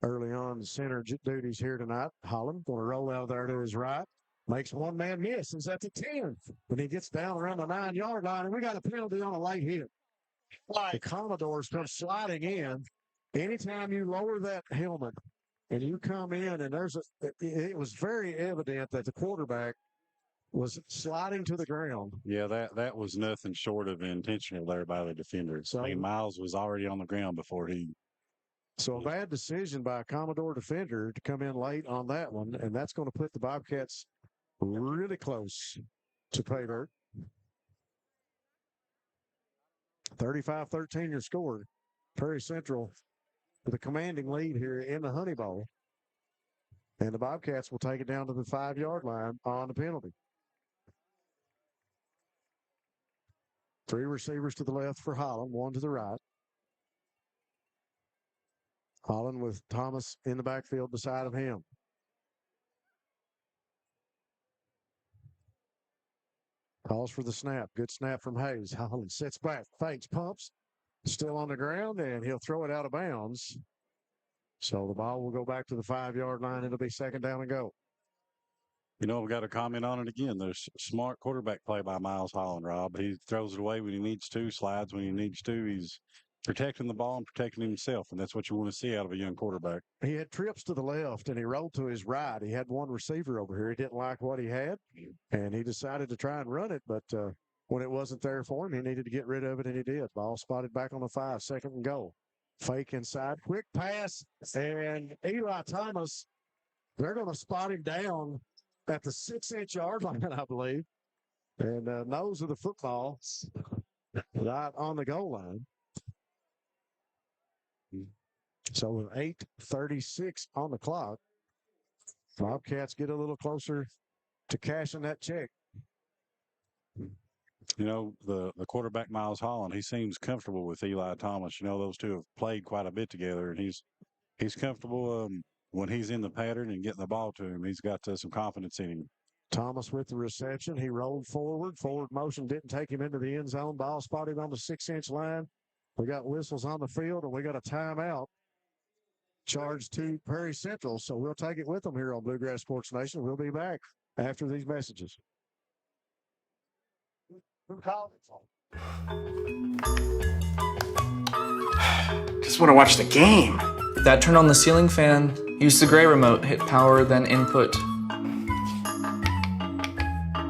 early on center duties here tonight. Holland going to roll out there to his right. Makes one man miss. He's at the 10. When he gets down around the 9-yard line, and we got a penalty on a late hit. The Commodores come sliding in. Anytime you lower that helmet and you come in, and it was very evident that the quarterback was sliding to the ground. Yeah, that was nothing short of intentional there by the defender. So, I mean, Miles was already on the ground before he. So a bad decision by a Commodore defender to come in late on that one, and that's going to put the Bobcats really close to pay dirt. 35-13 your score. Prairie Central with a commanding lead here in the Honey Bowl. And the Bobcats will take it down to the 5-yard line on the penalty. 3 receivers to the left for Holland, 1 to the right. Holland with Thomas in the backfield beside of him. Calls for the snap. Good snap from Hayes. Holland sits back, fakes, pumps. Still on the ground, and he'll throw it out of bounds. So the ball will go back to the 5-yard line. It'll be 2nd down and go. You know, we got to comment on it again. There's smart quarterback play by Miles Holland, Rob. He throws it away when he needs to, slides when he needs to. He's protecting the ball and protecting himself, and that's what you want to see out of a young quarterback. He had trips to the left, and he rolled to his right. He had one receiver over here. He didn't like what he had, and he decided to try and run it, but when it wasn't there for him, he needed to get rid of it, and he did. Ball spotted back on the 5, 2nd and goal. Fake inside, quick pass, and Eli Thomas, they're going to spot him down at the 6-inch yard line, I believe, and nose of the football right on the goal line. So with 8:36 on the clock, Bobcats get a little closer to cashing that check. You know, the quarterback, Miles Holland, he seems comfortable with Eli Thomas. You know, those two have played quite a bit together, and he's comfortable when he's in the pattern and getting the ball to him. He's got some confidence in him. Thomas with the reception. He rolled forward. Forward motion didn't take him into the end zone. Ball spotted on the 6-inch line. We got whistles on the field, and we got a timeout charged to Prairie Central. So we'll take it with them here on Bluegrass Sports Nation. We'll be back after these messages. Just want to watch the game. That turn on the ceiling fan. Use the gray remote. Hit power, then input.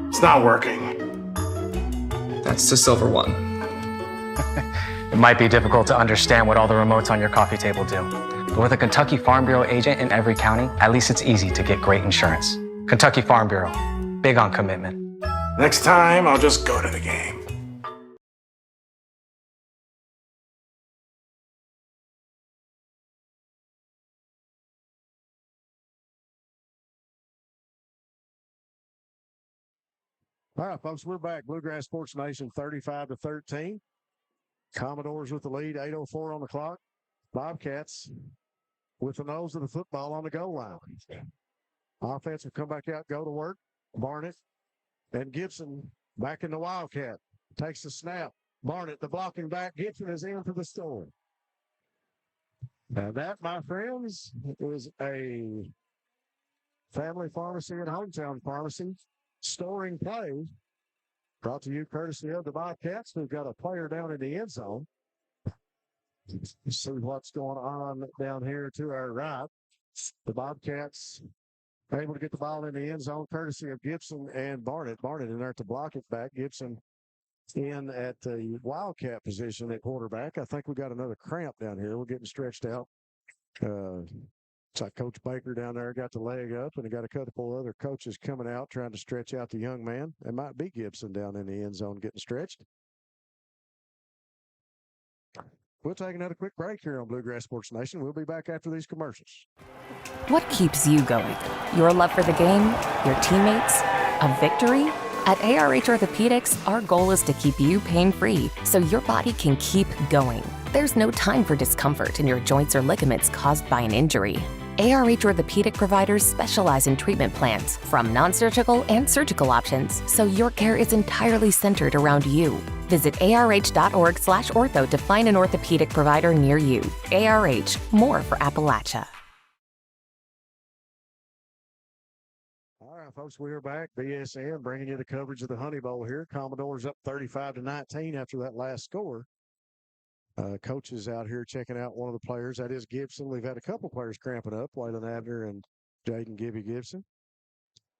It's not working. That's the silver one. It might be difficult to understand what all the remotes on your coffee table do. But with a Kentucky Farm Bureau agent in every county, at least it's easy to get great insurance. Kentucky Farm Bureau, big on commitment. Next time, I'll just go to the game. All right, folks, we're back. Bluegrass Sports Nation, 35-13. Commodores with the lead, 8:04 on the clock. Bobcats with the nose of the football on the goal line. Offense will come back out, go to work. Barnett and Gibson back in the Wildcat. Takes the snap. Barnett, the blocking back. Gibson is in for the store. Now that, my friends, is a family pharmacy and hometown pharmacy storing play. Brought to you courtesy of the Bobcats. We've got a player down in the end zone. See what's going on down here to our right. The Bobcats are able to get the ball in the end zone courtesy of Gibson and Barnett. Barnett in there to block it back. Gibson in at the Wildcat position at quarterback. I think we got another cramp down here. We're getting stretched out. It's like Coach Baker down there got the leg up, and he got a couple of other coaches coming out trying to stretch out the young man. It might be Gibson down in the end zone getting stretched. We'll take another quick break here on Bluegrass Sports Nation. We'll be back after these commercials. What keeps you going? Your love for the game? Your teammates? A victory? At ARH Orthopedics, our goal is to keep you pain-free so your body can keep going. There's no time for discomfort in your joints or ligaments caused by an injury. ARH Orthopedic providers specialize in treatment plans, from non-surgical and surgical options, so your care is entirely centered around you. Visit arh.org/ortho to find an orthopedic provider near you. ARH, more for Appalachia. folks, we are back. BSN bringing you the coverage of the Honey Bowl here. Commodores up 35-19 after that last score. Coaches out here checking out one of the players. That is Gibson. We've had a couple players cramping up, Waylon Abner and Jaden Gibby Gibson.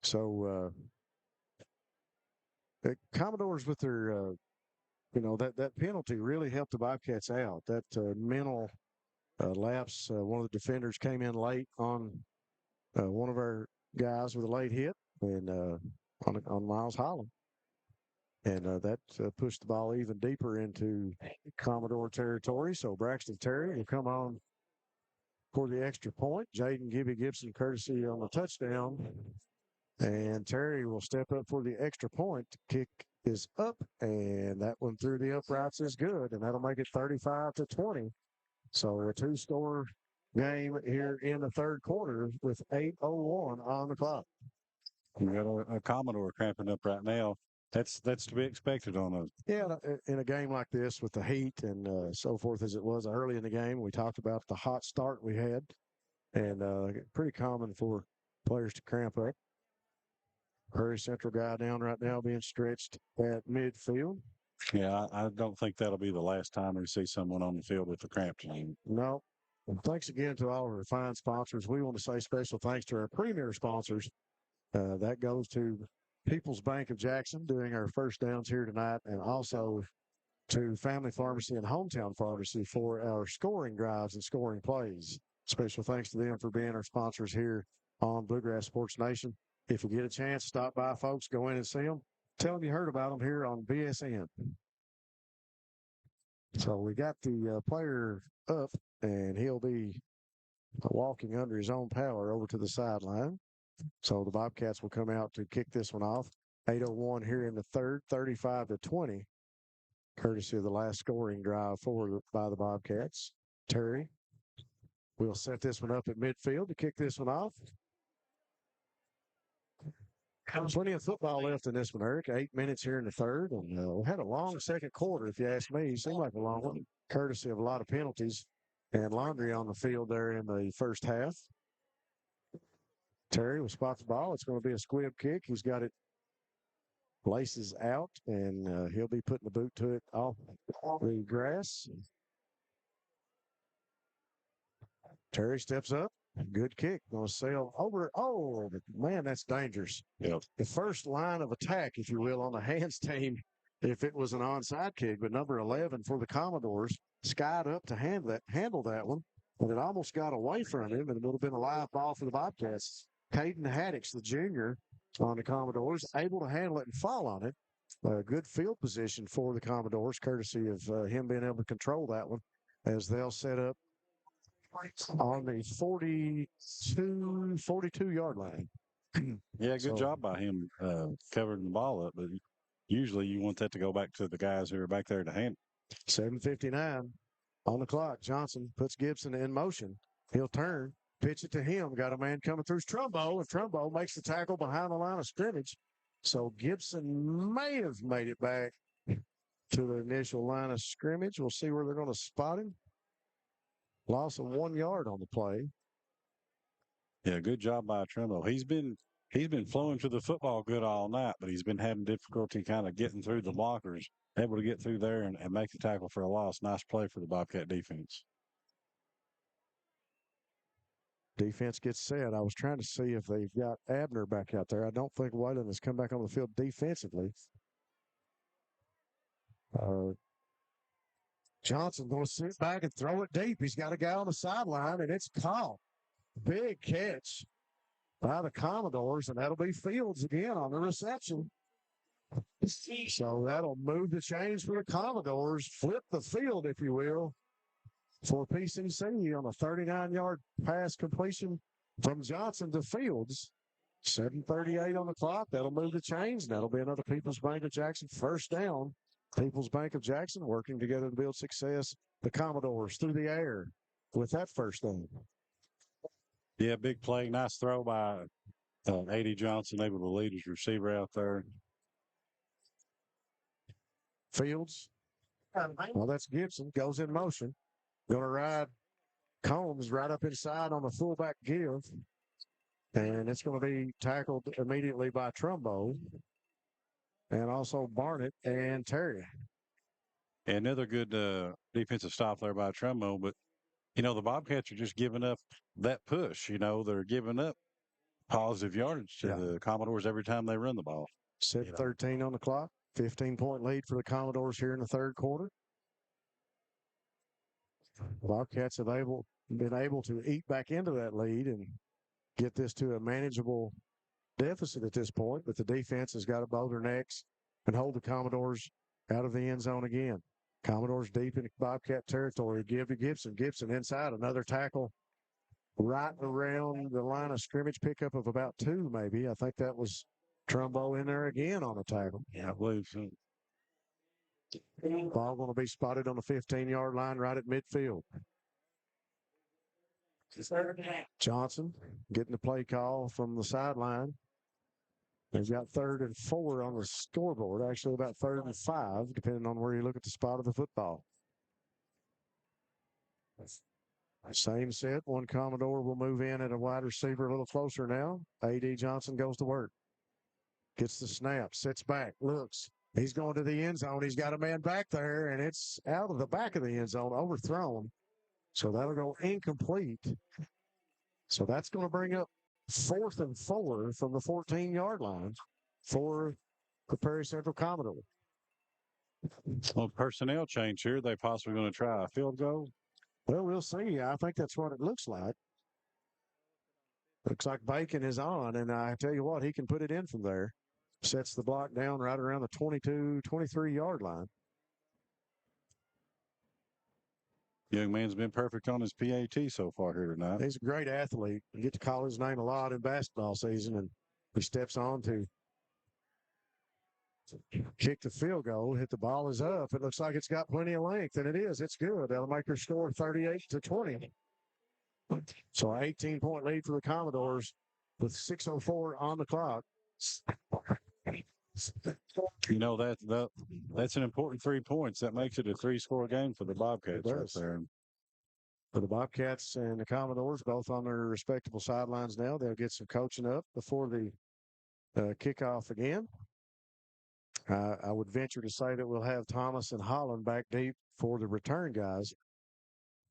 So the Commodores with their, that penalty really helped the Bobcats out. That mental lapse. One of the defenders came in late on one of our guys with a late hit and on Miles Holland. And that pushed the ball even deeper into Commodore territory. So Braxton Terry will come on for the extra point. Jaden Gibby Gibson courtesy on the touchdown. And Terry will step up for the extra point. Kick is up, and that one through the uprights is good, and that'll make it 35-20. So a two-score game here in the third quarter with 8:01 on the clock. We got a Commodore cramping up right now. That's to be expected on us. Yeah, in a game like this with the heat and so forth as it was early in the game, we talked about the hot start we had, and pretty common for players to cramp up. Prairie Central guy down right now being stretched at midfield. Yeah, I don't think that'll be the last time we see someone on the field with a cramp team. No. And thanks again to all of our fine sponsors. We want to say special thanks to our premier sponsors. That goes to People's Bank of Jackson doing our first downs here tonight, and also to Family Pharmacy and Hometown Pharmacy for our scoring drives and scoring plays. Special thanks to them for being our sponsors here on Bluegrass Sports Nation. If you get a chance, stop by, folks, go in and see them. Tell them you heard about them here on BSN. So we got the player up, and he'll be walking under his own power over to the sideline. So the Bobcats will come out to kick this one off. 8:01 here in the third, 35-20, courtesy of the last scoring drive by the Bobcats. Terry will set this one up at midfield to kick this one off. Plenty of football left in this one, Eric. 8 minutes here in the third, and we had a long second quarter, if you ask me. It seemed like a long one, courtesy of a lot of penalties and laundry on the field there in the first half. Terry will spot the ball. It's going to be a squib kick. He's got it laces out, and he'll be putting the boot to it off the grass. Terry steps up. Good kick. Going to sail over. Oh, man, that's dangerous. Yep. The first line of attack, if you will, on the hands team, if it was an onside kick, but number 11 for the Commodores skied up to handle that one, and it almost got away from him, and it would have been a live ball for the Bobcats. Caden Haddix, the junior on the Commodores, able to handle it and fall on it. Good field position for the Commodores, courtesy of him being able to control that one as they'll set up on the 42-yard line. Yeah, good job by him covering the ball up, but usually you want that to go back to the guys who are back there to handle. 7:59 on the clock. Johnson puts Gibson in motion. He'll turn, pitch it to him. Got a man coming through Trumbo, and Trumbo makes the tackle behind the line of scrimmage. So Gibson may have made it back to the initial line of scrimmage. We'll see where they're going to spot him. Loss of 1 yard on the play. Yeah, good job by Trumbo. He's been flowing to the football good all night, but he's been having difficulty kind of getting through the blockers, able to get through there and make the tackle for a loss. Nice play for the Bobcat defense. Defense gets set. I was trying to see if they've got Abner back out there. I don't think Whiteland has come back on the field defensively. Johnson going to sit back and throw it deep. He's got a guy on the sideline, and it's caught. Big catch by the Commodores, and that'll be Fields again on the reception. So that'll move the chains for the Commodores, flip the field, if you will, for PCC on a 39-yard pass completion from Johnson to Fields. 7:38 on the clock. That'll move the chains, and that'll be another People's Bank of Jackson first down. People's Bank of Jackson working together to build success. The Commodores through the air with that first down. Yeah, big play. Nice throw by A.D. Johnson, able to lead his receiver out there. Fields. Well, that's Gibson. Goes in motion. Going to ride Combs right up inside on the fullback give. And it's going to be tackled immediately by Trumbo and also Barnett and Terry. Another good defensive stop there by Trumbo, but the Bobcats are just giving up that push. They're giving up positive yardage to the Commodores every time they run the ball. Set 13 on the clock, 15-point lead for the Commodores here in the third quarter. The Bobcats have been able to eat back into that lead and get this to a manageable deficit at this point, but the defense has got to bow their necks and hold the Commodores out of the end zone again. Commodores deep in Bobcat territory. Give to Gibson. Gibson inside. Another tackle right around the line of scrimmage. Pickup of about 2, maybe. I think that was Trumbo in there again on a tackle. Yeah, I believe so. Ball going to be spotted on the 15-yard line right at midfield. Johnson getting the play call from the sideline. They've got 3rd and 4 on the scoreboard. Actually, about 3rd and 5, depending on where you look at the spot of the football. Same set. One Commodore will move in at a wide receiver a little closer now. A.D. Johnson goes to work. Gets the snap. Sits back. Looks. He's going to the end zone. He's got a man back there, and it's out of the back of the end zone, overthrown. So that'll go incomplete. So that's going to bring up 4th and 4 from the 14-yard line for the Perry Central Commodore. Well, personnel change here. They possibly going to try a field goal? Well, we'll see. I think that's what it looks like. Looks like Bacon is on, and I tell you what, he can put it in from there. Sets the block down right around the 22, 23-yard line. Young man's been perfect on his PAT so far here tonight. He's a great athlete. You get to call his name a lot in basketball season, and he steps on to kick the field goal. Hit the ball is up. It looks like it's got plenty of length, and it is. It's good. That'll make their score 38-20. So an 18-point lead for the Commodores with 6:04 on the clock. That's an important 3 points. That makes it a 3-score game for the Bobcats right there. For the Bobcats and the Commodores, both on their respectable sidelines now. They'll get some coaching up before the kickoff again. I would venture to say that we'll have Thomas and Holland back deep for the return guys.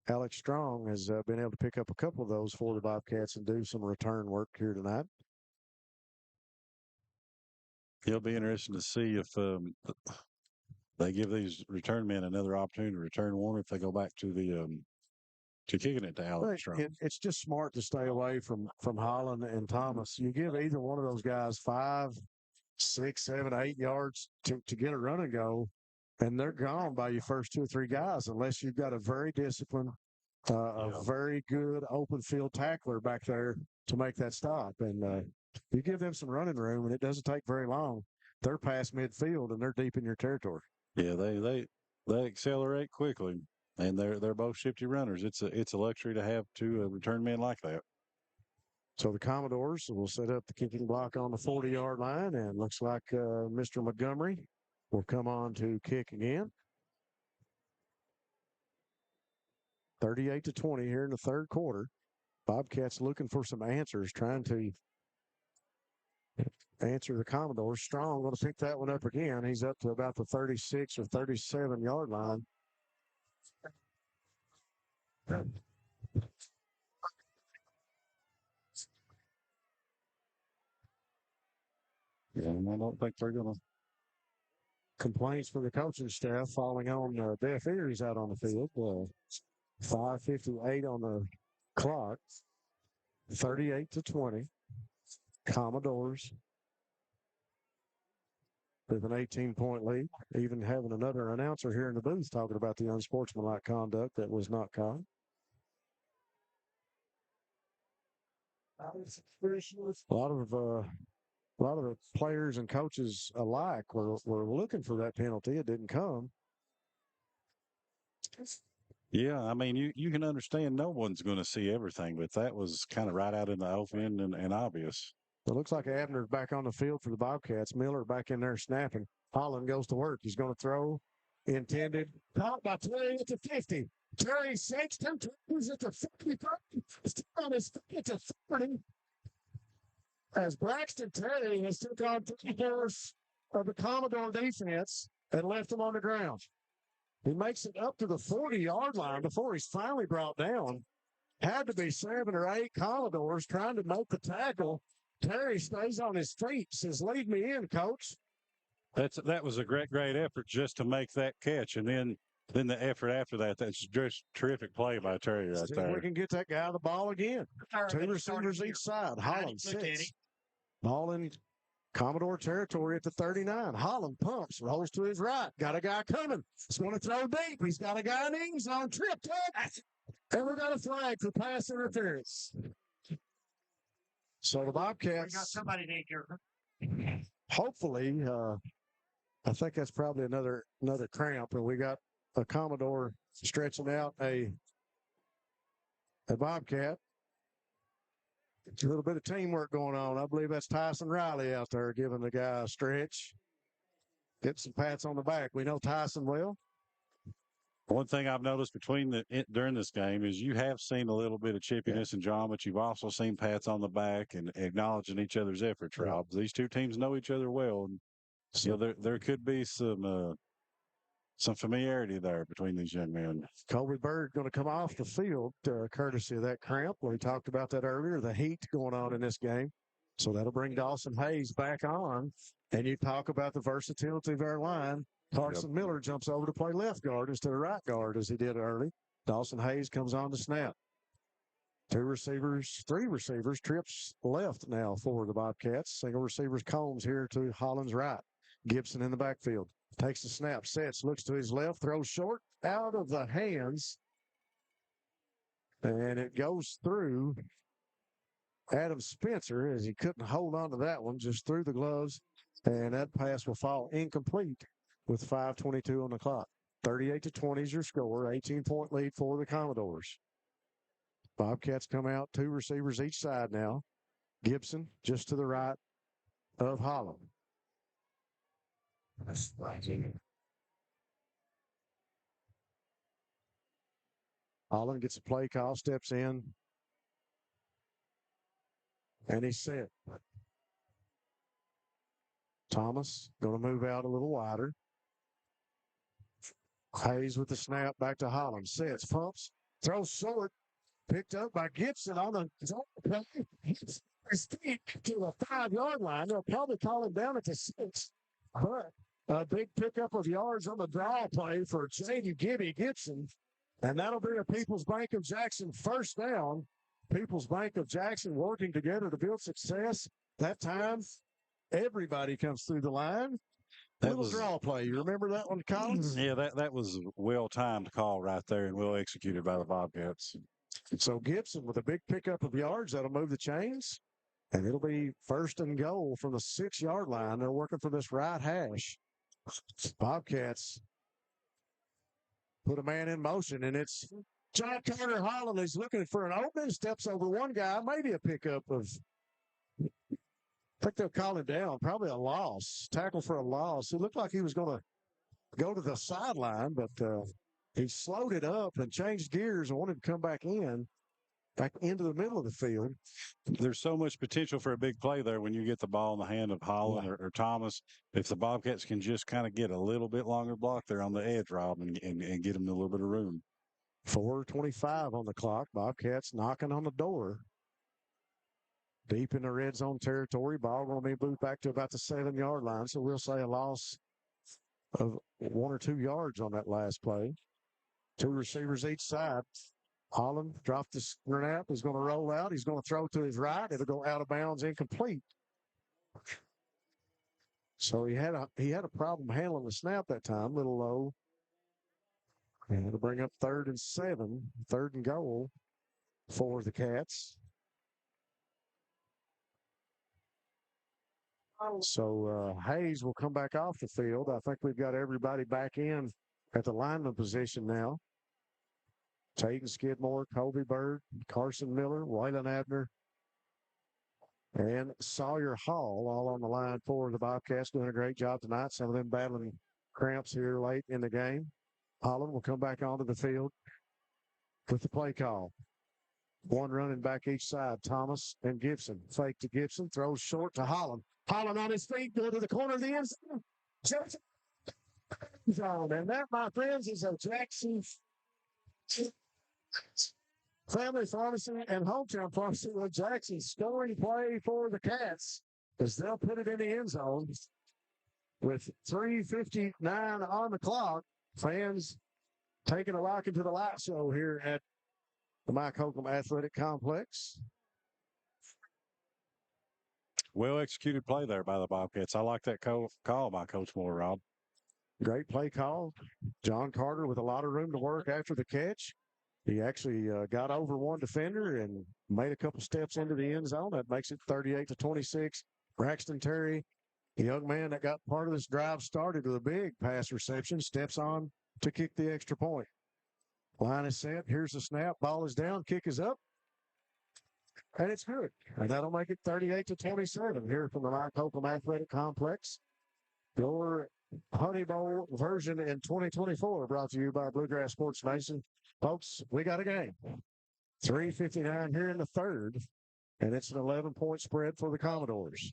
Alex Strong has been able to pick up a couple of those for the Bobcats and do some return work here tonight. It'll be interesting to see if they give these return men another opportunity to return one, if they go back to the to kicking it to Alex Strong. It's just smart to stay away from Holland and Thomas. You give either one of those guys 5, 6, 7, 8 yards to get a run and go, and they're gone by your first 2 or 3 guys unless you've got a very disciplined, a very good open field tackler back there to make that stop. And you give them some running room, and it doesn't take very long. They're past midfield, and they're deep in your territory. Yeah, they accelerate quickly, and they're both shifty runners. It's a luxury to have 2 return men like that. So the Commodores will set up the kicking block on the 40-yard line, and looks like Mr. Montgomery will come on to kick again. 38-20 here in the third quarter. Bobcats looking for some answers, trying to answer the Commodores. Strong going to pick that one up again. He's up to about the 36 or 37-yard line. Yeah, I don't think they're going to. Complaints from the coaching staff falling on deaf ears out on the field. 5:58 on the clock. 38-20. Commodores with an 18-point lead. Even having another announcer here in the booth talking about the unsportsmanlike conduct that was not caught. A lot of the players and coaches alike were looking for that penalty. It didn't come. Yeah, I mean, you can understand no one's going to see everything, but that was kind of right out in the open and obvious. It looks like Abner's back on the field for the Bobcats. Miller back in there snapping. Holland goes to work. He's going to throw. Intended. Caught by Terry at the 50. Terry Sexton turns at the 50. Still on his feet at the 30. as Braxton Terry has took on 3/4 of the Commodore defense and left him on the ground. He makes it up to the 40-yard line before he's finally brought down. Had to be 7 or 8 Commodores trying to make the tackle. Terry stays on his feet, says, "Lead me in, coach." That was a great effort just to make that catch, and then the effort after that. That's just terrific play by Terry right See there. if we can get that guy the ball again. 2 receivers each side. Holland sits. Ball in Commodore territory at the 39. Holland pumps, rolls to his right. Got a guy coming. He's going to throw deep. He's got a guy in the end zone. Tripped up. And we got a flag for pass interference. So the Bobcats. We got somebody named here. Hopefully, I think that's probably another cramp, and we got a Commodore stretching out a Bobcat. A little bit of teamwork going on. I believe that's Tyson Riley out there giving the guy a stretch. Get some pats on the back. We know Tyson well. One thing I've noticed during this game is you have seen a little bit of chippiness and drama, but you've also seen pats on the back and acknowledging each other's efforts, Rob. These two teams know each other well. And, so there could be some familiarity there between these young men. Colby Bird going to come off the field, courtesy of that cramp. We talked about that earlier, the heat going on in this game. So that'll bring Dawson Hayes back on. And you talk about the versatility of our line. Carson Miller jumps over to play left guard instead of right guard as he did early. Dawson Hayes comes on to snap. 3 receivers, trips left now for the Bobcats. Single receivers Combs here to Holland's right. Gibson in the backfield. Takes the snap, sets, looks to his left, throws short, out of the hands. And it goes through Adam Spencer as he couldn't hold on to that one, just threw the gloves. And that pass will fall incomplete with 5:22 on the clock. 38-20 is your score, 18-point lead for the Commodores. Bobcats come out, 2 receivers each side now. Gibson just to the right of Holland. Holland gets a play call, steps in, and he's set. Thomas going to move out a little wider. Hayes with the snap, back to Holland. Sets, pumps, throws short, picked up by Gibson on the his feet to a 5-yard line. They'll probably call him down at the 6. But a big pickup of yards on the draw play for J.D. Gibson. And that'll be a People's Bank of Jackson first down. People's Bank of Jackson working together to build success. That time, everybody comes through the line. That little draw play. You remember that one, Collins? Yeah, that was well-timed call right there and well executed by the Bobcats. So Gibson with a big pickup of yards, that'll move the chains. And it'll be first and goal from the 6-yard line. They're working for this right hash. Bobcats put a man in motion, and it's John Carter Holland who's looking for an opening, steps over one guy, maybe a pickup of, I think they'll call him down, probably a loss, tackle for a loss. It looked like he was going to go to the sideline, but he slowed it up and changed gears and wanted to come back into the middle of the field. There's so much potential for a big play there when you get the ball in the hand of Holland or Thomas. If the Bobcats can just kind of get a little bit longer block there on the edge, Rob, and get them a little bit of room. 4:25 on the clock. Bobcats knocking on the door. Deep in the red zone territory. Ball going to be moved back to about the 7-yard line. So we'll say a loss of 1 or 2 yards on that last play. 2 receivers each side. Holland dropped the snap. He's going to roll out. He's going to throw to his right. It'll go out of bounds, incomplete. So he had a problem handling the snap that time, a little low. And it'll bring up 3rd and 7, 3rd and goal for the Cats. So Hayes will come back off the field. I think we've got everybody back in at the lineman position now. Tayton Skidmore, Colby Bird, Carson Miller, Waylon Abner, and Sawyer Hall all on the line for the Bobcats, doing a great job tonight. Some of them battling cramps here late in the game. Holland will come back onto the field with the play call. One running back each side, Thomas and Gibson. Fake to Gibson, throws short to Holland. Holland on his feet, go to the corner of the end zone. And that, my friends, is a Jackson Family Pharmacy and Hometown Pharmacy with Jackson scoring play for the Cats as they'll put it in the end zone with 3:59 on the clock. Fans taking a rocket to the light show here at the Mike Holcomb Athletic Complex. Well executed play there by the Bobcats. I like that call by Coach Moore, Rob. Great play call. John Carter with a lot of room to work after the catch. He actually got over one defender and made a couple steps into the end zone. That makes it 38-26. Braxton Terry, the young man that got part of this drive started with a big pass reception, steps on to kick the extra point. Line is set. Here's the snap. Ball is down. Kick is up. And it's good. And that'll make it 38-27 here from the Mike Holcomb Athletic Complex. Your Honey Bowl version in 2024 brought to you by Bluegrass Sports Nation. Folks, we got a game. 3:59 here in the third, and it's an 11-point spread for the Commodores.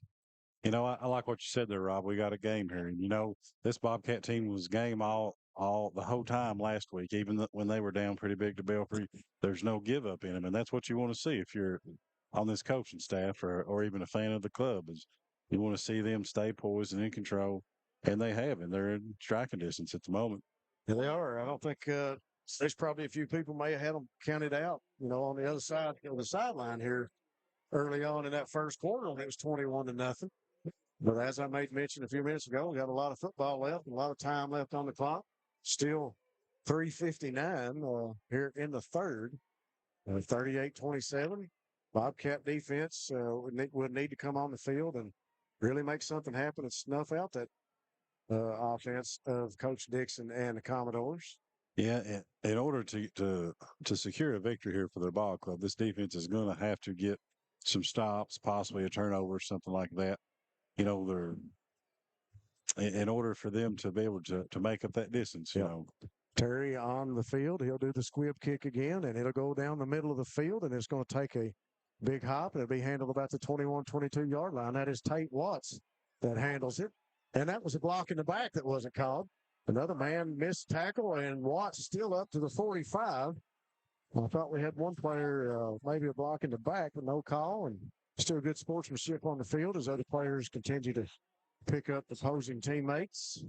You know, I like what you said there, Rob. We got a game here. And, you know, this Bobcat team was game all the whole time last week, even when they were down pretty big to Belfry. There's no give up in them, and that's what you want to see if you're on this coaching staff or even a fan of the club. Is you want to see them stay poised and in control, and they have, and they're in striking distance at the moment. Yeah, they are. I don't think there's probably a few people may have had them counted out, you know, on the other side of the sideline here early on in that first quarter when it was 21-0. But as I made mention a few minutes ago, we got a lot of football left, a lot of time left on the clock. Still 3:59 here in the third, 38-27. Bobcat defense would need to come on the field and really make something happen and snuff out that offense of Coach Dixon and the Commodores. Yeah, in order to secure a victory here for their ball club, this defense is going to have to get some stops, possibly a turnover, something like that. You know, in order for them to be able to make up that distance, you know. Terry on the field, he'll do the squib kick again, and it'll go down the middle of the field, and it's going to take a big hop, and it'll be handled about the 21-22-yard line. That is Tate Watts that handles it, and that was a block in the back that wasn't called. Another man missed tackle, and Watts still up to the 45. I thought we had one player, maybe a block in the back, but no call, and still good sportsmanship on the field as other players continue to pick up the opposing teammates.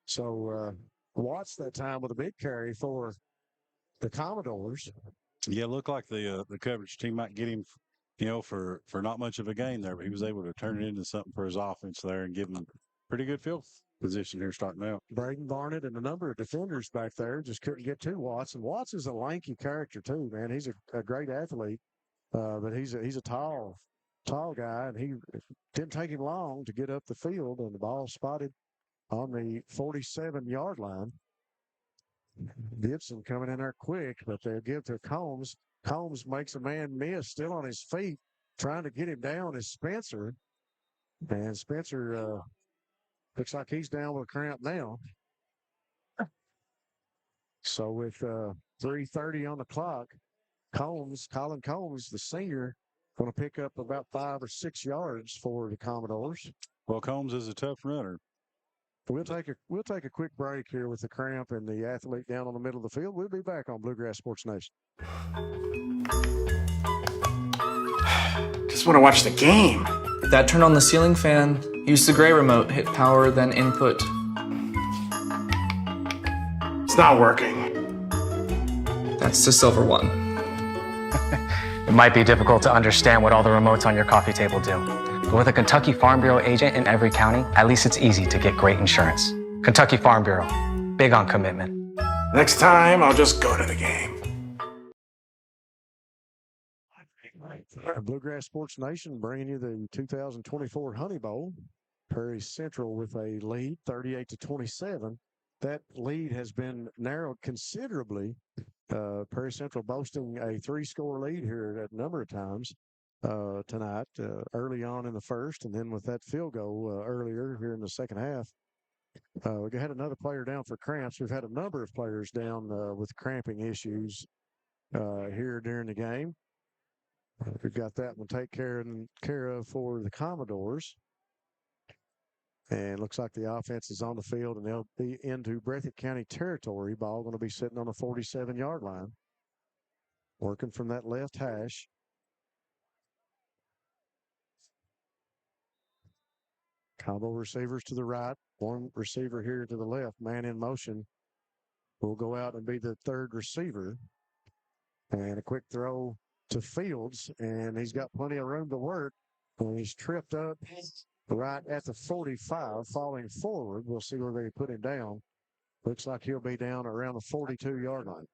So Watts that time with a big carry for the Commodores. Yeah, it looked like the coverage team might get him, you know, for not much of a gain there, but he was able to turn it into something for his offense there and give him pretty good field position here starting out. Braden Barnett and a number of defenders back there just couldn't get to Watts. And Watts is a lanky character too, man. He's a great athlete, but he's a tall guy, and he didn't take him long to get up the field, and the ball spotted on the 47-yard line. Gibson coming in there quick, but they'll give to Combs. Combs makes a man miss, still on his feet, trying to get him down is Spencer. And Spencer looks like he's down with a cramp now. So with 3:30 on the clock, Colin Combs, the senior, going to pick up about 5 or 6 yards for the Commodores. Well, Combs is a tough runner. We'll take a quick break here with the cramp and the athlete down on the middle of the field. We'll be back on Bluegrass Sports Nation. Just want to watch the game. That turn on the ceiling fan. Use the gray remote. Hit power, then input. It's not working. That's the silver one. It might be difficult to understand what all the remotes on your coffee table do. But with a Kentucky Farm Bureau agent in every county, at least it's easy to get great insurance. Kentucky Farm Bureau, big on commitment. Next time, I'll just go to the game. Bluegrass Sports Nation bringing you the 2024 Honey Bowl. Prairie Central with a lead, 38-27. That lead has been narrowed considerably. Prairie Central boasting a 3-score lead here at a number of times tonight, early on in the first, and then with that field goal earlier here in the second half. We had another player down for cramps. We've had a number of players down with cramping issues here during the game. We've got that one taken care of for the Commodores. And looks like the offense is on the field, and they'll be into Breathitt County territory. Ball going to be sitting on the 47-yard line, working from that left hash. Combo receivers to the right, one receiver here to the left. Man in motion will go out and be the third receiver. And a quick throw to Fields, and he's got plenty of room to work. And he's tripped up right at the 45, falling forward. We'll see where they put him down. Looks like he'll be down around the 42-yard line.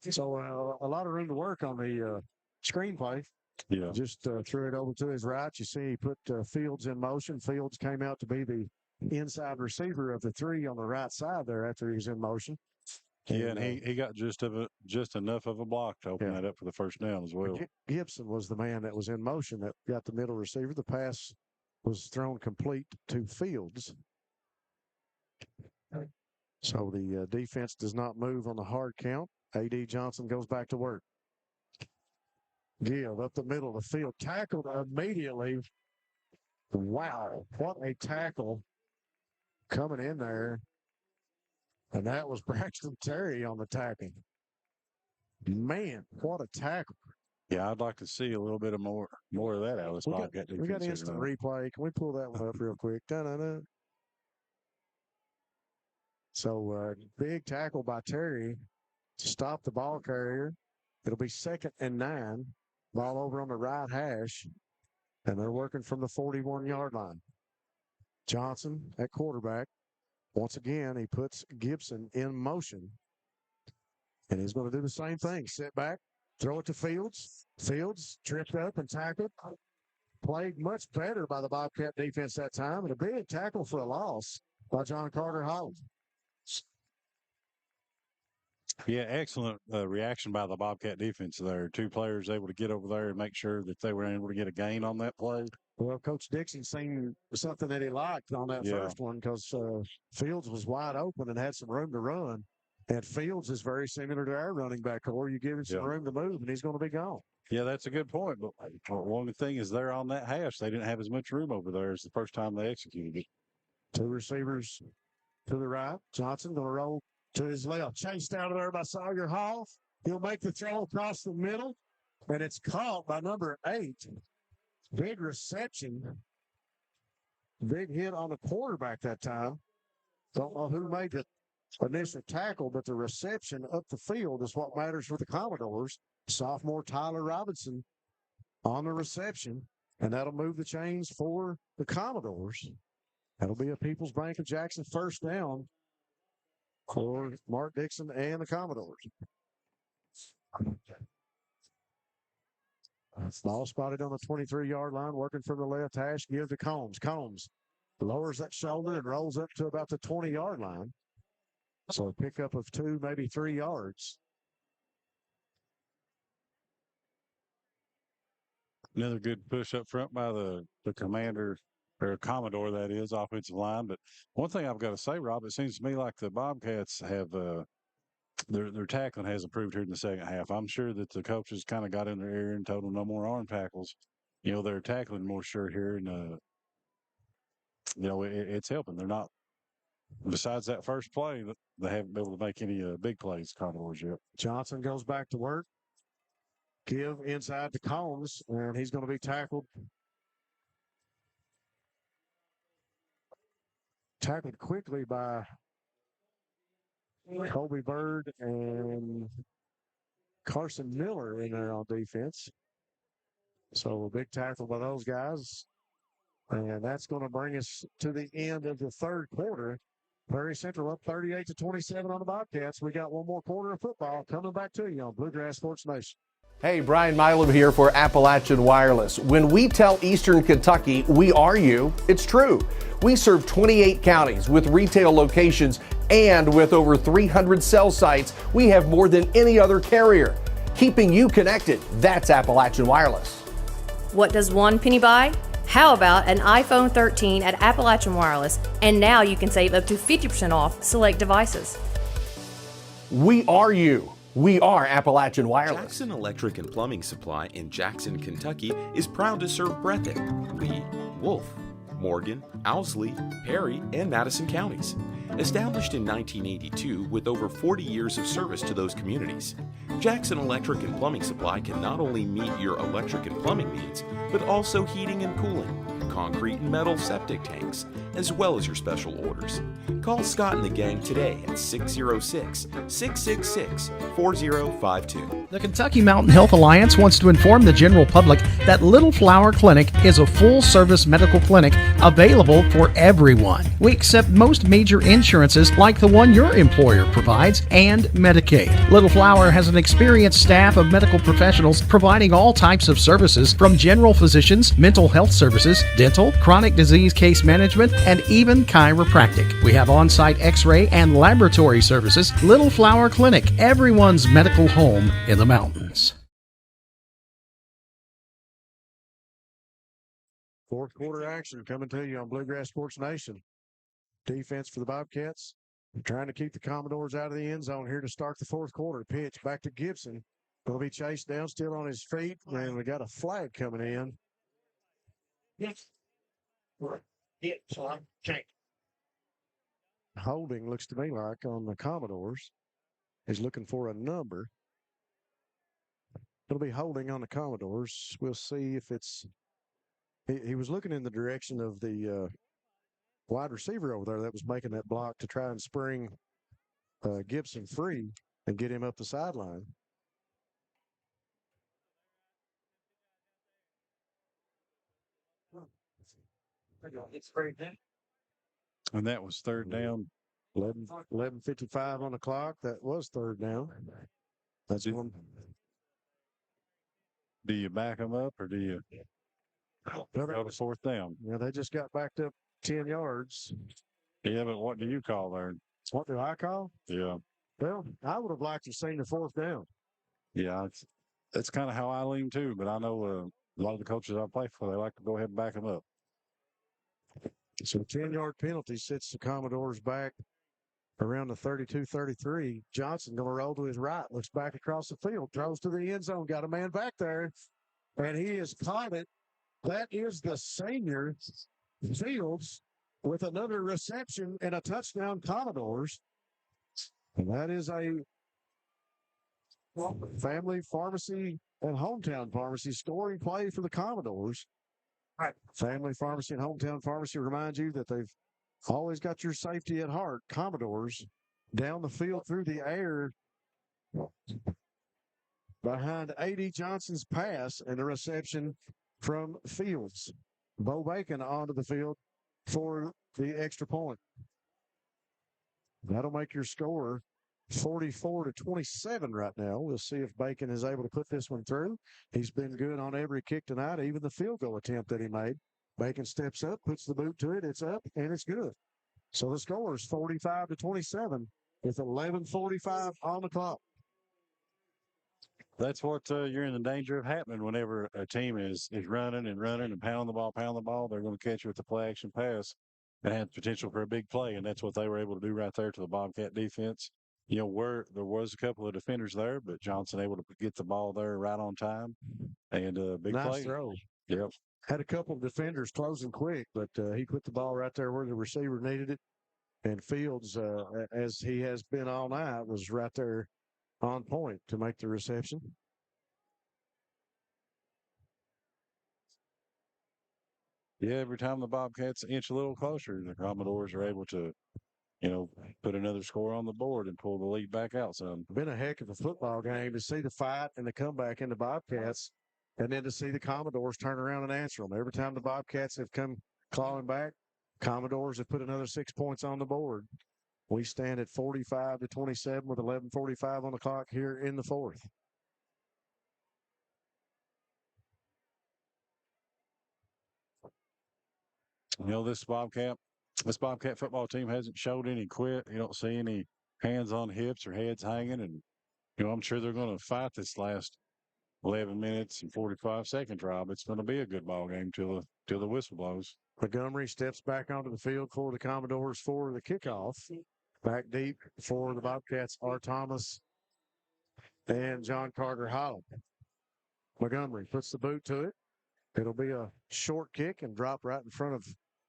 So a lot of room to work on the screenplay. Yeah. Just threw it over to his right. You see he put Fields in motion. Fields came out to be the inside receiver of the three on the right side there after he was in motion. Yeah, and he got just enough of a block to open that up for the first down as well. Gibson was the man that was in motion that got the middle receiver. The pass was thrown complete to Fields. So the defense does not move on the hard count. A.D. Johnson goes back to work. Give up the middle of the field. Tackled immediately. Wow, what a tackle coming in there. And that was Braxton Terry on the tackle. Man, what a tackle. Yeah, I'd like to see a little bit of more of that out of this Bobcat defense. We got instant replay. Can we pull that one up real quick? Da-da-da. So big tackle by Terry to stop the ball carrier. It'll be 2nd and 9. Ball over on the right hash. And they're working from the 41-yard line. Johnson at quarterback. Once again, he puts Gibson in motion. And he's going to do the same thing. Sit back, throw it to Fields. Fields tripped up and tackled. Played much better by the Bobcat defense that time. And a big tackle for a loss by John Carter Holland. Yeah, excellent reaction by the Bobcat defense there. 2 players able to get over there and make sure that they were able to get a gain on that play. Well, Coach Dixon seen something that he liked on that first one because Fields was wide open and had some room to run. And Fields is very similar to our running back core. You give him some room to move, and he's going to be gone. Yeah, that's a good point. But one thing is they're on that hash. They didn't have as much room over there as the first time they executed it. 2 receivers to the right. Johnson going to roll to his left. Chased out of there by Sawyer Hall. He'll make the throw across the middle, and it's caught by number 8. Big reception. Big hit on the quarterback that time. Don't know who made the initial tackle, but the reception up the field is what matters for the Commodores. Sophomore Tyler Robinson on the reception, and that'll move the chains for the Commodores. That'll be a People's Bank of Jackson first down for Mark Dixon and the Commodores. Ball spotted on the 23-yard line, working from the left hash. Give to Combs. Combs lowers that shoulder and rolls up to about the 20-yard line. So a pickup of 2, maybe 3 yards. Another good push up front by the commander, or Commodore, that is, offensive line. But one thing I've got to say, Rob, it seems to me like the Bobcats have their tackling has improved here in the second half. I'm sure that the coaches kind of got in their ear and told them no more arm tackles. You know, they're tackling more sure here, and it's helping. They're not. Besides that first play, they haven't been able to make any big plays, Commodores, yet. Johnson goes back to work. Give inside to Combs, and he's going to be tackled. Tackled quickly by Colby Bird and Carson Miller in there on defense. So a big tackle by those guys. And that's going to bring us to the end of the third quarter. Prairie Central up 38-27 on the Bobcats. We got one more quarter of football coming back to you on Bluegrass Sports Nation. Hey, Brian Milam here for Appalachian Wireless. When we tell Eastern Kentucky we are you, it's true. We serve 28 counties with retail locations, and with over 300 cell sites, we have more than any other carrier. Keeping you connected, that's Appalachian Wireless. What does one penny buy? How about an iPhone 13 at Appalachian Wireless? And now you can save up to 50% off select devices. We are you. We are Appalachian Wireless. Jackson Electric and Plumbing Supply in Jackson, Kentucky is proud to serve Breathitt, Lee, Wolf, Morgan, Owsley, Perry, and Madison counties. Established in 1982 with over 40 years of service to those communities, Jackson Electric and Plumbing Supply can not only meet your electric and plumbing needs, but also heating and cooling, concrete and metal septic tanks, as well as your special orders. Call Scott and the gang today at 606-666-4052. The Kentucky Mountain Health Alliance wants to inform the general public that Little Flower Clinic is a full-service medical clinic available for everyone. We accept most major insurances like the one your employer provides and Medicaid. Little Flower has an experienced staff of medical professionals providing all types of services from general physicians, mental health services, dental, chronic disease case management, and even chiropractic. We have on-site x-ray and laboratory services. Little Flower Clinic, everyone's medical home in the mountains. Fourth quarter action coming to you on Bluegrass Sports Nation. Defense for the Bobcats. Trying to keep the Commodores out of the end zone here to start the fourth quarter. Pitch back to Gibson. Going to be chased down, still on his feet. And we got a flag coming in. Yes. Holding looks to me like on the Commodores. He's looking for a number. It'll be holding on the Commodores. We'll see if it's. He was looking in the direction of the wide receiver over there that was making that block to try and spring Gibson free and get him up the sideline. And that was third down. 11:55 on the clock. That was third down. That's one. Do you back them up or do you go to fourth down? Yeah, they just got backed up 10 yards. Yeah, but what do you call there? What do I call? Yeah. Well, I would have liked to have seen the fourth down. Yeah, that's kind of how I lean too, but I know a lot of the coaches I play for, they like to go ahead and back them up. So 10-yard penalty sits the Commodores back around the 32-33. Johnson going to roll to his right, looks back across the field, throws to the end zone, got a man back there, and he has caught it. That is the senior Fields with another reception and a touchdown Commodores. And that is a family pharmacy and hometown pharmacy scoring play for the Commodores. Family pharmacy and hometown pharmacy remind you that they've always got your safety at heart. Commodores down the field through the air behind A.D. Johnson's pass and the reception from Fields. Bo Bacon onto the field for the extra point. That'll make your score 44-27 right now. We'll see if Bacon is able to put this one through. He's been good on every kick tonight, even the field goal attempt that he made. Bacon steps up, puts the boot to it, it's up, and it's good. So the score is 45-27 with 11:45 on the clock. That's what you're in the danger of happening whenever a team is running and pounding the ball. They're going to catch you with the play action pass and have potential for a big play. And that's what they were able to do right there to the Bobcat defense. You know, where there was a couple of defenders there, but Johnson able to get the ball there right on time. And big nice play. Throw. Yep. Had a couple of defenders closing quick, but he put the ball right there where the receiver needed it. And Fields, as he has been all night, was right there on point to make the reception. Yeah, every time the Bobcats inch a little closer, the Commodores are able to, put another score on the board and pull the lead back out some. Been a heck of a football game to see the fight and the comeback in the Bobcats, and then to see the Commodores turn around and answer them. Every time the Bobcats have come clawing back, Commodores have put another 6 points on the board. We stand at 45-27 with 11:45 on the clock here in the fourth. This Bobcat football team hasn't showed any quit. You don't see any hands on hips or heads hanging. And, I'm sure they're going to fight this last 11 minutes and 45 seconds, Rob. It's going to be a good ball game till the whistle blows. Montgomery steps back onto the field for the Commodores for the kickoff. Back deep for the Bobcats are Thomas and John Carter Holland. Montgomery puts the boot to it. It'll be a short kick and drop right in front of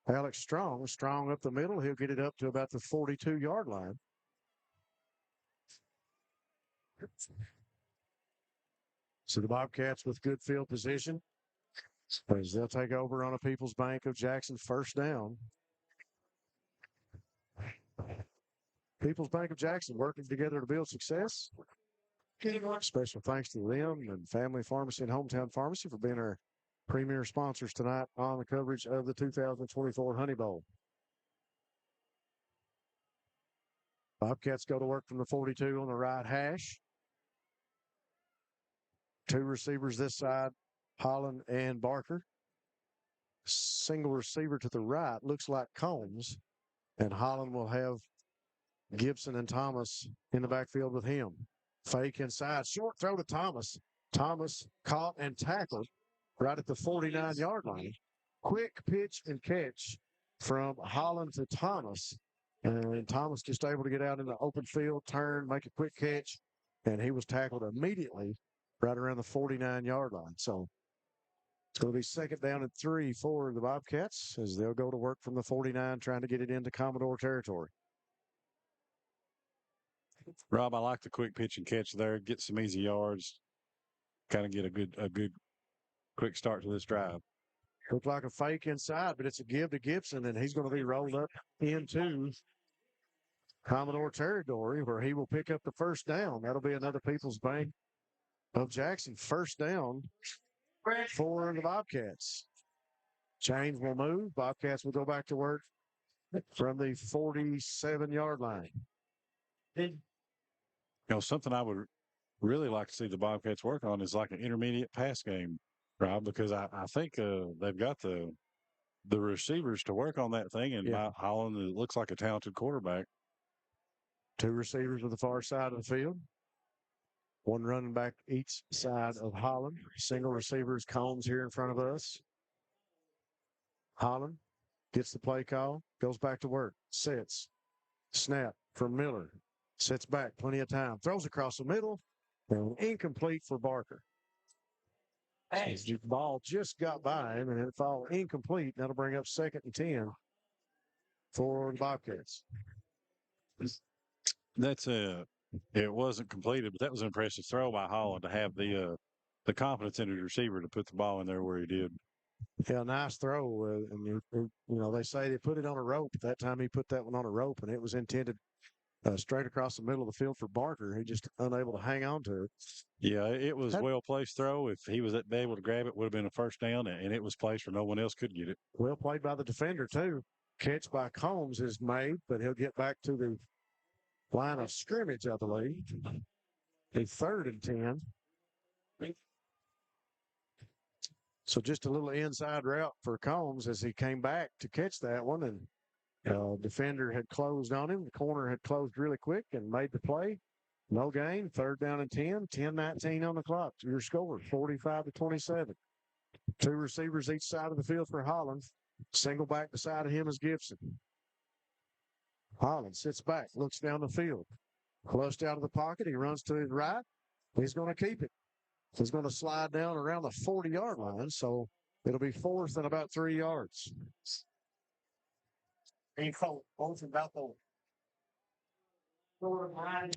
Alex Strong. Strong up the middle. He'll get it up to about the 42-yard line. So the Bobcats with good field position as they'll take over on a People's Bank of Jackson first down. People's Bank of Jackson working together to build success. Special thanks to them and Family Pharmacy and Hometown Pharmacy for being our premier sponsors tonight on the coverage of the 2024 Honey Bowl. Bobcats go to work from the 42 on the right hash. Two receivers this side, Holland and Barker. Single receiver to the right, looks like Combs. And Holland will have Gibson and Thomas in the backfield with him. Fake inside, short throw to Thomas. Thomas caught and tackled right at the 49-yard line. Quick pitch and catch from Holland to Thomas. And Thomas just able to get out in the open field, turn, make a quick catch, and he was tackled immediately right around the 49-yard line. So it's going to be second down and 3 for the Bobcats as they'll go to work from the 49, trying to get it into Commodore territory. Rob, I like the quick pitch and catch there. Get some easy yards. Kind of get a good quick start to this drive. Looked like a fake inside, but it's a give to Gibson, and he's going to be rolled up into Commodore territory where he will pick up the first down. That'll be another People's Bank of Jackson first down for the Bobcats. Chains will move. Bobcats will go back to work from the 47-yard line. You know, something I would really like to see the Bobcats work on is like an intermediate pass game, Rob, because I think they've got the receivers to work on that thing. And Holland, it looks like a talented quarterback. Two receivers with the far side of the field. One running back each side of Holland. Single receivers, Combs here in front of us. Holland gets the play call, goes back to work, sets, snap from Miller, sets back, plenty of time, throws across the middle, and incomplete for Barker. The ball just got by him, and it fall incomplete. That'll bring up second and 10 for the Bobcats. It wasn't completed, but that was an impressive throw by Holland to have the confidence in his receiver to put the ball in there where he did. Yeah, nice throw. They say they put it on a rope. That time he put that one on a rope, and it was intended straight across the middle of the field for Barker. He just unable to hang on to it. Yeah, it was well-placed throw. If he was able to grab it, would have been a first down, and it was placed where no one else could get it. Well played by the defender, too. Catch by Combs is made, but he'll get back to the line of scrimmage, I believe. A third and 10. So just a little inside route for Combs as he came back to catch that one, and defender had closed on him. The corner had closed really quick and made the play. No gain. Third down and 10. 10-19 on the clock. Your score, 45-27. Two receivers each side of the field for Holland. Single back beside of him is Gibson. Holland sits back, looks down the field. Flushed out of the pocket. He runs to his right. He's going to keep it. He's going to slide down around the 40-yard line, so it'll be fourth and about 3 yards. You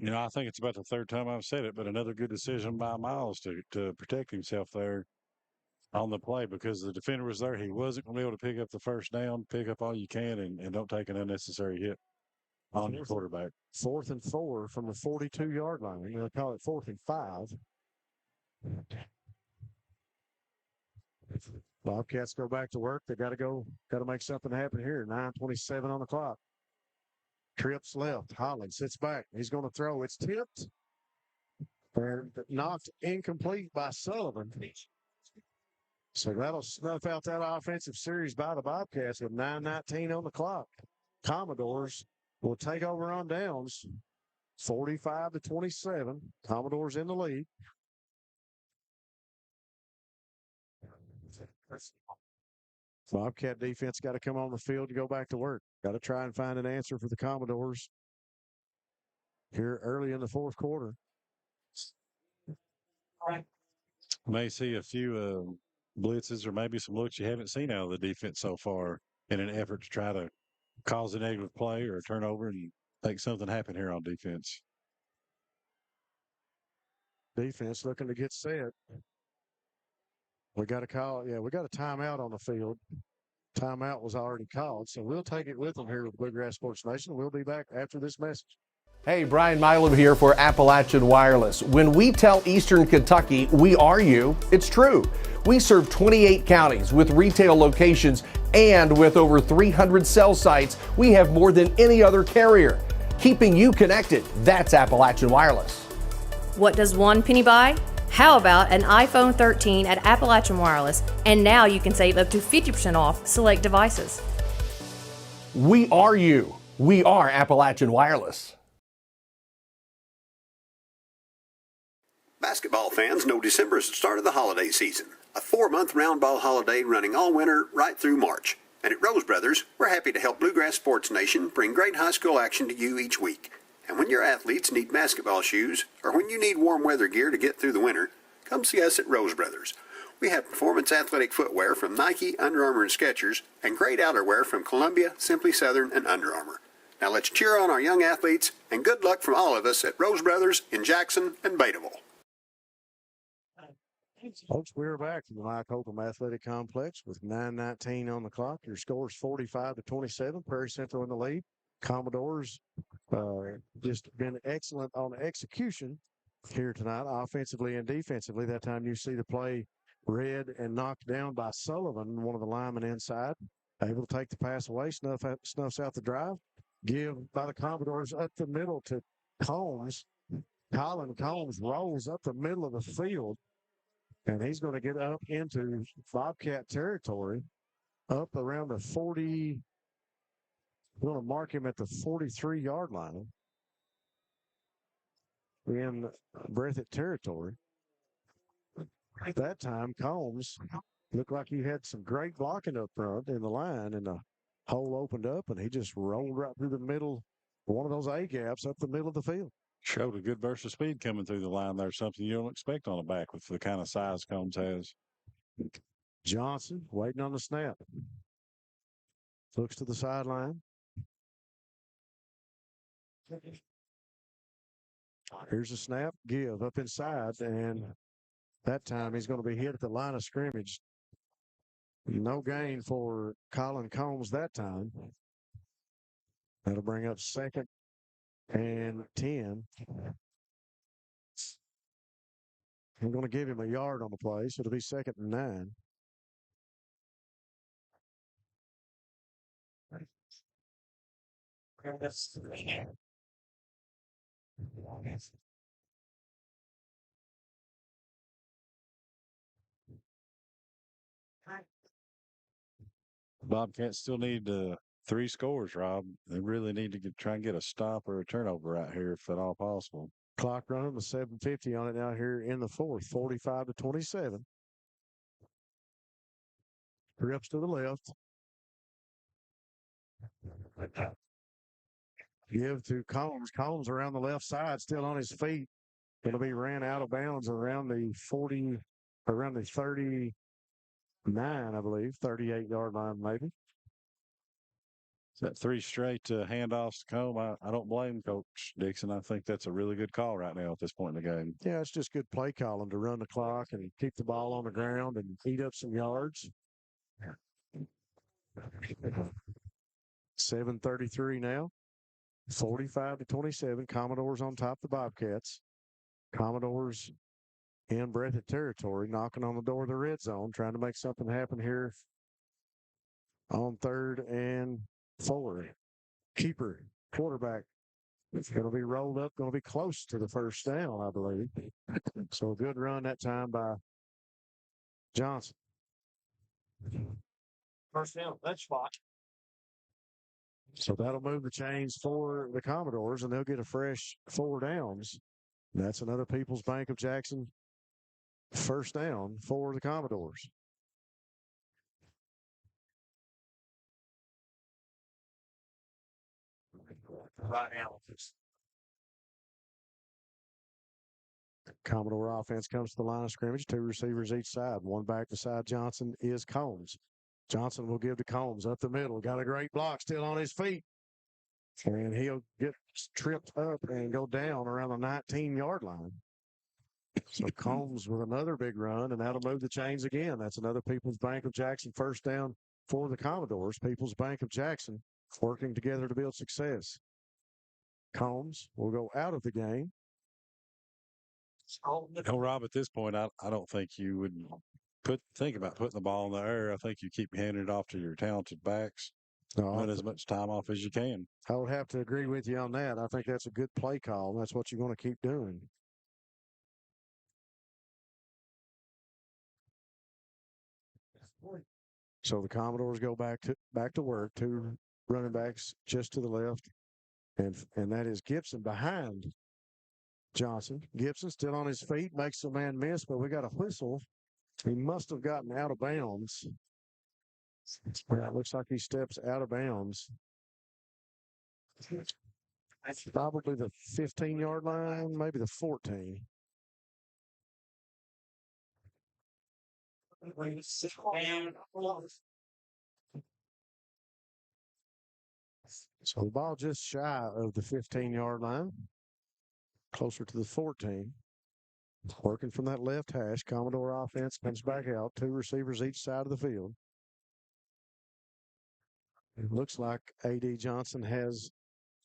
know, I think it's about the third time I've said it, but another good decision by Miles to protect himself there on the play because the defender was there. He wasn't going to be able to pick up the first down, pick up all you can, and don't take an unnecessary hit on your quarterback. 4th and 4 from the 42-yard line. They'll call it 4th and 5. Bobcats go back to work. They got to make something happen here. 9:27 on the clock. Trips left. Holland sits back. He's going to throw. It's tipped and knocked incomplete by Sullivan. So that'll snuff out that offensive series by the Bobcats with 9:19 on the clock. Commodores will take over on downs, 45-27. Commodores in the lead. Bobcat defense got to come on the field to go back to work. Got to try and find an answer for the Commodores here early in the fourth quarter. May see a few blitzes or maybe some looks you haven't seen out of the defense so far in an effort to try to cause a negative play or a turnover and make something happen here on defense. Defense looking to get set. We got a call. Yeah, we got a timeout on the field. Timeout was already called, so we'll take it with them here with Bluegrass Sports Nation. We'll be back after this message. Hey, Brian Milam here for Appalachian Wireless. When we tell Eastern Kentucky we are you, it's true. We serve 28 counties with retail locations, and with over 300 cell sites, we have more than any other carrier. Keeping you connected, that's Appalachian Wireless. What does one penny buy? How about an iPhone 13 at Appalachian Wireless? And now you can save up to 50% off select devices. We are you. We are Appalachian Wireless. Basketball fans know December is the start of the holiday season. A 4-month round ball holiday running all winter right through March. And at Rose Brothers, we're happy to help Bluegrass Sports Nation bring great high school action to you each week. And when your athletes need basketball shoes, or when you need warm weather gear to get through the winter, come see us at Rose Brothers. We have performance athletic footwear from Nike, Under Armour, and Skechers, and great outerwear from Columbia, Simply Southern, and Under Armour. Now let's cheer on our young athletes, and good luck from all of us at Rose Brothers in Jackson and Bataville. Folks, we're back from the Mike Holcomb Athletic Complex with 9:19 on the clock. Your score is 45-27. Prairie Central in the lead. Commodores just been excellent on execution here tonight, offensively and defensively. That time you see the play read and knocked down by Sullivan, one of the linemen inside. Able to take the pass away, snuffs out the drive. Give by the Commodores up the middle to Combs. Colin Combs rolls up the middle of the field, and he's going to get up into Bobcat territory, up around the 40. We're going to mark him at the 43-yard line in Breathitt territory. At that time, Combs looked like he had some great blocking up front in the line, and the hole opened up, and he just rolled right through the middle, one of those A-gaps up the middle of the field. Showed a good burst of speed coming through the line there, something you don't expect on a back with the kind of size Combs has. Johnson waiting on the snap. Looks to the sideline. Here's a snap, give up inside, and that time he's going to be hit at the line of scrimmage. No gain for Colin Combs that time. That'll bring up 2nd and 10. I'm going to give him a yard on the play, so it'll be 2nd and 9. Bobcats still need 3 scores, Rob. They really need to try and get a stop or a turnover out here if at all possible. Clock running with 7:50 on it now here in the 4th, 45-27. Rips to the left. Give to Combs. Combs around the left side, still on his feet. It'll be ran out of bounds around the 40, around the 39, I believe, 38-yard line maybe. Is that 3 straight handoffs to Combs? I don't blame Coach Dixon. I think that's a really good call right now at this point in the game. Yeah, it's just good play calling to run the clock and keep the ball on the ground and eat up some yards. 7:33 now. 45-27. Commodores on top of the Bobcats. Commodores in Breathitt territory, knocking on the door of the red zone, trying to make something happen here on 3rd and 4. Keeper, quarterback. It's going to be rolled up, going to be close to the first down, I believe. So a good run that time by Johnson. First down, that spot. So that'll move the chains for the Commodores, and they'll get a fresh 4 downs. That's another People's Bank of Jackson first down for the Commodores. Right now. Commodore offense comes to the line of scrimmage, 2 receivers each side. One back beside Johnson is Combs. Johnson will give to Combs up the middle. Got a great block, still on his feet. And he'll get tripped up and go down around the 19-yard line. So Combs with another big run, and that'll move the chains again. That's another People's Bank of Jackson first down for the Commodores. People's Bank of Jackson working together to build success. Combs will go out of the game. Rob, at this point, I don't think you would think about putting the ball in the air. I think you keep handing it off to your talented backs. Run as much time off as you can. I would have to agree with you on that. I think that's a good play call. That's what you're going to keep doing. So the Commodores go back to work. 2 running backs just to the left, and that is Gibson behind Johnson. Gibson still on his feet, makes the man miss, but we got a whistle. He must have gotten out of bounds. Yeah, it looks like he steps out of bounds. That's probably the 15-yard line, maybe the 14. So the ball just shy of the 15-yard line, closer to the 14. Working from that left hash, Commodore offense comes back out, 2 receivers each side of the field. It looks like A.D. Johnson has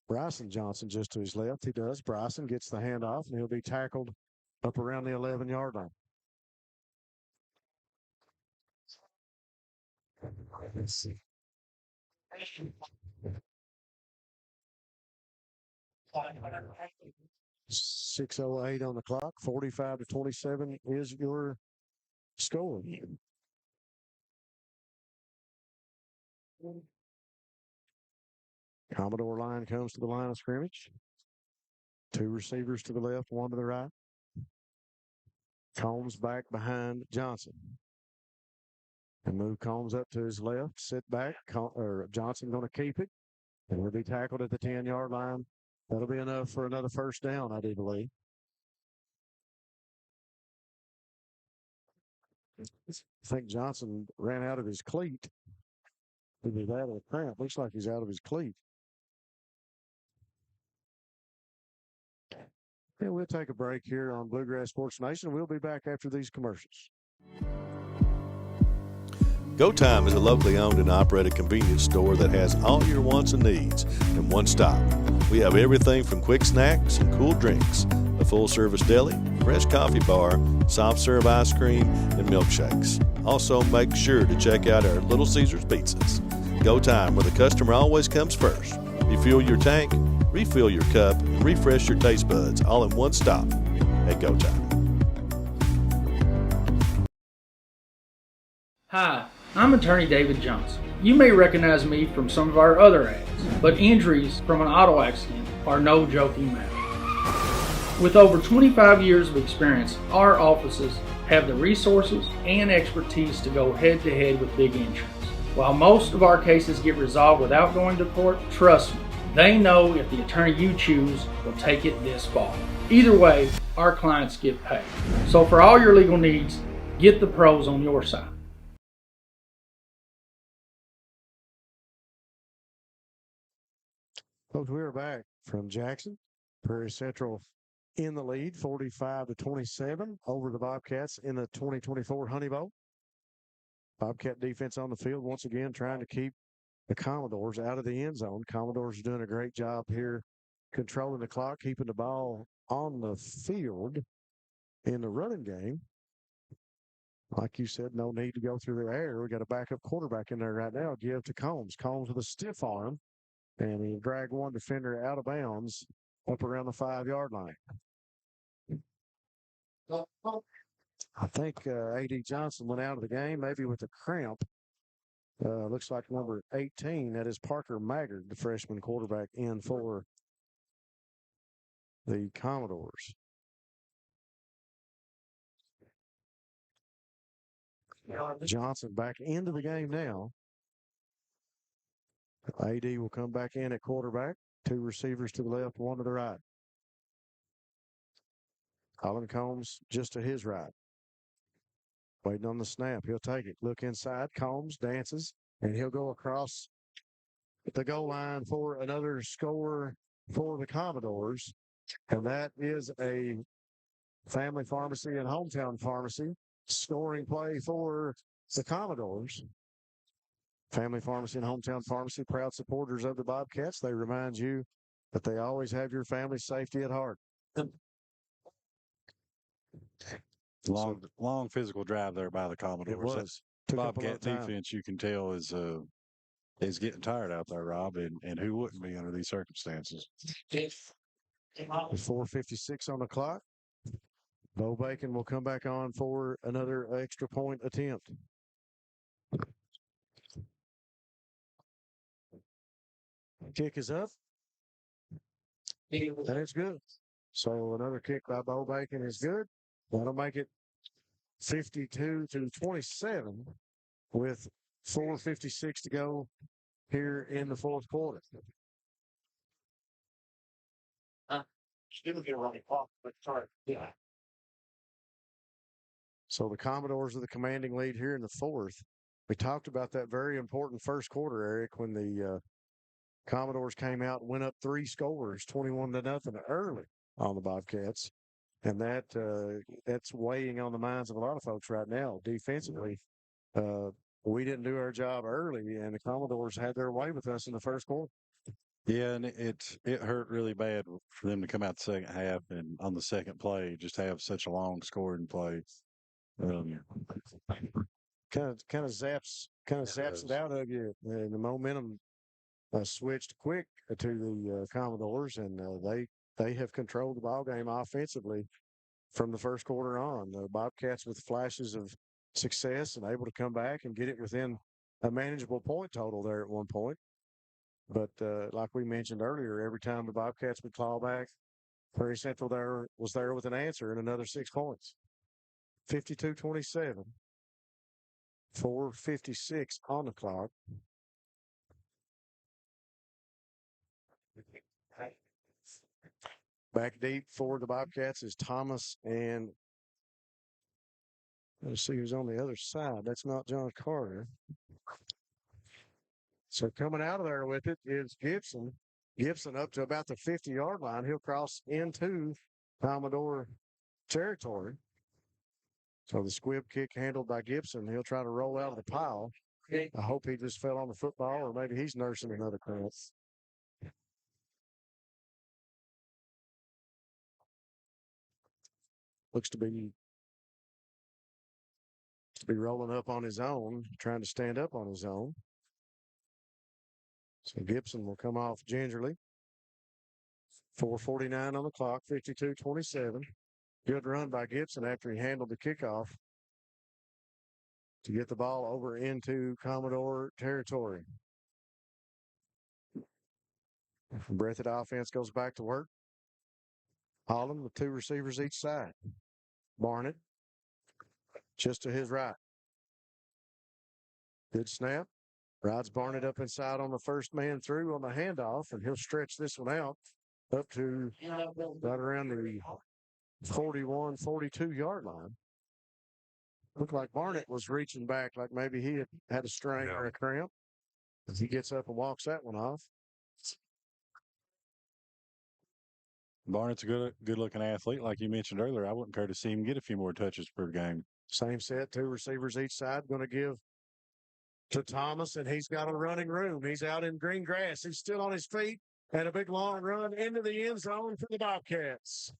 Bryson Johnson just to his left. He does. Bryson gets the handoff, and he'll be tackled up around the 11-yard line. Let's see. 6:08 on the clock. 45-27 is your score. Commodore line comes to the line of scrimmage. 2 receivers to the left, 1 to the right. Combs back behind Johnson. And move Combs up to his left, sit back. Johnson going to keep it. And will be tackled at the 10-yard line. That'll be enough for another first down, I do believe. I think Johnson ran out of his cleat. Either that or a cramp. Looks like he's out of his cleat. Yeah, we'll take a break here on Bluegrass Sports Nation. We'll be back after these commercials. Go Time is a locally owned and operated convenience store that has all your wants and needs in one stop. We have everything from quick snacks and cool drinks, a full-service deli, fresh coffee bar, soft-serve ice cream, and milkshakes. Also, make sure to check out our Little Caesars pizzas. Go Time, where the customer always comes first. Refuel your tank, refill your cup, and refresh your taste buds all in one stop at Go Time. Hi, I'm attorney David Johnson. You may recognize me from some of our other ads, but injuries from an auto accident are no joking matter. With over 25 years of experience, our offices have the resources and expertise to go head-to-head with big insurance. While most of our cases get resolved without going to court, trust me, they know if the attorney you choose will take it this far. Either way, our clients get paid. So for all your legal needs, get the pros on your side. Folks, we are back from Jackson. Prairie Central in the lead, 45-27 over the Bobcats in the 2024 Honey Bowl. Bobcat defense on the field once again trying to keep the Commodores out of the end zone. Commodores are doing a great job here controlling the clock, keeping the ball on the field in the running game. Like you said, no need to go through the air. We got a backup quarterback in there right now. Give to Combs. Combs with a stiff arm. And he dragged one defender out of bounds up around the 5-yard line. I think A.D. Johnson went out of the game, maybe with a cramp. Looks like number 18, that is Parker Maggard, the freshman quarterback, in for the Commodores. Johnson back into the game now. A.D. will come back in at quarterback. 2 receivers to the left, 1 to the right. Combs just to his right. Waiting on the snap. He'll take it. Look inside. Combs dances, and he'll go across the goal line for another score for the Commodores. And that is a Family Pharmacy and Hometown Pharmacy scoring play for the Commodores. Family Pharmacy and Hometown Pharmacy, proud supporters of the Bobcats. They remind you that they always have your family's safety at heart. Long physical drive there by the Commodores. It was. Bobcat defense, you can tell, is getting tired out there, Rob, and who wouldn't be under these circumstances? 4:56 on the clock. Bo Bacon will come back on for another extra point attempt. Kick is up. And it's good. So another kick by Bo Bacon is good. That'll make it 52-27 with 4:56 to go here in the fourth quarter. Still get a running clock, but sorry. Yeah. So the Commodores are the commanding lead here in the fourth. We talked about that very important first quarter, Eric, when the Commodores came out and went up 3 scores, 21-0 early on the Bobcats. And that's weighing on the minds of a lot of folks right now. Defensively, we didn't do our job early, and the Commodores had their way with us in the first quarter. Yeah, and it hurt really bad for them to come out the second half and on the second play just have such a long scoring play. Kind of zaps it out of you, and the momentum switched quick to the Commodores, and they have controlled the ball game offensively from the first quarter on. The Bobcats with flashes of success and able to come back and get it within a manageable point total there at one point. But like we mentioned earlier, every time the Bobcats would claw back, Prairie Central was there with an answer and another 6 points. 52-27. 4:56 on the clock. Back deep for the Bobcats is Thomas, and let's see who's on the other side. That's not John Carter. So coming out of there with it is Gibson. Gibson up to about the 50-yard line. He'll cross into Commodore territory. So the squib kick handled by Gibson. He'll try to roll out of the pile. I hope he just fell on the football, or maybe he's nursing another cramp. Looks to be rolling up on his own, trying to stand up on his own. So Gibson will come off gingerly. 4:49 on the clock, 52-27. Good run by Gibson after he handled the kickoff to get the ball over into Commodore territory. Breathitt offense goes back to work. Holcomb with 2 receivers each side. Barnett just to his right. Good snap. Rides Barnett up inside on the first man through on the handoff, and he'll stretch this one out up to right around the 41, 42-yard line. Looked like Barnett was reaching back like maybe he had a strain or a cramp. As he gets up and walks that one off. Barnett's a good-looking athlete. Like you mentioned earlier, I wouldn't care to see him get a few more touches per game. Same set, 2 receivers each side. Going to give to Thomas, and he's got a running room. He's out in green grass. He's still on his feet, and a big long run into the end zone for the Bobcats.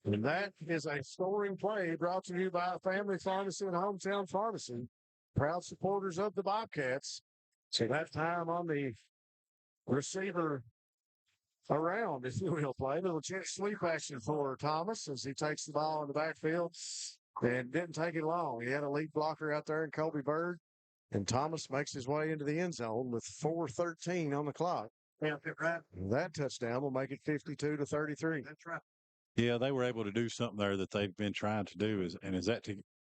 And that is a scoring play brought to you by Family Pharmacy and Hometown Pharmacy, proud supporters of the Bobcats. So that time on the receiver around, if you will, play. A little jet sweep action for Thomas as he takes the ball in the backfield, and didn't take it long. He had a lead blocker out there in Colby Bird, and Thomas makes his way into the end zone with 4:13 on the clock. Yeah, right. That touchdown will make it 52-33. That's right. Yeah, they were able to do something there that they've been trying to do,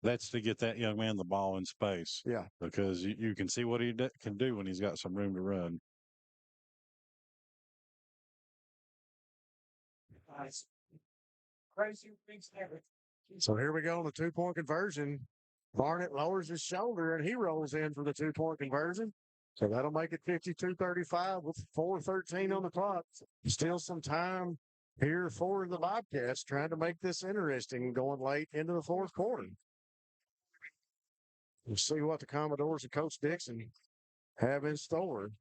that's to get that young man the ball in space. Yeah. Because you can see what he can do when he's got some room to run. So here we go on the 2-point conversion. Barnett lowers his shoulder, and he rolls in for the 2-point conversion. So that'll make it 52-35 with 4:13 on the clock. Still some time here for the Bobcats trying to make this interesting going late into the fourth quarter. We'll see what the Commodores and Coach Dixon have in store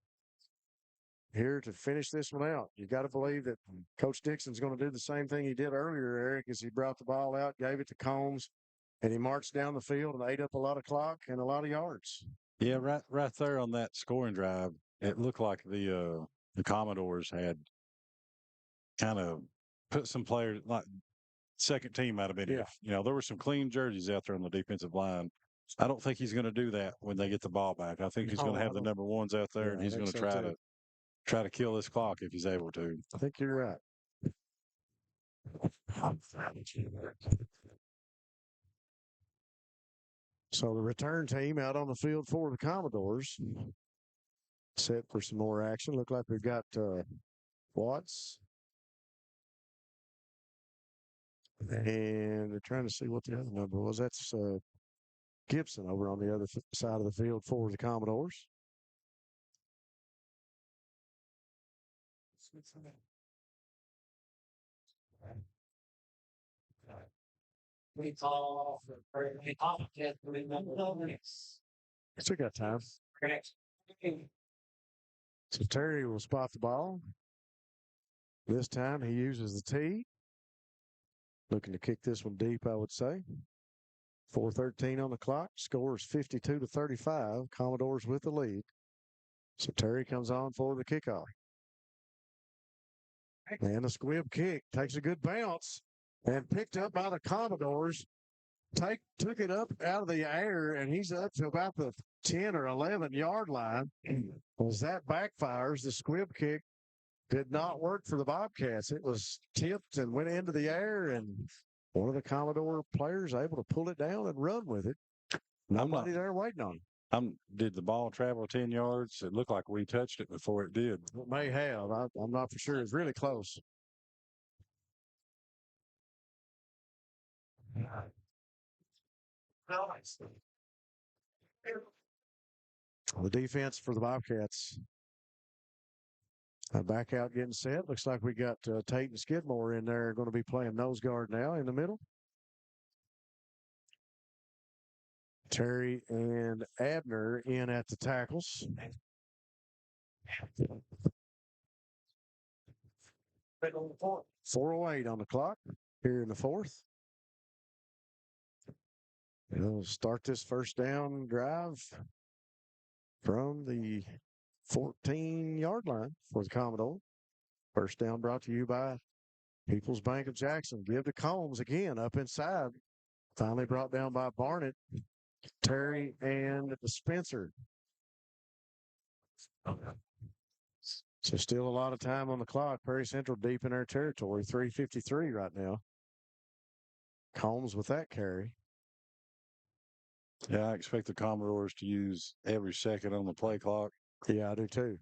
here to finish this one out. You got to believe that Coach Dixon's going to do the same thing he did earlier, Eric, as he brought the ball out, gave it to Combs, and he marched down the field and ate up a lot of clock and a lot of yards. Yeah, right there on that scoring drive, it looked like the Commodores had kind of put some players, like second team might have been. Yeah. You know, there were some clean jerseys out there on the defensive line. I don't think he's going to do that when they get the ball back. I think he's going to have the number ones out there, and he's going to try to kill this clock if he's able to. I think you're right. So the return team out on the field for the Commodores. Set for some more action. Look like we've got Watts. And they're trying to see what the other number was. That's Gibson over on the other side of the field for the Commodores. Still got time. So Terry will spot the ball. This time he uses the tee. Looking to kick this one deep, I would say. 4:13 on the clock. Score is 52-35. Commodores with the lead. So Terry comes on for the kickoff. And the squib kick takes a good bounce and picked up by the Commodores. Took it up out of the air, and he's up to about the 10 or 11 yard line. As that backfires, the squib kick did not work for the Bobcats. It was tipped and went into the air, and one of the Commodore players able to pull it down and run with it. Nobody there waiting on him. Did the ball travel 10 yards? It looked like we touched it before it did. It may have. I'm not for sure. It's really close. The defense for the Bobcats. Back out getting set. Looks like we got Tate and Skidmore in there going to be playing nose guard now in the middle. Terry and Abner in at the tackles. 4:08 on the clock here in the fourth. We'll start this first down drive from the 14-yard line for the Commodore. First down brought to you by People's Bank of Jackson. Give to Combs again up inside. Finally brought down by Barnett, Terry, and Spencer. So still a lot of time on the clock. Perry Central deep in their territory. 3:53 right now. Combs with that carry. Yeah, I expect the Commodores to use every second on the play clock. Yeah, I do too.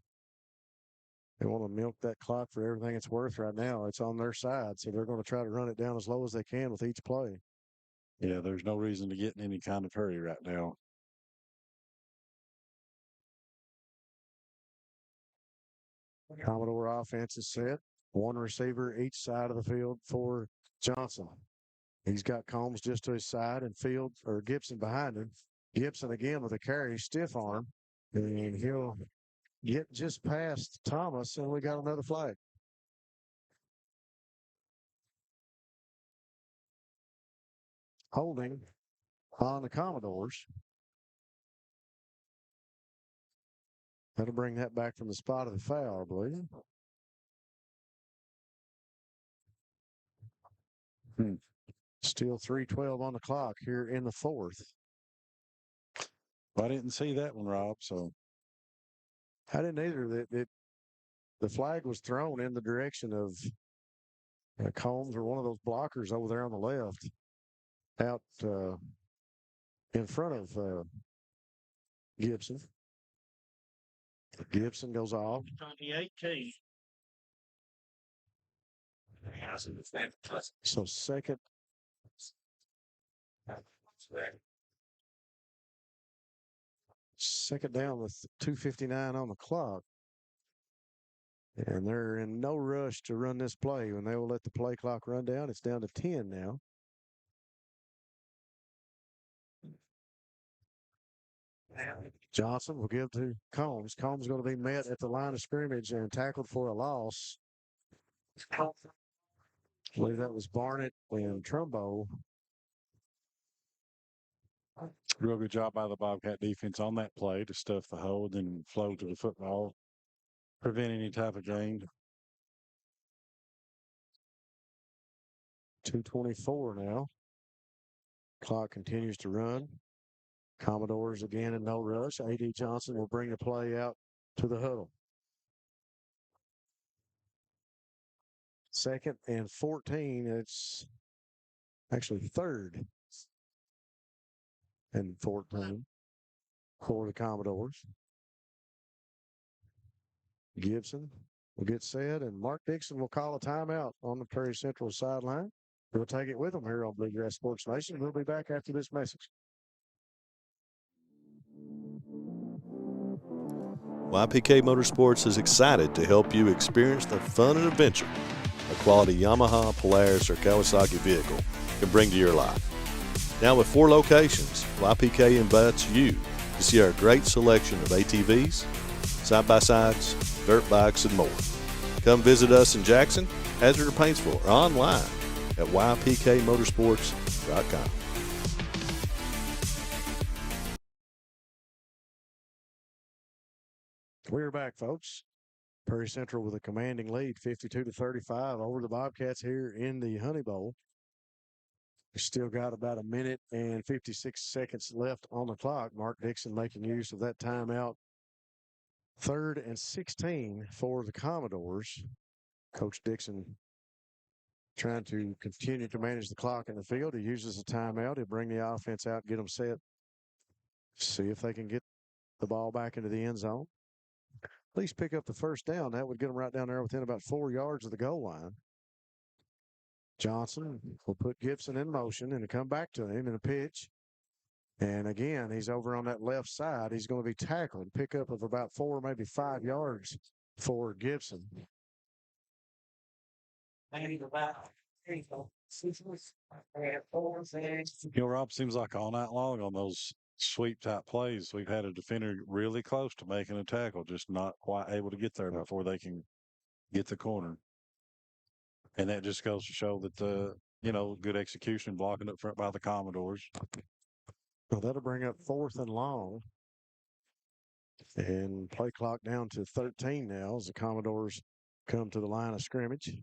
They want to milk that clock for everything it's worth right now. It's on their side, so they're going to try to run it down as low as they can with each play. Yeah, there's no reason to get in any kind of hurry right now. Commodore offense is set. One receiver each side of the field for Johnson. He's got Combs just to his side and Gibson behind him. Gibson again with a carry, stiff arm, and he'll get just past Thomas, and we got another flag. Holding on the Commodores. That'll bring that back from the spot of the foul, I believe. Still 3:12 on the clock here in the fourth. I didn't see that one, Rob, so. I didn't either. The flag was thrown in the direction of Combs or one of those blockers over there on the left, out in front of Gibson. Gibson goes off. 2018. So second down with 2:59 on the clock. And they're in no rush to run this play. When they will let the play clock run down, it's down to 10 now. Johnson will give to Combs. Combs going to be met at the line of scrimmage and tackled for a loss. I believe that was Barnett and Trumbo. Real good job by the Bobcat defense on that play to stuff the hole and then flow to the football, prevent any type of gain. 2:24 now. Clock continues to run. Commodores again in no rush. A.D. Johnson will bring the play out to the huddle. 2nd and 14. It's actually 3rd and 14 for the Commodores. Gibson will get set, and Mark Dixon will call a timeout on the Prairie Central sideline. We'll take it with them here on Bluegrass Sports Nation. We'll be back after this message. YPK Motorsports is excited to help you experience the fun and adventure a quality Yamaha, Polaris, or Kawasaki vehicle can bring to your life. Now with 4 locations, YPK invites you to see our great selection of ATVs, side-by-sides, dirt bikes, and more. Come visit us in Jackson, Hazard, or Paintsville, or online at ypkmotorsports.com. We're back, folks. Prairie Central with a commanding lead, 52-35 over the Bobcats here in the Honey Bowl. We still got about a minute and 56 seconds left on the clock. Mark Dixon making use of that timeout. 3rd and 16 for the Commodores. Coach Dixon trying to continue to manage the clock in the field. He uses a timeout. He'll bring the offense out, get them set, see if they can get the ball back into the end zone. At least pick up the first down. That would get them right down there within about 4 yards of the goal line. Johnson will put Gibson in motion and come back to him in a pitch. And again, he's over on that left side. He's going to be tackled. Pickup of about 4, maybe 5 yards for Gibson. Rob, seems like all night long on those sweep type plays, we've had a defender really close to making a tackle, just not quite able to get there before they can get the corner. And that just goes to show that good execution blocking up front by the Commodores. Well, that'll bring up 4th and long. And play clock down to 13 now as the Commodores come to the line of scrimmage.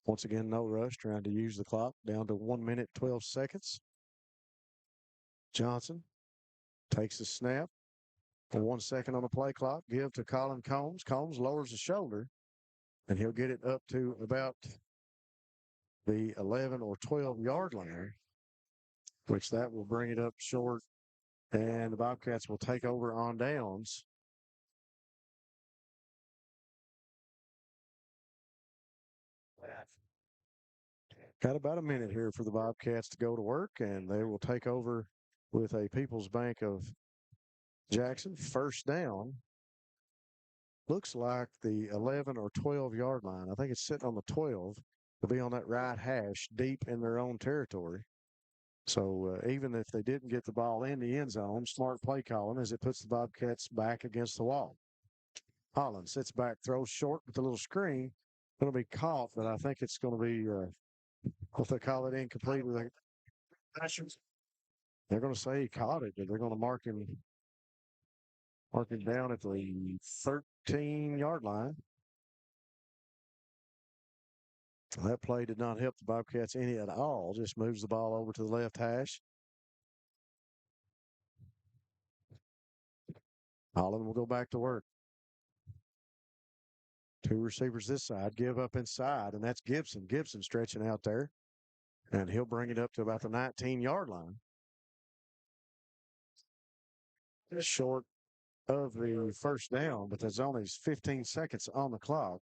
Once again, no rush, trying to use the clock down to 1 minute, 12 seconds. Johnson takes the snap. For 1 second on the play clock, give to Colin Combs. Combs lowers the shoulder, and he'll get it up to about the 11 or 12 yard line, which that will bring it up short, and the Bobcats will take over on downs. Got about a minute here for the Bobcats to go to work, and they will take over with a People's Bank of Jackson. First down. Looks like the 11 or 12 yard line. I think it's sitting on the 12. They'll be on that right hash deep in their own territory. So even if they didn't get the ball in the end zone, smart play calling as it puts the Bobcats back against the wall. Holland sits back, throws short with a little screen. Going to be caught, but I think it's going to be, if they call it incomplete, they're going to say he caught it, but they're going to mark him down at the 13-yard line. That play did not help the Bobcats any at all. Just moves the ball over to the left hash. Holland will go back to work. 2 receivers this side, give up inside, and that's Gibson. Gibson stretching out there, and he'll bring it up to about the 19-yard line. Short of the first down, but there's only 15 seconds on the clock.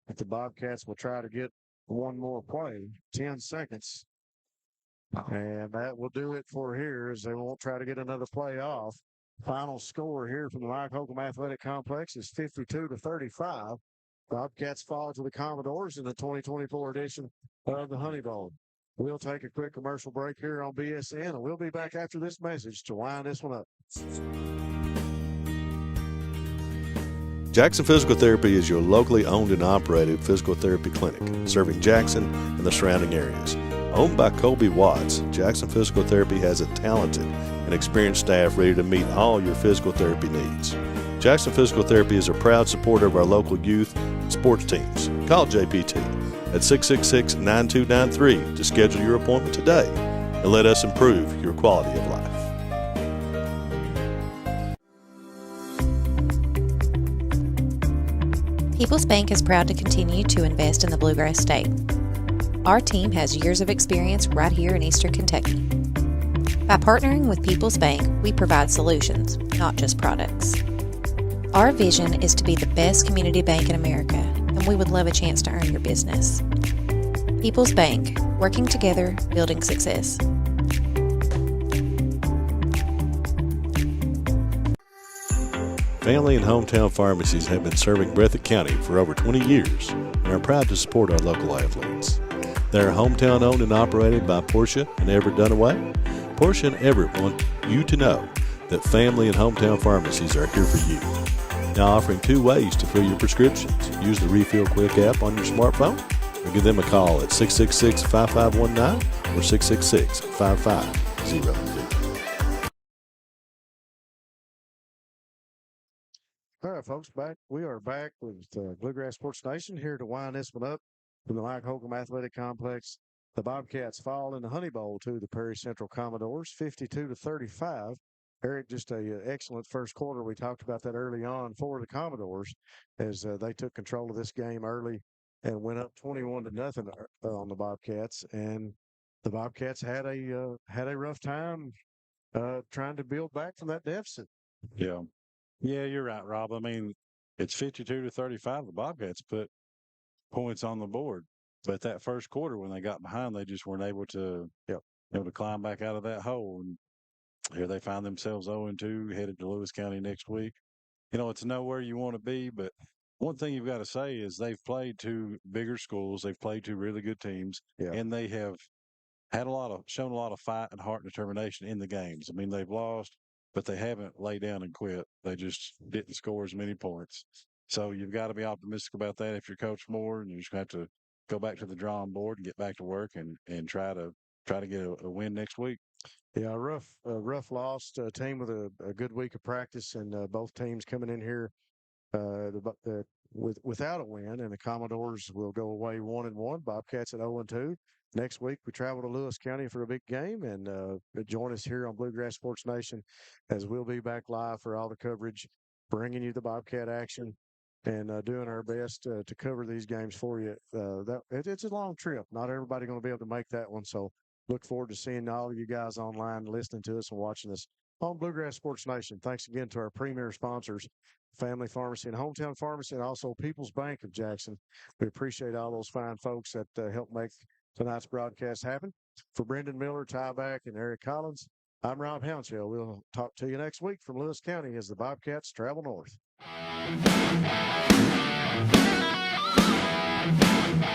If the Bobcats will try to get one more play, 10 seconds. And that will do it for here as they won't try to get another play off. Final score here from the Holcomb Athletic Complex is 52-35. Bobcats fall to the Commodores in the 2024 edition of the Honey Bowl. We'll take a quick commercial break here on BSN, and we'll be back after this message to wind this one up. Jackson Physical Therapy is your locally owned and operated physical therapy clinic, serving Jackson and the surrounding areas. Owned by Colby Watts, Jackson Physical Therapy has a talented and experienced staff ready to meet all your physical therapy needs. Jackson Physical Therapy is a proud supporter of our local youth and sports teams. Call JPT at 666-9293 to schedule your appointment today and let us improve your quality of life. People's Bank is proud to continue to invest in the Bluegrass State. Our team has years of experience right here in Eastern Kentucky. By partnering with People's Bank, we provide solutions, not just products. Our vision is to be the best community bank in America, and we would love a chance to earn your business. People's Bank, working together, building success. Family and hometown pharmacies have been serving Breathitt County for over 20 years and are proud to support our local athletes. They are hometown owned and operated by Portia and Everett Dunaway. Portia and Everett want you to know that family and hometown pharmacies are here for you. Now offering 2 ways to fill your prescriptions. Use the Refill Quick app on your smartphone or give them a call at 666-5519 or 666-5502. All right, folks, we are back with Bluegrass Sports Nation here to wind this one up from the Holcomb Athletic Complex. The Bobcats fall in the Honey Bowl to the Perry Central Commodores, 52-35. Eric, just a excellent first quarter. We talked about that early on for the Commodores as they took control of this game early and went up 21-0 on the Bobcats. And the Bobcats had a rough time trying to build back from that deficit. Yeah. Yeah, you're right, Rob. I mean, it's 52-35. The Bobcats put points on the board. But that first quarter, when they got behind, they just weren't able to, to climb back out of that hole. And here they find themselves 0-2, headed to Lewis County next week. It's nowhere you want to be, but one thing you've got to say is they've played 2 bigger schools. They've played 2 really good teams, and they have shown a lot of fight and heart and determination in the games. I mean, they've lost, but they haven't laid down and quit. They just didn't score as many points. So you've got to be optimistic about that if you're Coach Moore, and you just have to go back to the drawing board and get back to work and try to get a win next week. Yeah, a rough loss to a team with a good week of practice, and both teams coming in here without a win, and the Commodores will go away 1-1. Bobcats at 0-2. Next week, we travel to Lewis County for a big game, and join us here on Bluegrass Sports Nation as we'll be back live for all the coverage, bringing you the Bobcat action and doing our best to cover these games for you. It's a long trip. Not everybody going to be able to make that one, so look forward to seeing all of you guys online, listening to us and watching us on Bluegrass Sports Nation. Thanks again to our premier sponsors, Family Pharmacy and Hometown Pharmacy, and also People's Bank of Jackson. We appreciate all those fine folks that help make tonight's broadcast happen. For Brendan Miller, Ty Back, and Eric Collins, I'm Rob Hounshill. We'll talk to you next week from Lewis County as the Bobcats travel north.